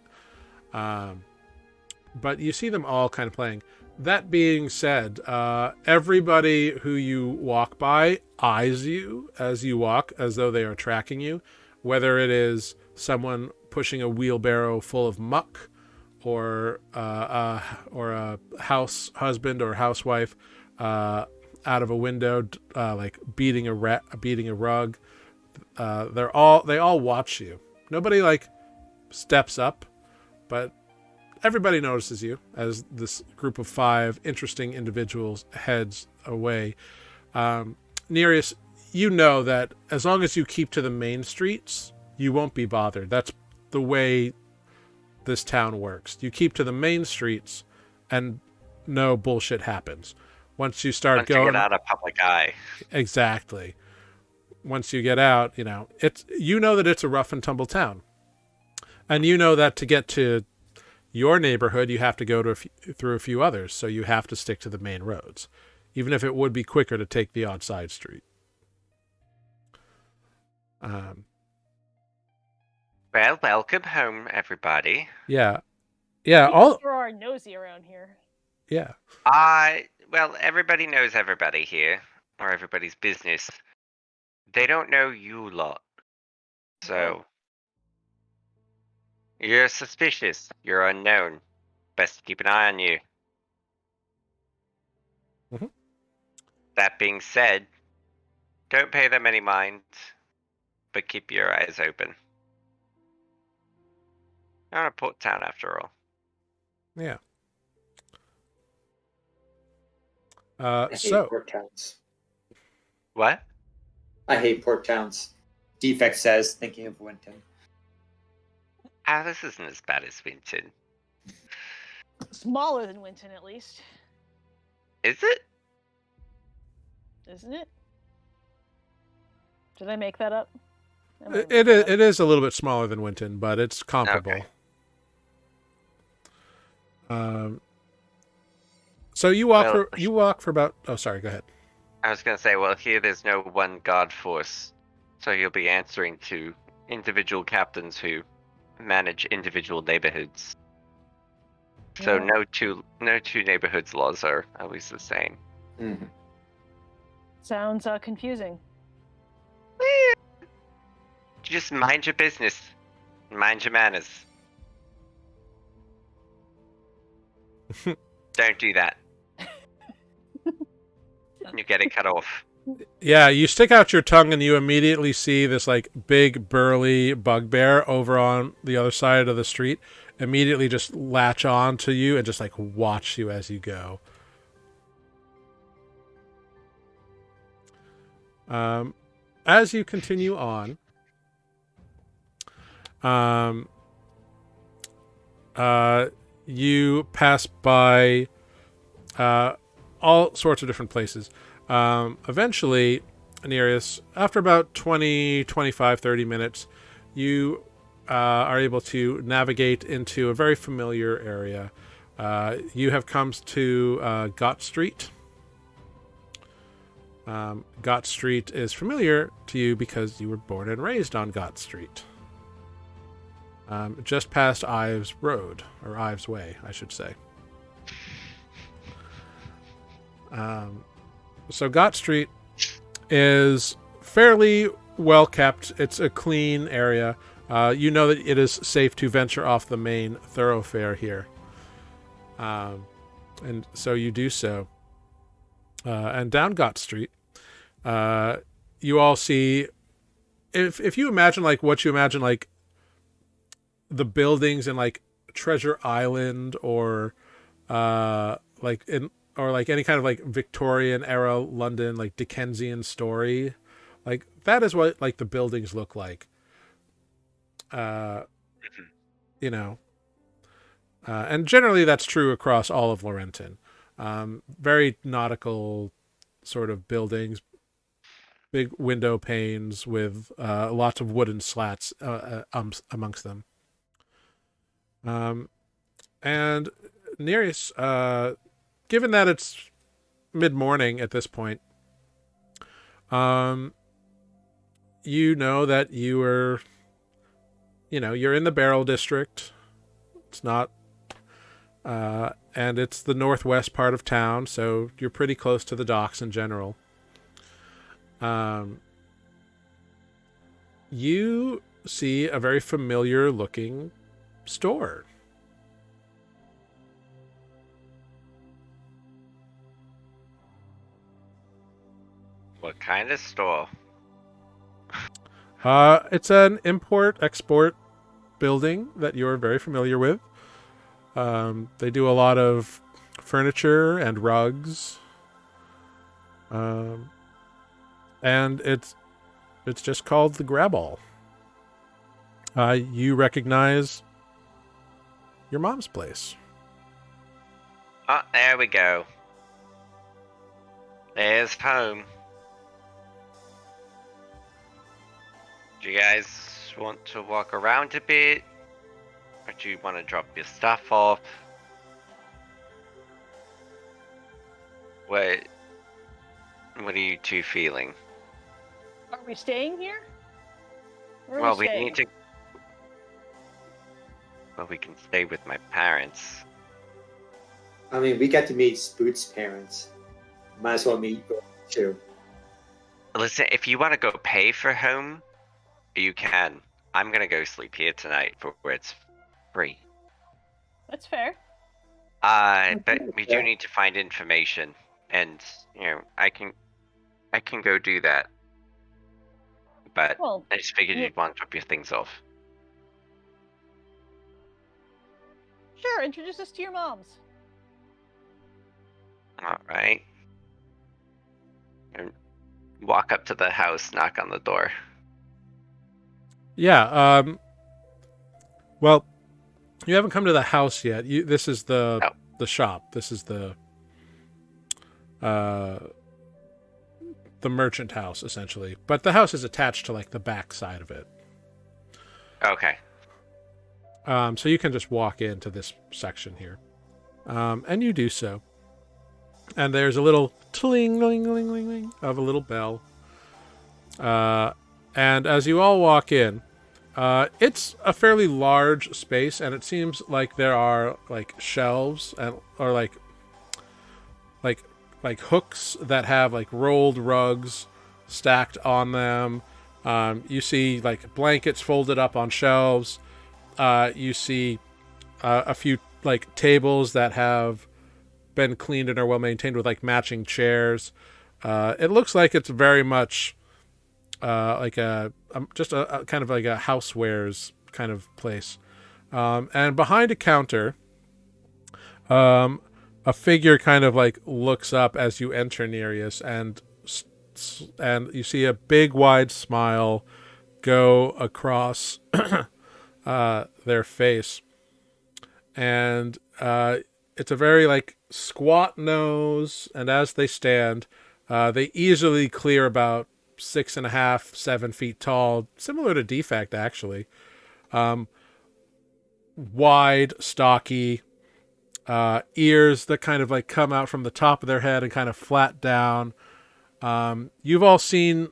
but you see them all kind of playing. That being said, everybody who you walk by eyes you as you walk, as though they are tracking you, whether it is someone pushing a wheelbarrow full of muck, or a house husband or housewife out of a window, like beating a rug. They all watch you. Nobody like steps up, but everybody notices you as this group of 5 interesting individuals heads away. Nereus, you know that as long as you keep to the main streets, you won't be bothered. That's the way this town works. You keep to the main streets and no bullshit happens. Once you start going, you get out of public eye. Exactly. Once you get out, you know that it's a rough and tumble town, and you know that to get to your neighborhood, you have to go through a few others. So you have to stick to the main roads, even if it would be quicker to take the odd side street. Well, welcome home, everybody. Yeah. People sure are nosy around here. Yeah. Well, everybody knows everybody here, or everybody's business. They don't know you lot. So, you're suspicious. You're unknown. Best to keep an eye on you. Mhm. That being said, don't pay them any mind, but keep your eyes open. You're a port town after all. Yeah. I hate So port towns. What? I hate port towns. Defect says, thinking of Winton. Ah, this isn't as bad as Winton. Smaller than Winton, at least, Is it? isn't it? Did I make that up? I might have it made that up. it is a little bit smaller than Winton, but it's comparable. Okay. So you walk Well, for about. Oh, sorry. Go ahead. I was gonna say, well, here there's no one guard force, so you'll be answering to individual captains who manage individual neighborhoods. So Yeah. no two neighborhoods' laws are always the same. Mm-hmm. Sounds confusing. Just mind your business, mind your manners. Don't do that. You get it cut off. Yeah, you stick out your tongue and you immediately see this like big burly bugbear over on the other side of the street. Immediately just latch on to you and just like watch you as you go. As you continue on, you pass by all sorts of different places. Eventually, Nereus, after about 20, 25, 30 minutes, you are able to navigate into a very familiar area. You have come to Gott Street. Gott Street is familiar to you because you were born and raised on Gott Street. Just past Ives Road, or Ives Way, I should say. So Gott Street is fairly well kept. It's a clean area. You know that it is safe to venture off the main thoroughfare here. And so you do so. And down Gott Street, you all see, if you imagine like what you imagine like the buildings in like Treasure Island or like any kind of like Victorian era London, like Dickensian story, like that is what like the buildings look like. You know, and generally that's true across all of Laurenton. Very nautical sort of buildings, big window panes with lots of wooden slats amongst them. And Nereus, given that it's mid-morning at this point, you know that you're in the Barrel District. It's not, and it's the northwest part of town, so you're pretty close to the docks in general. You see a very familiar-looking store. What kind of store? It's an import-export building that you're very familiar with. They do a lot of furniture and rugs. And it's just called the Graball. You recognize your mom's place. Oh, there we go. There's home. Do you guys want to walk around a bit? Or do you want to drop your stuff off? What are you two feeling? Are we staying here? Where are Well, we we staying? need to... Well, we can stay with my parents. I mean, we get to meet Spoot's parents. Might as well meet yours too. Listen, if you want to go pay for home, you can. I'm gonna go sleep here tonight for where it's free. That's fair. But we do need to find information, and I can go do that. But Well, I just figured you- you'd want to drop your things off. sure, introduce us to your moms. All right. And walk up to the house, knock on the door. Yeah. Well, you haven't come to the house yet. This is the shop. This is the merchant house, essentially. But the house is attached to like the back side of it. Okay. So you can just walk into this section here, and you do so. And there's a little tling of a little bell. And as you all walk in, it's a fairly large space, and it seems like there are like shelves or like hooks that have like rolled rugs stacked on them. You see like blankets folded up on shelves. You see a few like tables that have been cleaned and are well maintained with like matching chairs. It looks like it's very much like just a kind of like a housewares kind of place. And behind a counter, a figure kind of like looks up as you enter Nereus, and you see a big wide smile go across their face, and it's a very like squat nose, and as they stand, they easily clear about 6.5, 7 feet tall, similar to Defect actually. Wide, stocky, ears that kind of like come out from the top of their head and kind of flat down. You've all seen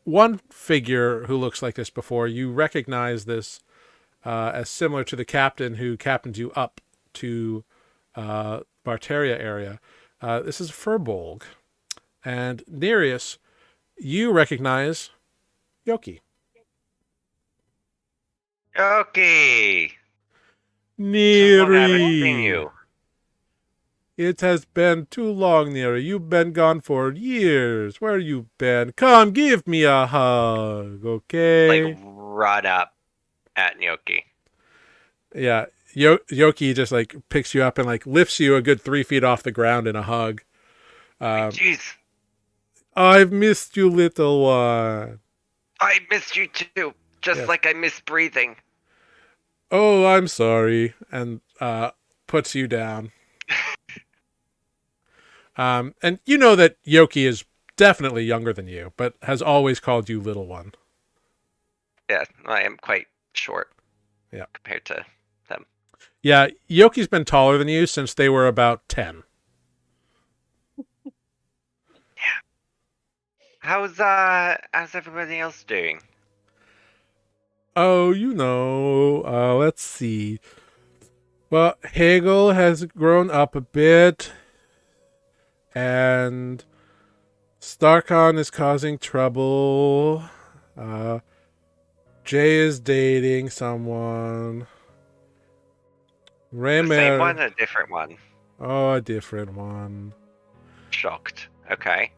one figure who looks like this before. You recognize this as similar to the captain who captained you up to Barteria area. This is Furbolg. And Nereus, you recognize Yoki. Okay. So long I haven't seen Neri. you. It has been too long, Neri. You've been gone for years. Where you been? Come, give me a hug, okay? Like run up at Gnocchi. Yeah, Yoki just like picks you up and like lifts you a good 3 feet off the ground in a hug. Jeez. I've missed you, little one. I missed you too. Just Yes. like I miss breathing. Oh, I'm sorry. And puts you down. And you know that Yoki is definitely younger than you, but has always called you little one. Yeah, I am quite short. Yeah. Compared to them. Yeah, Yoki's been taller than you since they were about 10. How's everybody else doing? Oh, let's see. Well, Hegel has grown up a bit, and Starkon is causing trouble. Jay is dating someone. The same one or a different one? Oh, a different one. Shocked. Okay.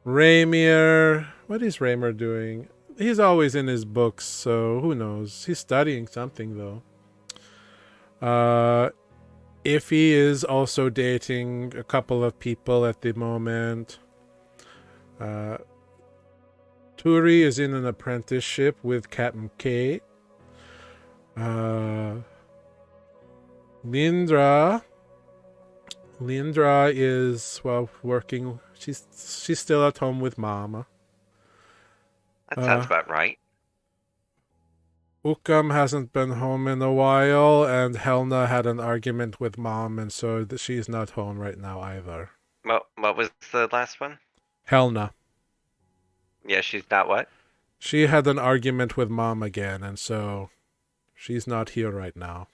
Raimier. What is Raimier doing? He's always in his books, so who knows? He's studying something, though. Iffy is also dating a couple of people at the moment. Turi is in an apprenticeship with Captain K. Lindra is, well, working. She's still at home with Mama. That sounds about right. Ukam hasn't been home in a while, and Helena had an argument with Mom, and so she's not home right now either. What was the last one? Helena. Yeah, she's not what? She had an argument with Mom again, and so she's not here right now.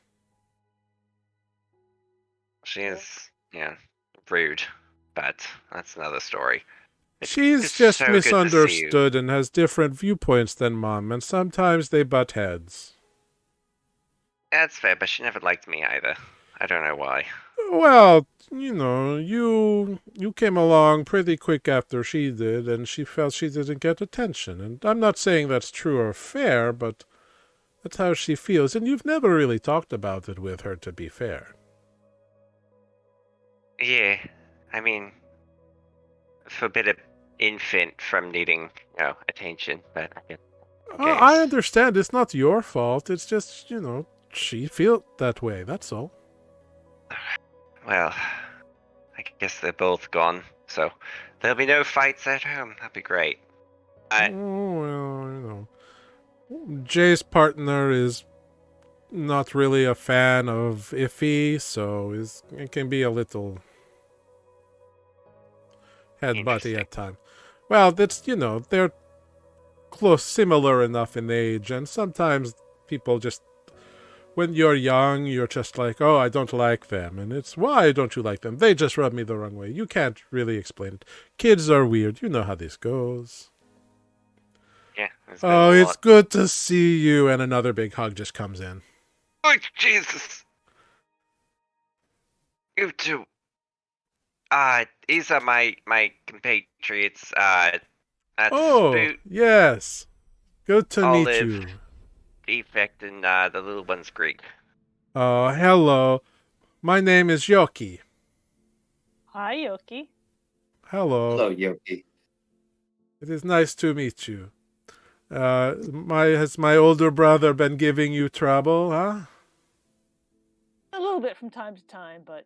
She is, rude, but that's another story. She's It's just so good to see you. misunderstood and has different viewpoints than Mom, and sometimes they butt heads. That's fair, but she never liked me either. I don't know why. Well, you came along pretty quick after she did, and she felt she didn't get attention. And I'm not saying that's true or fair, but that's how she feels. And you've never really talked about it with her, to be fair. Yeah, I mean, forbid an infant from needing, attention, but I guess. I understand it's not your fault. It's just, she felt that way. That's all. Well, I guess they're both gone, so there'll be no fights at home. That'd be great. Oh, well, Jay's partner is not really a fan of Iffy, so it can be a little headbutty at times. Well, that's, they're close, similar enough in age, and sometimes people just, when you're young, you're just like, oh, I don't like them, and it's, why don't you like them? They just rub me the wrong way. You can't really explain it. Kids are weird. You know how this goes. Yeah. Oh, it's good to see you, and another big hug just comes in. Oh, Jesus. You two. These are my compatriots, that's Spoot, yes. Good to meet Olive, you. Defect, and the little one's Greek. Oh, hello. My name is Yoki. Hi, Yoki. Hello. Hello, Yoki. It is nice to meet you. Has my older brother been giving you trouble, huh? A little bit from time to time, but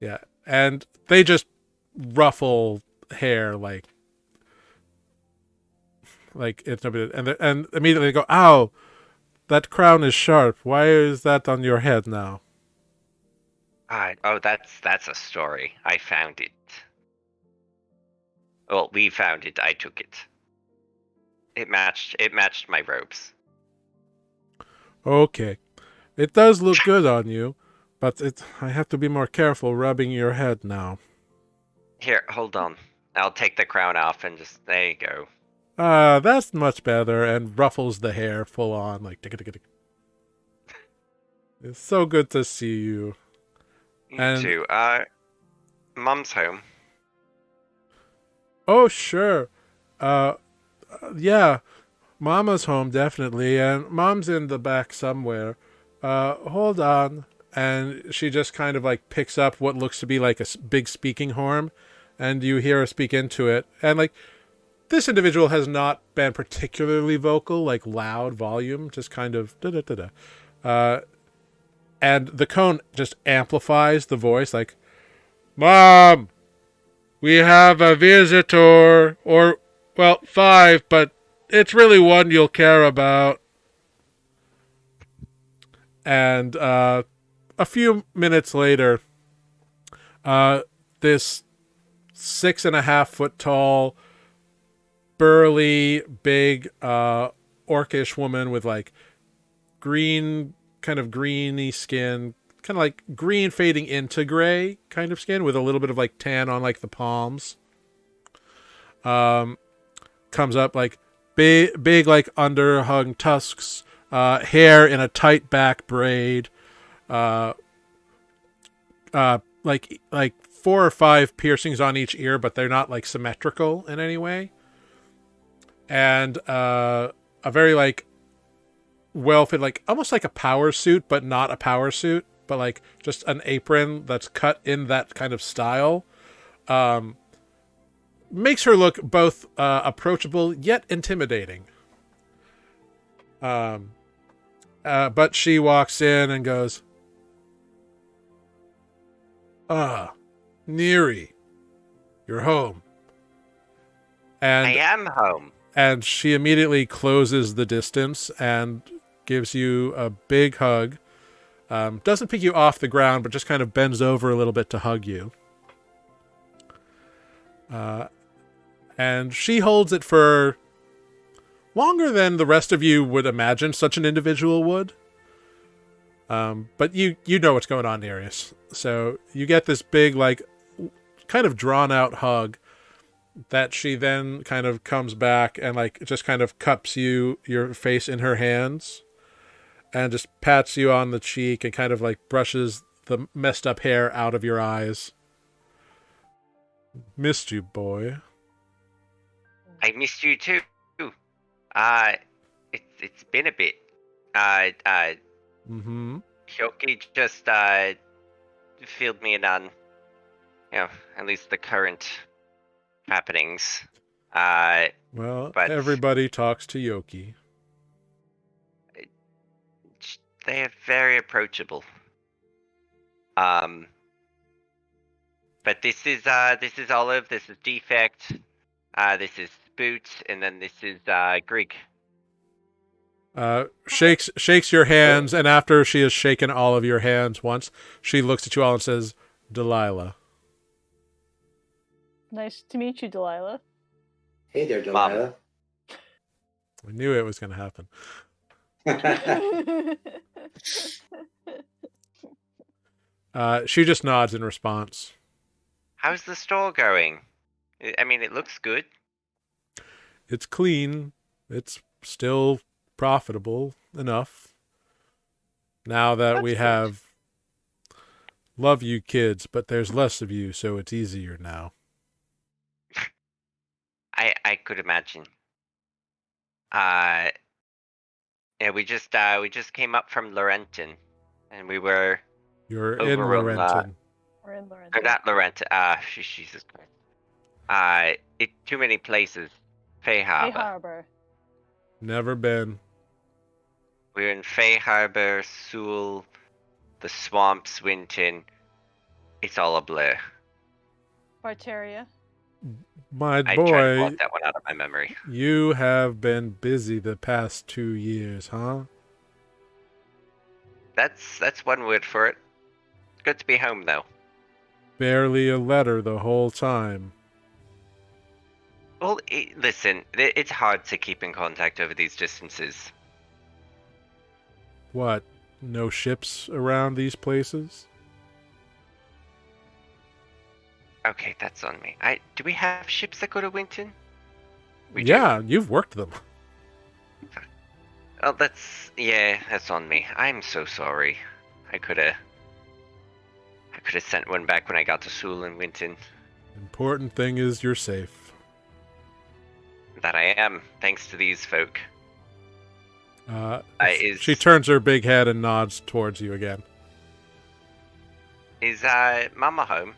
Yeah, and they just ruffle hair like it's and immediately go, ow, that crown is sharp. Why is that on your head now? That's a story. I found it. Well, we found it. I took it. It matched my robes. Okay. It does look good on you, but I have to be more careful rubbing your head now. Here, hold on. I'll take the crown off and just, there you go. That's much better, and ruffles the hair full on, like, tick. It's so good to see you. You too. Mom's home. Oh, sure. Yeah, Mama's home, definitely, and Mom's in the back somewhere. Hold on. And she just kind of, like, picks up what looks to be, like, a big speaking horn, and you hear her speak into it. And, like, this individual has not been particularly vocal, like, loud volume, just kind of da-da-da-da. And the cone just amplifies the voice, like, Mom, we have a visitor, or, well, 5, but it's really one you'll care about. And a few minutes later, this 6.5 foot tall, burly, big, orcish woman with like green, kind of greeny skin, kind of like green fading into gray kind of skin with a little bit of like tan on like the palms. Comes up like big like underhung tusks, hair in a tight back braid, like 4 or 5 piercings on each ear, but they're not like symmetrical in any way. And a very like well fit, like almost like a power suit, but not a power suit, but like just an apron that's cut in that kind of style. Makes her look both approachable yet intimidating. But she walks in and goes, Neri, you're home. And I am home. And she immediately closes the distance and gives you a big hug. Doesn't pick you off the ground, but just kind of bends over a little bit to hug you. And she holds it for longer than the rest of you would imagine such an individual would. But you know what's going on, Nereus. So you get this big, like, kind of drawn out hug that she then kind of comes back and like just kind of cups your face in her hands and just pats you on the cheek and kind of like brushes the messed up hair out of your eyes. Missed you, boy. I missed you too. Uh, it's been a bit. Mm-hmm. Hyoki just filled me in on, at least the current happenings. Well, But everybody talks to Yoki. they are very approachable. But this is Olive, this is Defect, this is Boot, and then this is Grig. Shakes your hands, and after she has shaken all of your hands once, she looks at you all and says, Delilah. Nice to meet you, Delilah. Hey there, Delilah. I knew it was going to happen. She just nods in response. How's the store going? I mean, it looks good. It's clean. It's still profitable enough. Now that That's we good. have love you kids, but there's less of you, so it's easier now. I could imagine. Yeah, we just came up from Laurenton, and we were You're over in Laurenton. We're in or Laurenton. not Laurenton. Jesus Christ. Too many places. Fay Bay Harbor. Harbor. Never been. We're in Fay Harbor, Sewell, the swamps, Winton. It's all a blur. Barteria. My I tried to boy, block that one out of my memory. you have been busy the past 2 years, huh? That's one word for it. Good to be home, though. Barely a letter the whole time. Well, listen, it's hard to keep in contact over these distances. What? No ships around these places? Okay, that's on me. Do we have ships that go to Winton? We do. Yeah, you've worked them. Oh, that's on me. I'm so sorry. I could have sent one back when I got to Sewell and Winton. Important thing is you're safe. That I am, thanks to these folk. She turns her big head and nods towards you again. Is Mama home?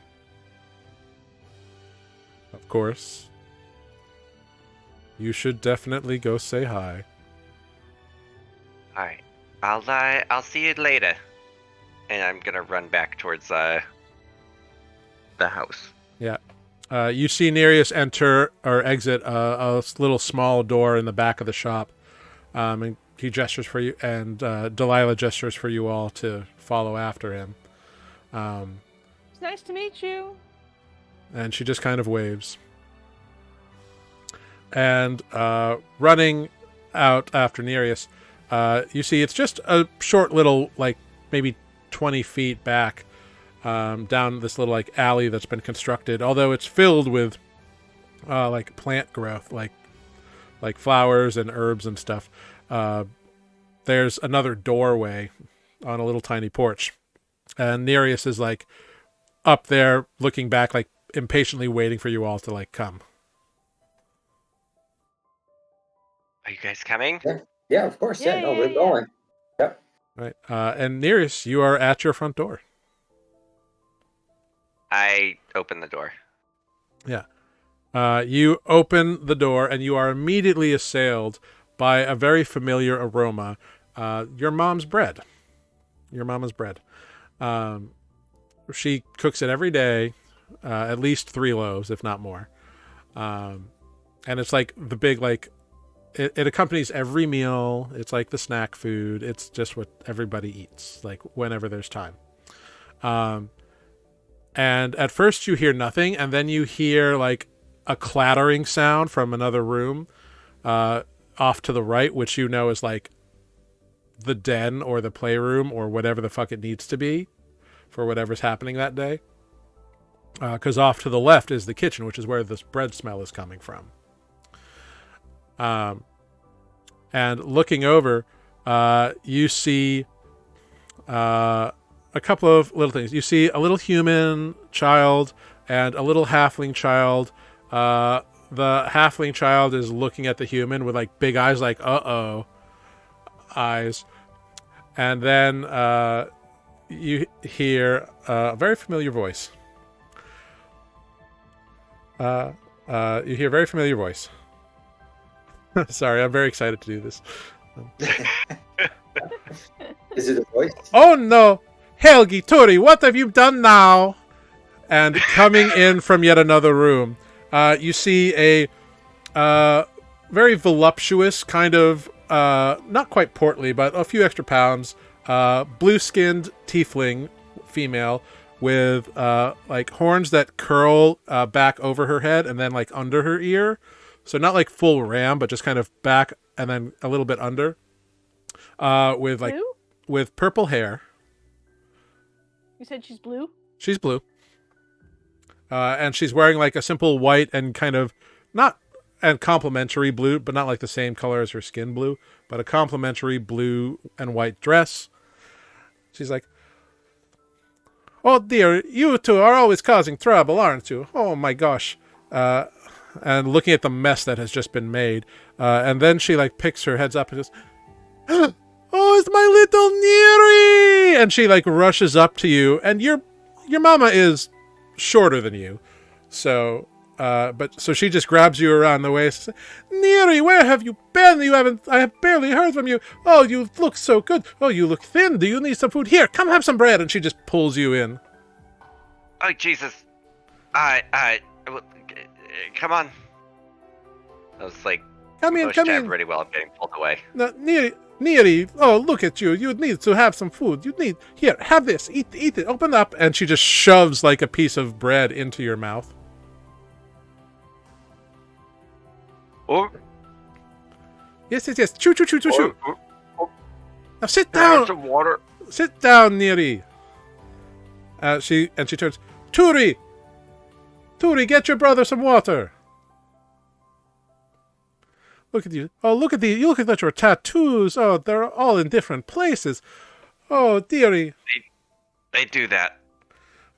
Of course. You should definitely go say hi. All right, I'll see you later. And I'm gonna run back towards the house. Yeah. You see Nereus enter or exit a little small door in the back of the shop. And he gestures for you, and Delilah gestures for you all to follow after him. It's nice to meet you. And she just kind of waves. And running out after Nereus, you see it's just a short little, like, maybe 20 feet back down this little, like, alley that's been constructed, although it's filled with, like, plant growth, like flowers and herbs and stuff. There's another doorway on a little tiny porch. And Nereus is, like, up there looking back, like, impatiently waiting for you all to, like, come. Are you guys coming? Yeah, of course. Yeah, Yeah, no, yeah, we're yeah. going. Yep. Right. And Nereus, you are at your front door. I open the door. Yeah. You open the door and you are immediately assailed by a very familiar aroma. Your mom's bread. Your mama's bread. She cooks it every day, at least 3 loaves, if not more. And it's like the big, like, it accompanies every meal. It's like the snack food. It's just what everybody eats, like, whenever there's time. And at first you hear nothing, and then you hear, like, a clattering sound from another room off to the right, which you know is, like, the den or the playroom or whatever the fuck it needs to be for whatever's happening that day. Because off to the left is the kitchen, which is where this bread smell is coming from. And looking over, you see a a couple of little things. You see a little human child and a little halfling child. The halfling child is looking at the human with like big eyes, like uh-oh eyes. And then you hear a very familiar voice. You hear a very familiar voice. Sorry, I'm very excited to do this. Is it a voice? Oh no! Helgi, Turi, what have you done now? And coming in from yet another room, you see a very voluptuous, kind of, not quite portly, but a few extra pounds, blue-skinned tiefling female with like horns that curl back over her head and then like under her ear. So not like full ram, but just kind of back and then a little bit under. With like Blue? with purple hair. You said she's blue? She's blue. And she's wearing like a simple white and kind of not and complementary blue, but not like the same color as her skin blue, but a complementary blue and white dress. She's like, "Oh dear, you two are always causing trouble, aren't you? Oh my gosh." And looking at the mess that has just been made. And then she like picks her heads up and goes, "Oh, it's my little Neri!" And she like rushes up to you, and your mama is shorter than you. So so she just grabs you around the waist and says, "Neri, where have you been? I have barely heard from you. Oh, you look so good. Oh, you look thin. Do you need some food? Here, come have some bread." And she just pulls you in. Oh, Jesus. Come on. I was like, Come in, pushed come jab in. really well. I'm getting pulled away. No, Neri, oh, look at you. You need to have some food. Here, have this. Eat it. Open up. And she just shoves like a piece of bread into your mouth. Oh, Yes. Chew. Now sit can I have down. some water? Sit down, Neri. She turns. Turi, get your brother some water. Look at you. Oh, look at your tattoos. Oh, they're all in different places. Oh, dearie. They do that.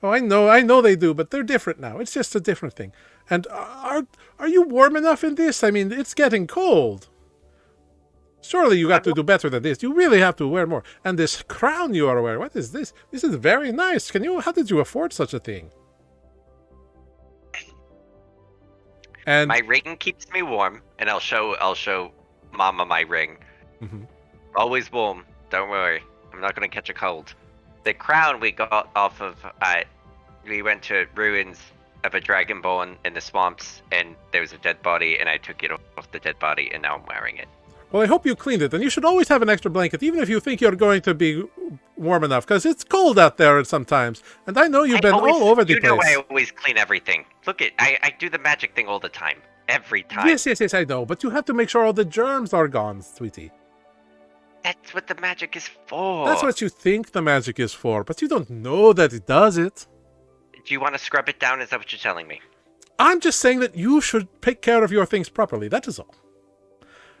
Oh, I know they do, but they're different now. It's just a different thing. And are you warm enough in this? I mean, it's getting cold. Surely you got to do better than this. You really have to wear more. And this crown you are wearing, what is this? This is very nice. How did you afford such a thing? And My ring keeps me warm, and I'll show Mama my ring. Mhm. Always warm. Don't worry. I'm not gonna catch a cold. The crown we got off of. We went to ruins of a dragonborn in the swamps, and there was a dead body, and I took it off the dead body, and now I'm wearing it. well, I hope you cleaned it. And you should always have an extra blanket, even if you think you're going to be warm enough, because it's cold out there sometimes. And I know you've been all over the You know place. I always clean everything. Look I do the magic thing all the time. Every time. Yes, I know. But you have to make sure all the germs are gone, sweetie. That's what the magic is for. That's what you think the magic is for, but you don't know that it does it. Do you want to scrub it down? Is that what you're telling me? I'm just saying that you should take care of your things properly. That is all.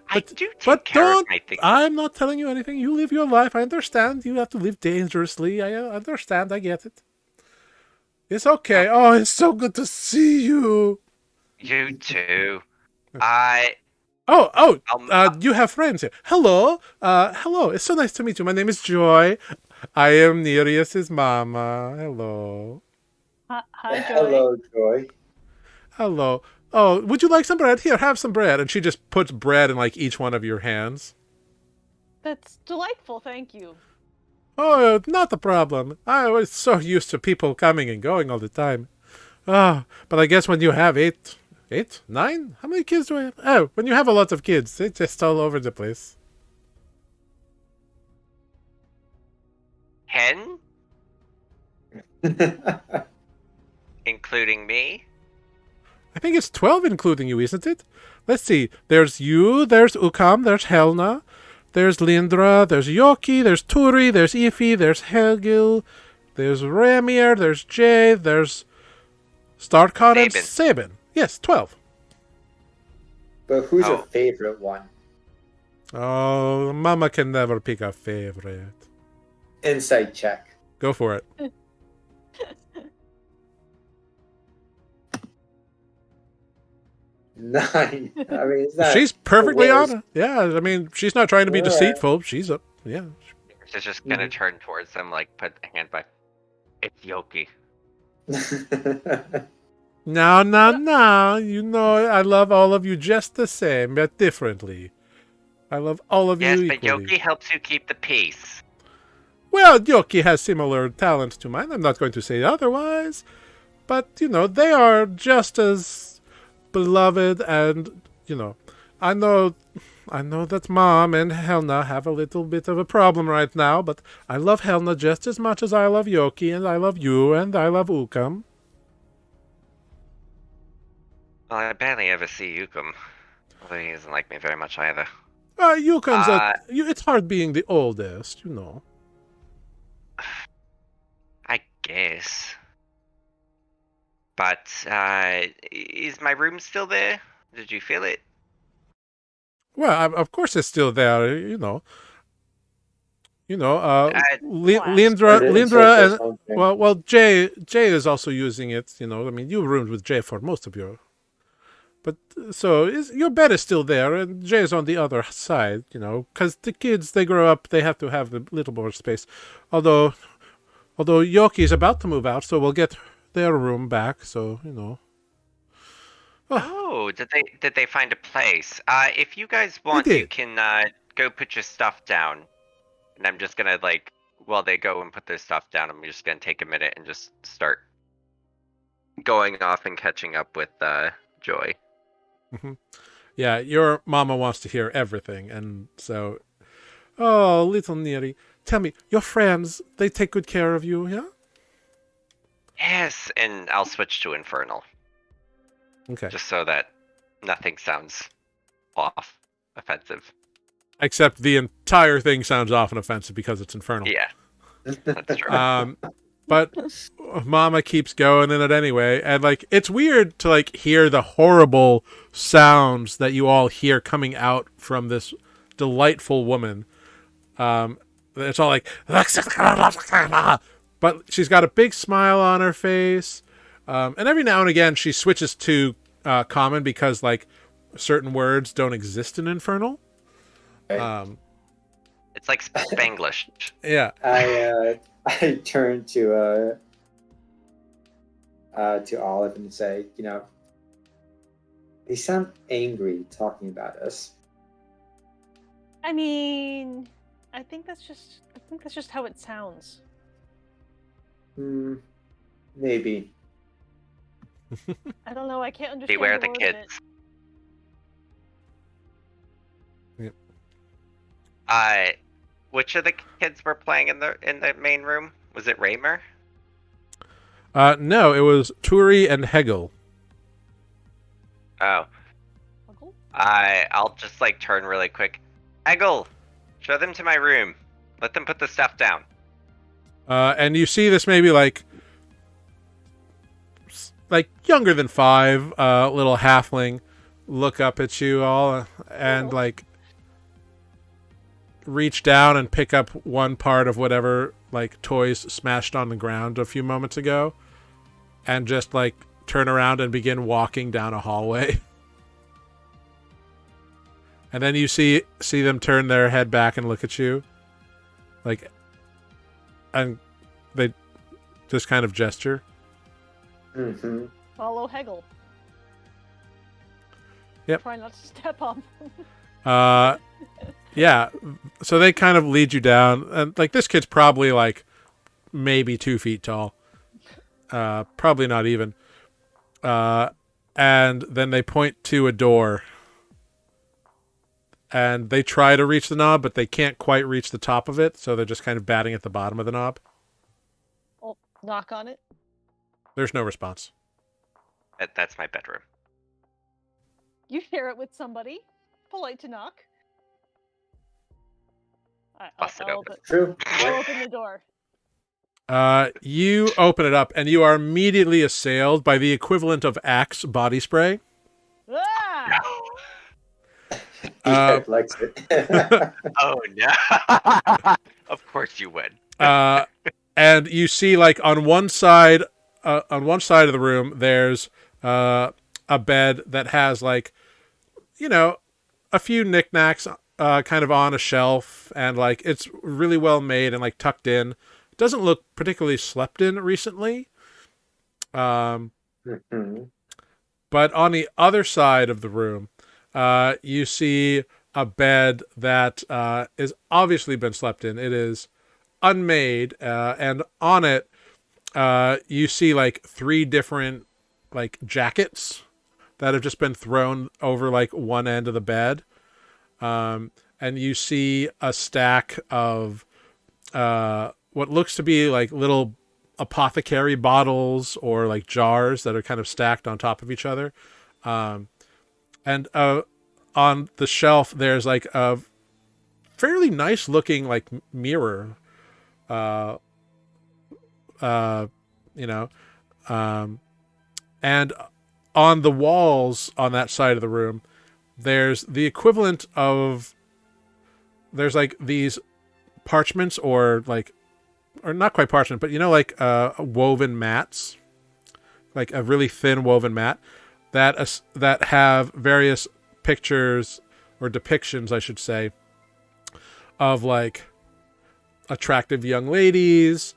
I do take care of my things. I'm not telling you anything. You live your life. I understand. You have to live dangerously. I understand. I get it. It's okay. Oh, it's so good to see you. You too. You have friends here. Hello. Hello. It's so nice to meet you. My name is Joy. I am Nereus's mama. Hello. Hi, Joy. Hello, Joy. Hello. Oh, would you like some bread? Here, have some bread. And she just puts bread in like each one of your hands. That's delightful, thank you. Oh, not a problem. I was so used to people coming and going all the time. But I guess when you have eight, 9? How many kids do I have? Oh, when you have a lot of kids, it's just all over the place. 10? Including me? I think it's 12 including you, isn't it? Let's see. There's you, there's Ukam, there's Helna, there's Lindra, there's Yoki, there's Turi, there's Ify, there's Helgil, there's Ramir, there's Jay, there's Starkot, and Sabin. Yes, 12. But who's your favorite one? Oh, Mama can never pick a favorite. Insight check. Go for it. 9. I mean, it's not. She's perfectly the worst. honest. Yeah, I mean, she's not trying to be All right. deceitful. She's a yeah. She's just gonna Mhm. turn towards them, like put a hand by. It's Yoki. No. You know, I love all of you just the same, but differently. I love all of Yes, you but equally. Yoki helps you keep the peace. Well, Yoki has similar talents to mine. I'm not going to say otherwise. But, you know, they are just as beloved and, you know, I know that Mom and Helena have a little bit of a problem right now, but I love Helena just as much as I love Yoki, and I love you, and I love Ukam. Well, I barely ever see Yukum. Although he doesn't like me very much either. Ukam's Uh, it's hard being the oldest, you know. I guess. But, is my room still there? Did you feel it? Well, of course it's still there, you know. Blast. Lindra, and Something. well, Jay is also using it. You know, I mean, you roomed with Jay for most of your, but your bed is still there, and Jay is on the other side. You know, because the kids they grow up, they have to have a little more space. Although Yoki is about to move out, so we'll get their room back. So you know. Oh, did they find a place? If you guys want, did. you can go put your stuff down. And I'm just gonna while they go and put their stuff down, I'm just gonna take a minute and just start going off and catching up with Joy. Mm-hmm. Yeah, your mama wants to hear everything, and so, oh, little Neri, tell me, your friends, they take good care of you, yeah? Yes, and I'll switch to Infernal. Okay. Just so that nothing sounds off, offensive. Except the entire thing sounds off and offensive because it's infernal. Yeah, that's true. But Mama keeps going in it anyway, and it's weird to hear the horrible sounds that you all hear coming out from this delightful woman. It's all like, but she's got a big smile on her face, and every now and again she switches to common because certain words don't exist in infernal. It's like Spanglish. Yeah. I turn to Olive and say, you know, they sound angry talking about us. I mean, I think that's just how it sounds. Maybe. I don't know. I can't understand. Beware the word of kids. it. Which of the kids were playing in the main room? Was it Raymer? No, it was Turi and Hegel. Oh. Uncle? I'll just turn really quick. Eggle, show them to my room. Let them put the stuff down. And you see this maybe younger than 5, little halfling look up at you all and reach down and pick up one part of whatever toys smashed on the ground a few moments ago and just turn around and begin walking down a hallway. And then you see them turn their head back and look at you. And they just kind of gesture. Mm-hmm. Follow Hegel. Yep. Try not to step on them. Yeah. So they kind of lead you down, and this kid's probably maybe 2 feet tall. Probably not even. And then they point to a door. And they try to reach the knob, but they can't quite reach the top of it, so they're just kind of batting at the bottom of the knob. Oh, knock on it. There's no response. That's my bedroom. You share it with somebody. Polite to knock. Bust it open. True. I'll open the door. You open it up, and you are immediately assailed by the equivalent of Axe body spray. Ah! He likes it. Oh no! Of course you would. and you see like on one side of the room, there's a bed that has like, a few knickknacks kind of on a shelf, and like it's really well made and like tucked in. It doesn't look particularly slept in recently. Mhm. But on the other side of the room, you see a bed that is obviously been slept in. It is unmade, and on it, you see like 3 different like jackets that have just been thrown over like one end of the bed. And you see a stack of what looks to be like little apothecary bottles or like jars that are kind of stacked on top of each other. And on the shelf, there's like a fairly nice looking like mirror. Uh, you know, and on the walls on that side of the room, there's the equivalent of, there's like these parchments or not quite parchment, but like woven mats, like a really thin woven mat that have various pictures or depictions, I should say, of like attractive young ladies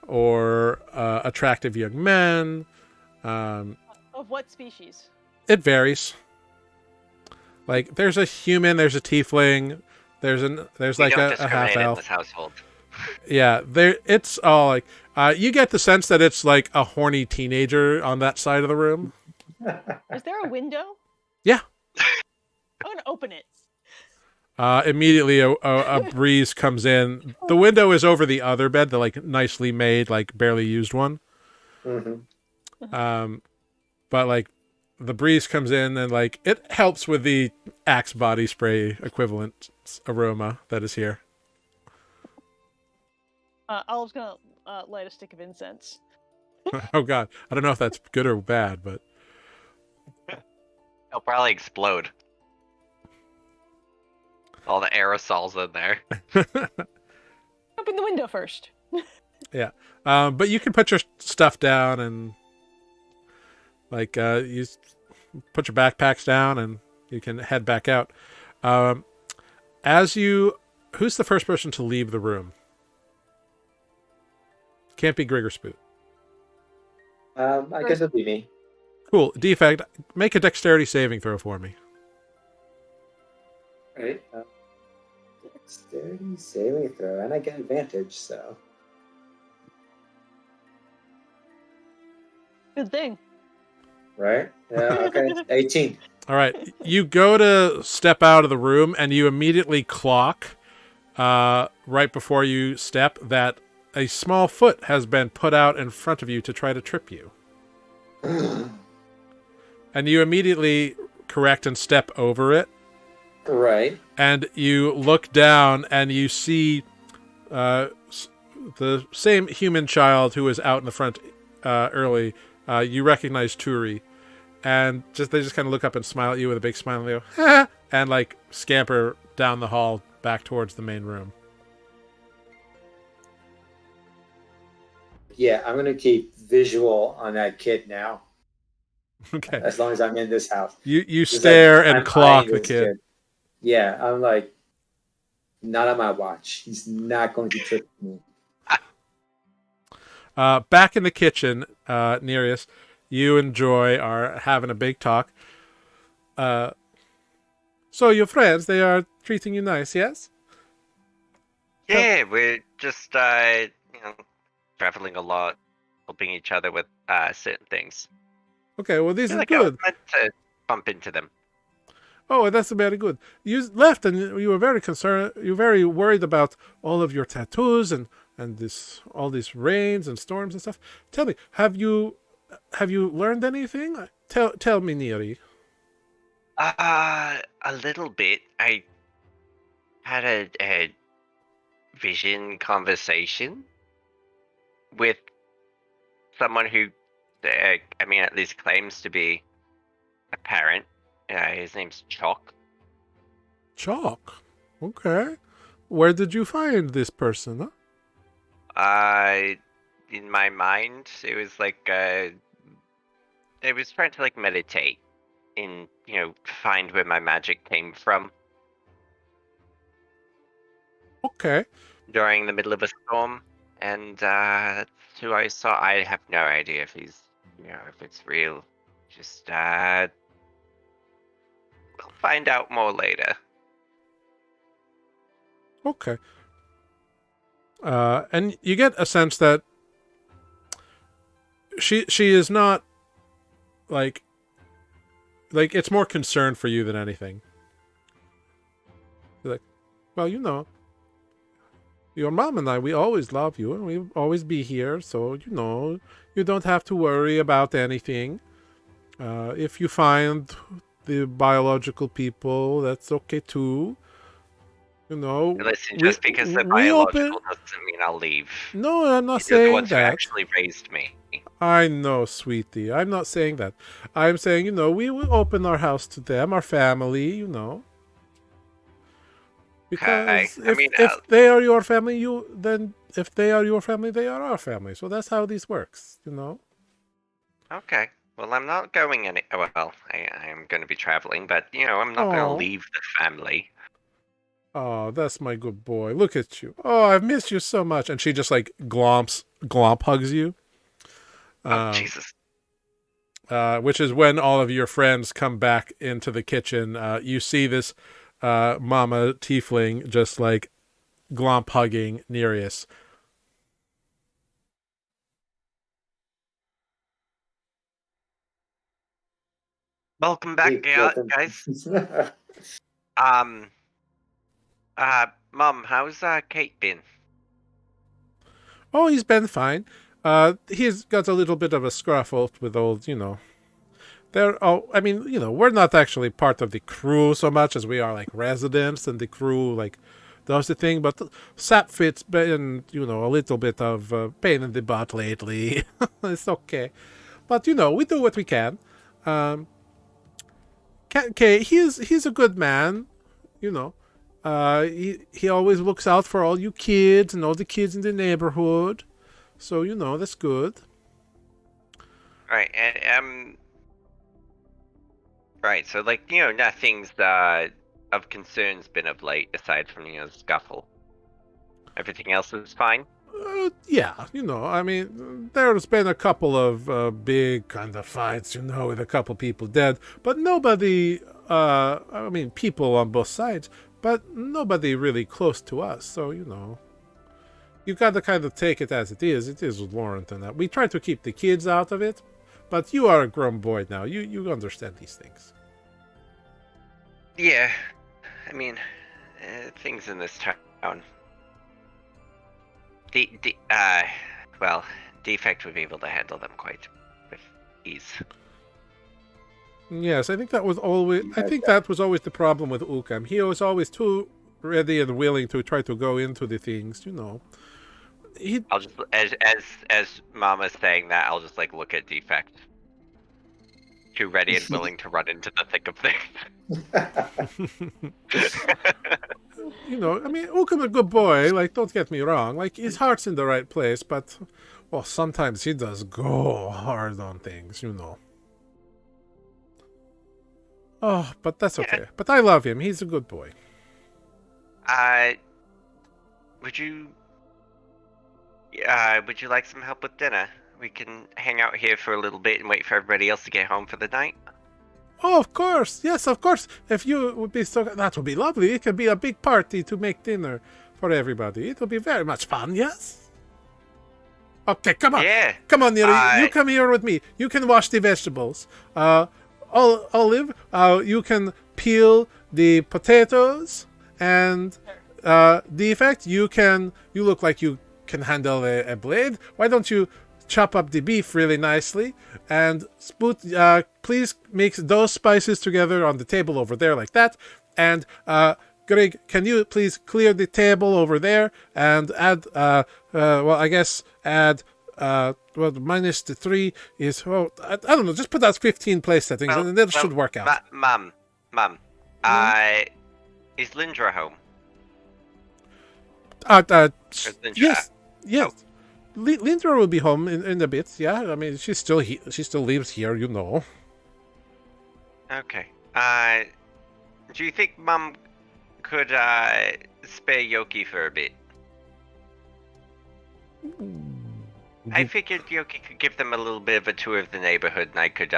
or attractive young men. Of what species? It varies. Like there's a human, there's a tiefling, there's We like don't a discriminate half in elf. this household. Yeah, there. It's all like you get the sense that it's like a horny teenager on that side of the room. Is there a window? Yeah. I'm gonna open it. Immediately a breeze comes in. The window is over the other bed, the like nicely made, like barely used one. Mhm. But like the breeze comes in and like it helps with the Axe body spray equivalent aroma that is here. Olive's gonna light a stick of incense. Oh God, I don't know if that's good or bad, but It'll probably explode. All the aerosols in there. Open the window first. yeah. But you can put your stuff down and like you put your backpacks down and you can head back out. Who's the first person to leave the room? Can't be Grig or Spoot. I guess it'll be me. Cool. Defect, make a dexterity saving throw for me. Right. Dexterity saving throw, and I get advantage, so. Good thing. Right? Yeah, okay. 18. All right. You go to step out of the room and you immediately clock right before you step that a small foot has been put out in front of you to try to trip you. And you immediately correct and step over it. Right. And you look down and you see the same human child who was out in the front early. You recognize Turi. And they just kind of look up and smile at you with a big smile and they go, ha! And like scamper down the hall back towards the main room. Yeah, I'm going to keep visual on that kid now, Okay. as long as I'm in this house. You Just stare like, and I'm clock eyeing the this kid. Yeah, I'm like, not on my watch. He's not going to trip me. Back in the kitchen, Nereus, you and Joy are having a big talk. So your friends, they are treating you nice, yes? Yeah, we're just traveling a lot, helping each other with certain things. Okay, well, this I feel is like I was good. meant to bump into them. Oh, that's very good. You left and you were very concerned. You were very worried about all of your tattoos and all these rains and storms and stuff. Tell me, have you learned anything? Tell me, Neri. A little bit. I had a vision conversation with someone who, at least claims to be a parent. His name's Chalk. Chalk. Okay. Where did you find this person? Huh? in my mind, it was like I was trying to like meditate and find where my magic came from Okay. during the middle of a storm, and that's who I saw. I have no idea if he's if it's real. Just we'll find out more later. Okay. And you get a sense that she is not like it's more concern for you than anything. Like, well, your mom and I, we always love you and we'll always be here, so you don't have to worry about anything. If you find the biological people, that's okay too. Listen, just because they're we biological doesn't mean I'll leave. No, I'm not These are the saying ones who that. actually raised me. I know, sweetie. I'm not saying that. I'm saying, we will open our house to them, our family, Because Okay. if they are your family, if they are your family, they are our family. So that's how this works, Okay. Well, I'm not going any. Well, I'm going to be traveling, but I'm not going to Oh. leave the family. Oh, that's my good boy. Look at you. Oh, I've missed you so much. And she just like glomp hugs you. Oh, Jesus. Which is when all of your friends come back into the kitchen. You see this mama tiefling just like glomp hugging Nereus. Welcome back, guys. Mom, how's Kate been? Oh, he's been fine. He's got a little bit of a scruffle with old, we're not actually part of the crew so much as we are like residents, and the crew like does the thing. But Sapfit's been, a little bit of pain in the butt lately. It's okay, but we do what we can. Okay, he's a good man, he always looks out for all you kids and all the kids in the neighborhood. So, that's good. Right, and right, so like nothing's of concern's been of late aside from the scuffle. Everything else is fine. Yeah, there's been a couple of big kind of fights, with a couple people dead, but nobody. People on both sides, but nobody really close to us. So you got to kind of take it as it is. It is with Laurenton. We try to keep the kids out of it, but you are a grown boy now. You understand these things. Yeah, things in this town. Defect would be able to handle them quite with ease. Yes, I think that was always. I think that was always the problem with Ukam. He was always too ready and willing to try to go into the things. I'll just as Mama's saying that, I'll just like look at Defect. Too ready and willing to run into the thick of things. Ukam's a good boy. Like, don't get me wrong. Like, his heart's in the right place, but sometimes he does go hard on things. Oh, but that's okay. But I love him. He's a good boy. Would you like some help with dinner? We can hang out here for a little bit and wait for everybody else to get home for the night. Oh, of course. Yes, of course. If you would be that would be lovely. It could be a big party to make dinner for everybody. It will be very much fun, yes? Okay, come on. Yeah. Come on, Nereus. You come here with me. You can wash the vegetables. Olive, you can peel the potatoes, and Defect, you look like you can handle a blade. Why don't you chop up the beef really nicely, and please mix those spices together on the table over there like that. And Greg, can you please clear the table over there and add minus the 3 is I don't know, just put out 15 place settings and that should work out. Mum, is Lindra home? Yes. Lindra will be home in a bit. Yeah, I mean, she still lives here, you know. Okay. Do you think Mom could spare Yoki for a bit? I figured Yoki could give them a little bit of a tour of the neighborhood, and I could,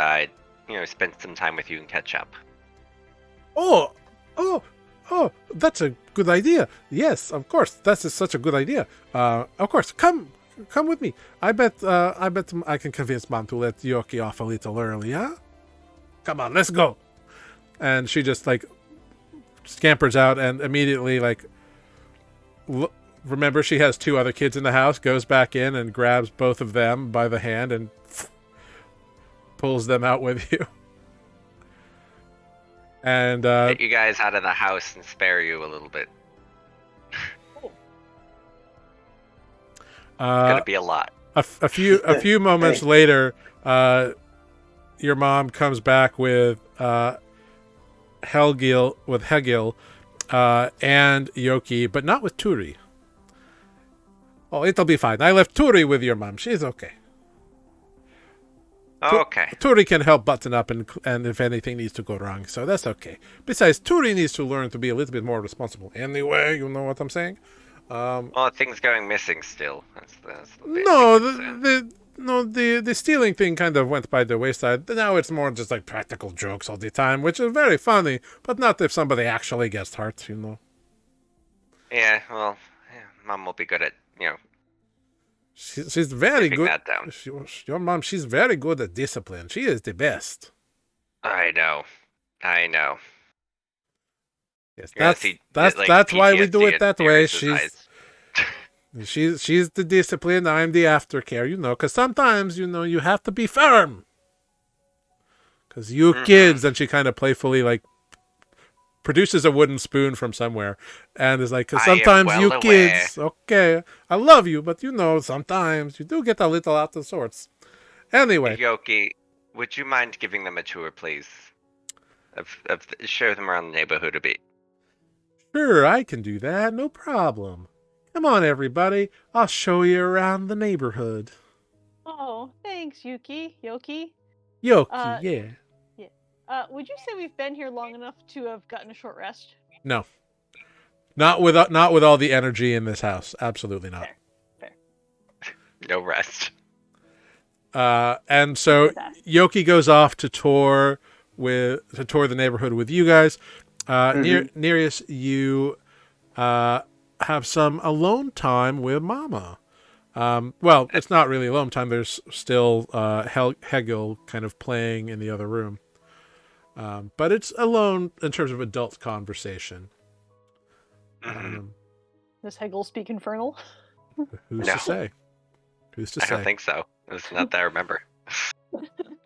spend some time with you and catch up. Oh, that's a good idea. Yes, of course. That's such a good idea. Of course, come with me. I bet I can convince Mom to let Yoki off a little early, huh? Come on, let's go. And she just like scampers out and immediately like remember she has 2 other kids in the house, goes back in and grabs both of them by the hand and pulls them out with you. And Get you guys out of the house and spare you a little bit. It's gonna be a lot. A few moments later, your mom comes back with Hegil and Yoki, but not with Turi. Oh, it'll be fine. I left Turi with your mom. She's okay. Okay. Turi can help button up and if anything needs to go wrong, so that's okay. Besides, Turi needs to learn to be a little bit more responsible. Anyway, you know what I'm saying? Well, things going missing still. That's the basic No, the stealing thing kind of went by the wayside. Now it's more just like practical jokes all the time, which is very funny, but not if somebody actually gets hurt, you know. Yeah, well, Mom will be good at, She's very keeping good. that down. Your mom, she's very good at discipline. She is the best. I know. Yes, You're gonna see, that's like, why we do PTSD it that in way. Nereus's eyes. She's the discipline. I'm the aftercare. You know, because sometimes you have to be firm. Because you kids, and she kind of playfully like produces a wooden spoon from somewhere, and is like, because I am sometimes well you aware. kids, okay, I love you, but sometimes you do get a little out of sorts. Anyway, Yoki, would you mind giving them a tour, please? Show them around the neighborhood a bit. sure, I can do that. No problem. Come on, everybody. I'll show you around the neighborhood. Oh, thanks, Yoki. Yoki, yeah. Would you say we've been here long enough to have gotten a short rest? No. Not with all the energy in this house. Absolutely not. Fair. No rest. And so Yoki goes off to tour the neighborhood with you guys. Nereus, you have some alone time with Mama. Well, it's not really alone time. There's still Hegel kind of playing in the other room. But it's alone in terms of adult conversation. Does Hegel speak Infernal? Who's No. to say? Who's to I say? don't think so. It's not that I remember.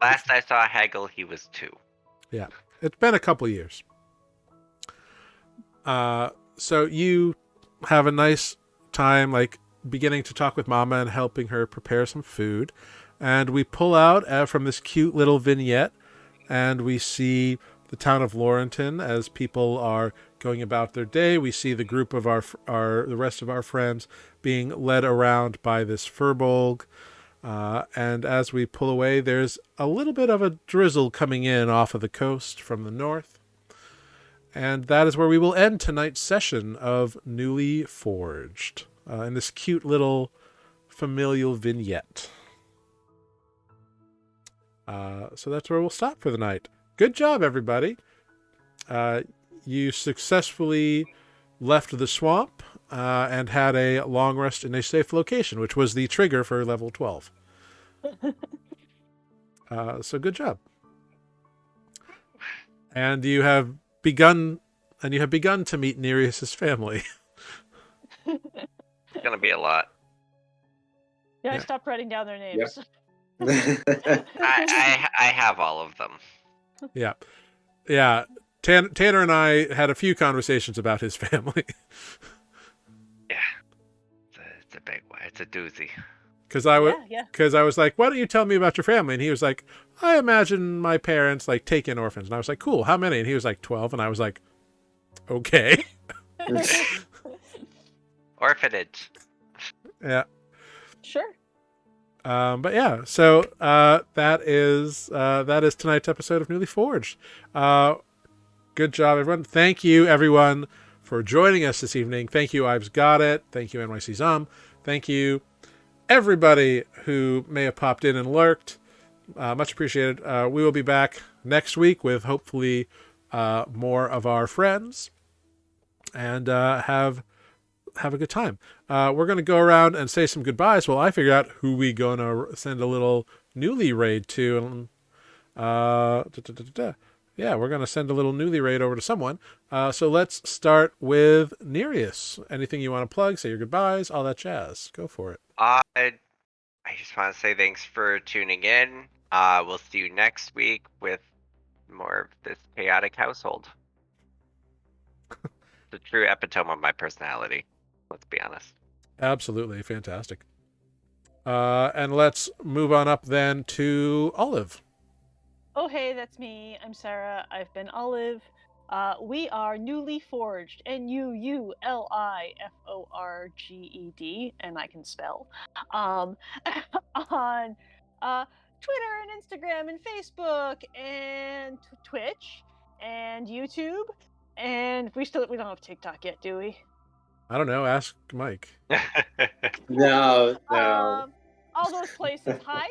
Last I saw Hegel, he was 2. Yeah, it's been a couple years. So you have a nice time, like beginning to talk with Mama and helping her prepare some food, and we pull out from this cute little vignette, and we see the town of Laurenton as people are going about their day. We see the group of the rest of our friends being led around by this furbolg. And as we pull away, there's a little bit of a drizzle coming in off of the coast from the north. And that is where we will end tonight's session of Nuuli Forged, in this cute little familial vignette. So that's where we'll stop for the night. Good job, everybody. You successfully left the swamp and had a long rest in a safe location, which was the trigger for level 12. So good job. And you have begun to meet Nereus's family. It's gonna be a lot. Yeah, I Yeah. stopped writing down their names. I have all of them. Yeah. Tanner and I had a few conversations about his family. Yeah. It's a big one. It's a doozy. Because Yeah. I was like, why don't you tell me about your family? And he was like, I imagine my parents like take in orphans. And I was like, cool, how many? And he was like, 12. And I was like, okay. Orphanage. Yeah. Sure. But yeah, so that is tonight's episode of Newly Forged. Good job, everyone. Thank you, everyone, for joining us this evening. Thank you, Ives Got It. Thank you, NYC Zom. Thank you, everybody who may have popped in and lurked. Much appreciated. We will be back next week with hopefully more of our friends and have a good time. We're going to go around and say some goodbyes while I figure out who we going to send a little Newly raid to. Yeah, we're going to send a little Newly raid over to someone. So let's start with Nereus. Anything you want to plug? Say your goodbyes, all that jazz. Go for it. I just want to say thanks for tuning in. We'll see you next week with more of this chaotic household. The true epitome of my personality. Let's be honest. Absolutely fantastic. And let's move on up then to Olive. Oh, hey, that's me. I'm Sarah. I've been Olive. We are Newly Forged, Nuuliforged, and I can spell, on Twitter and Instagram and Facebook and Twitch and YouTube, and we don't have TikTok yet, do we? I don't know. Ask Mike. No. All those places. Hive?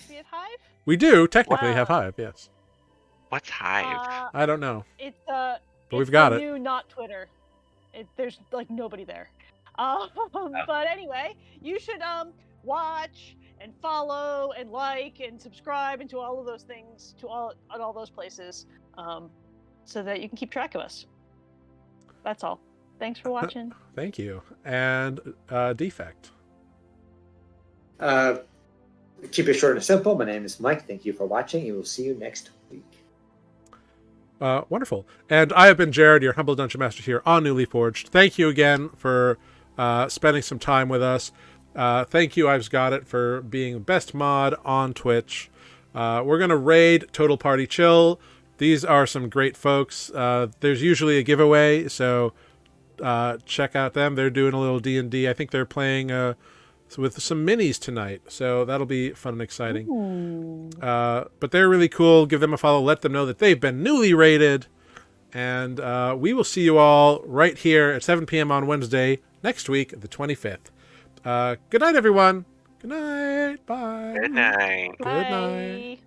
We have Hive? We do technically Wow. have Hive, yes. What's Hive? I don't know. It's But it's we've got the it. new not Twitter. There's like nobody there. But anyway, you should watch and follow and like and subscribe and to all of those things on all those places, so that you can keep track of us. That's all. Thanks for watching. Thank you. And Defect. Keep it short and simple. My name is Mike. Thank you for watching, and we'll see you next week. Wonderful. And I have been Jared, your humble dungeon master here on Newly Forged. Thank you again for spending some time with us. Thank you, Ives Got It, for being best mod on Twitch. We're going to raid Total Party Chill. These are some great folks. There's usually a giveaway, so check out them. They're doing a little D&D. I think they're playing with some minis tonight, so that'll be fun and exciting. But they're really cool. Give them a follow. Let them know that they've been newly rated. And we will see you all right here at 7 p.m. on Wednesday next week, the 25th. Good night, everyone. Good night. Bye. Good night. Good night. Bye.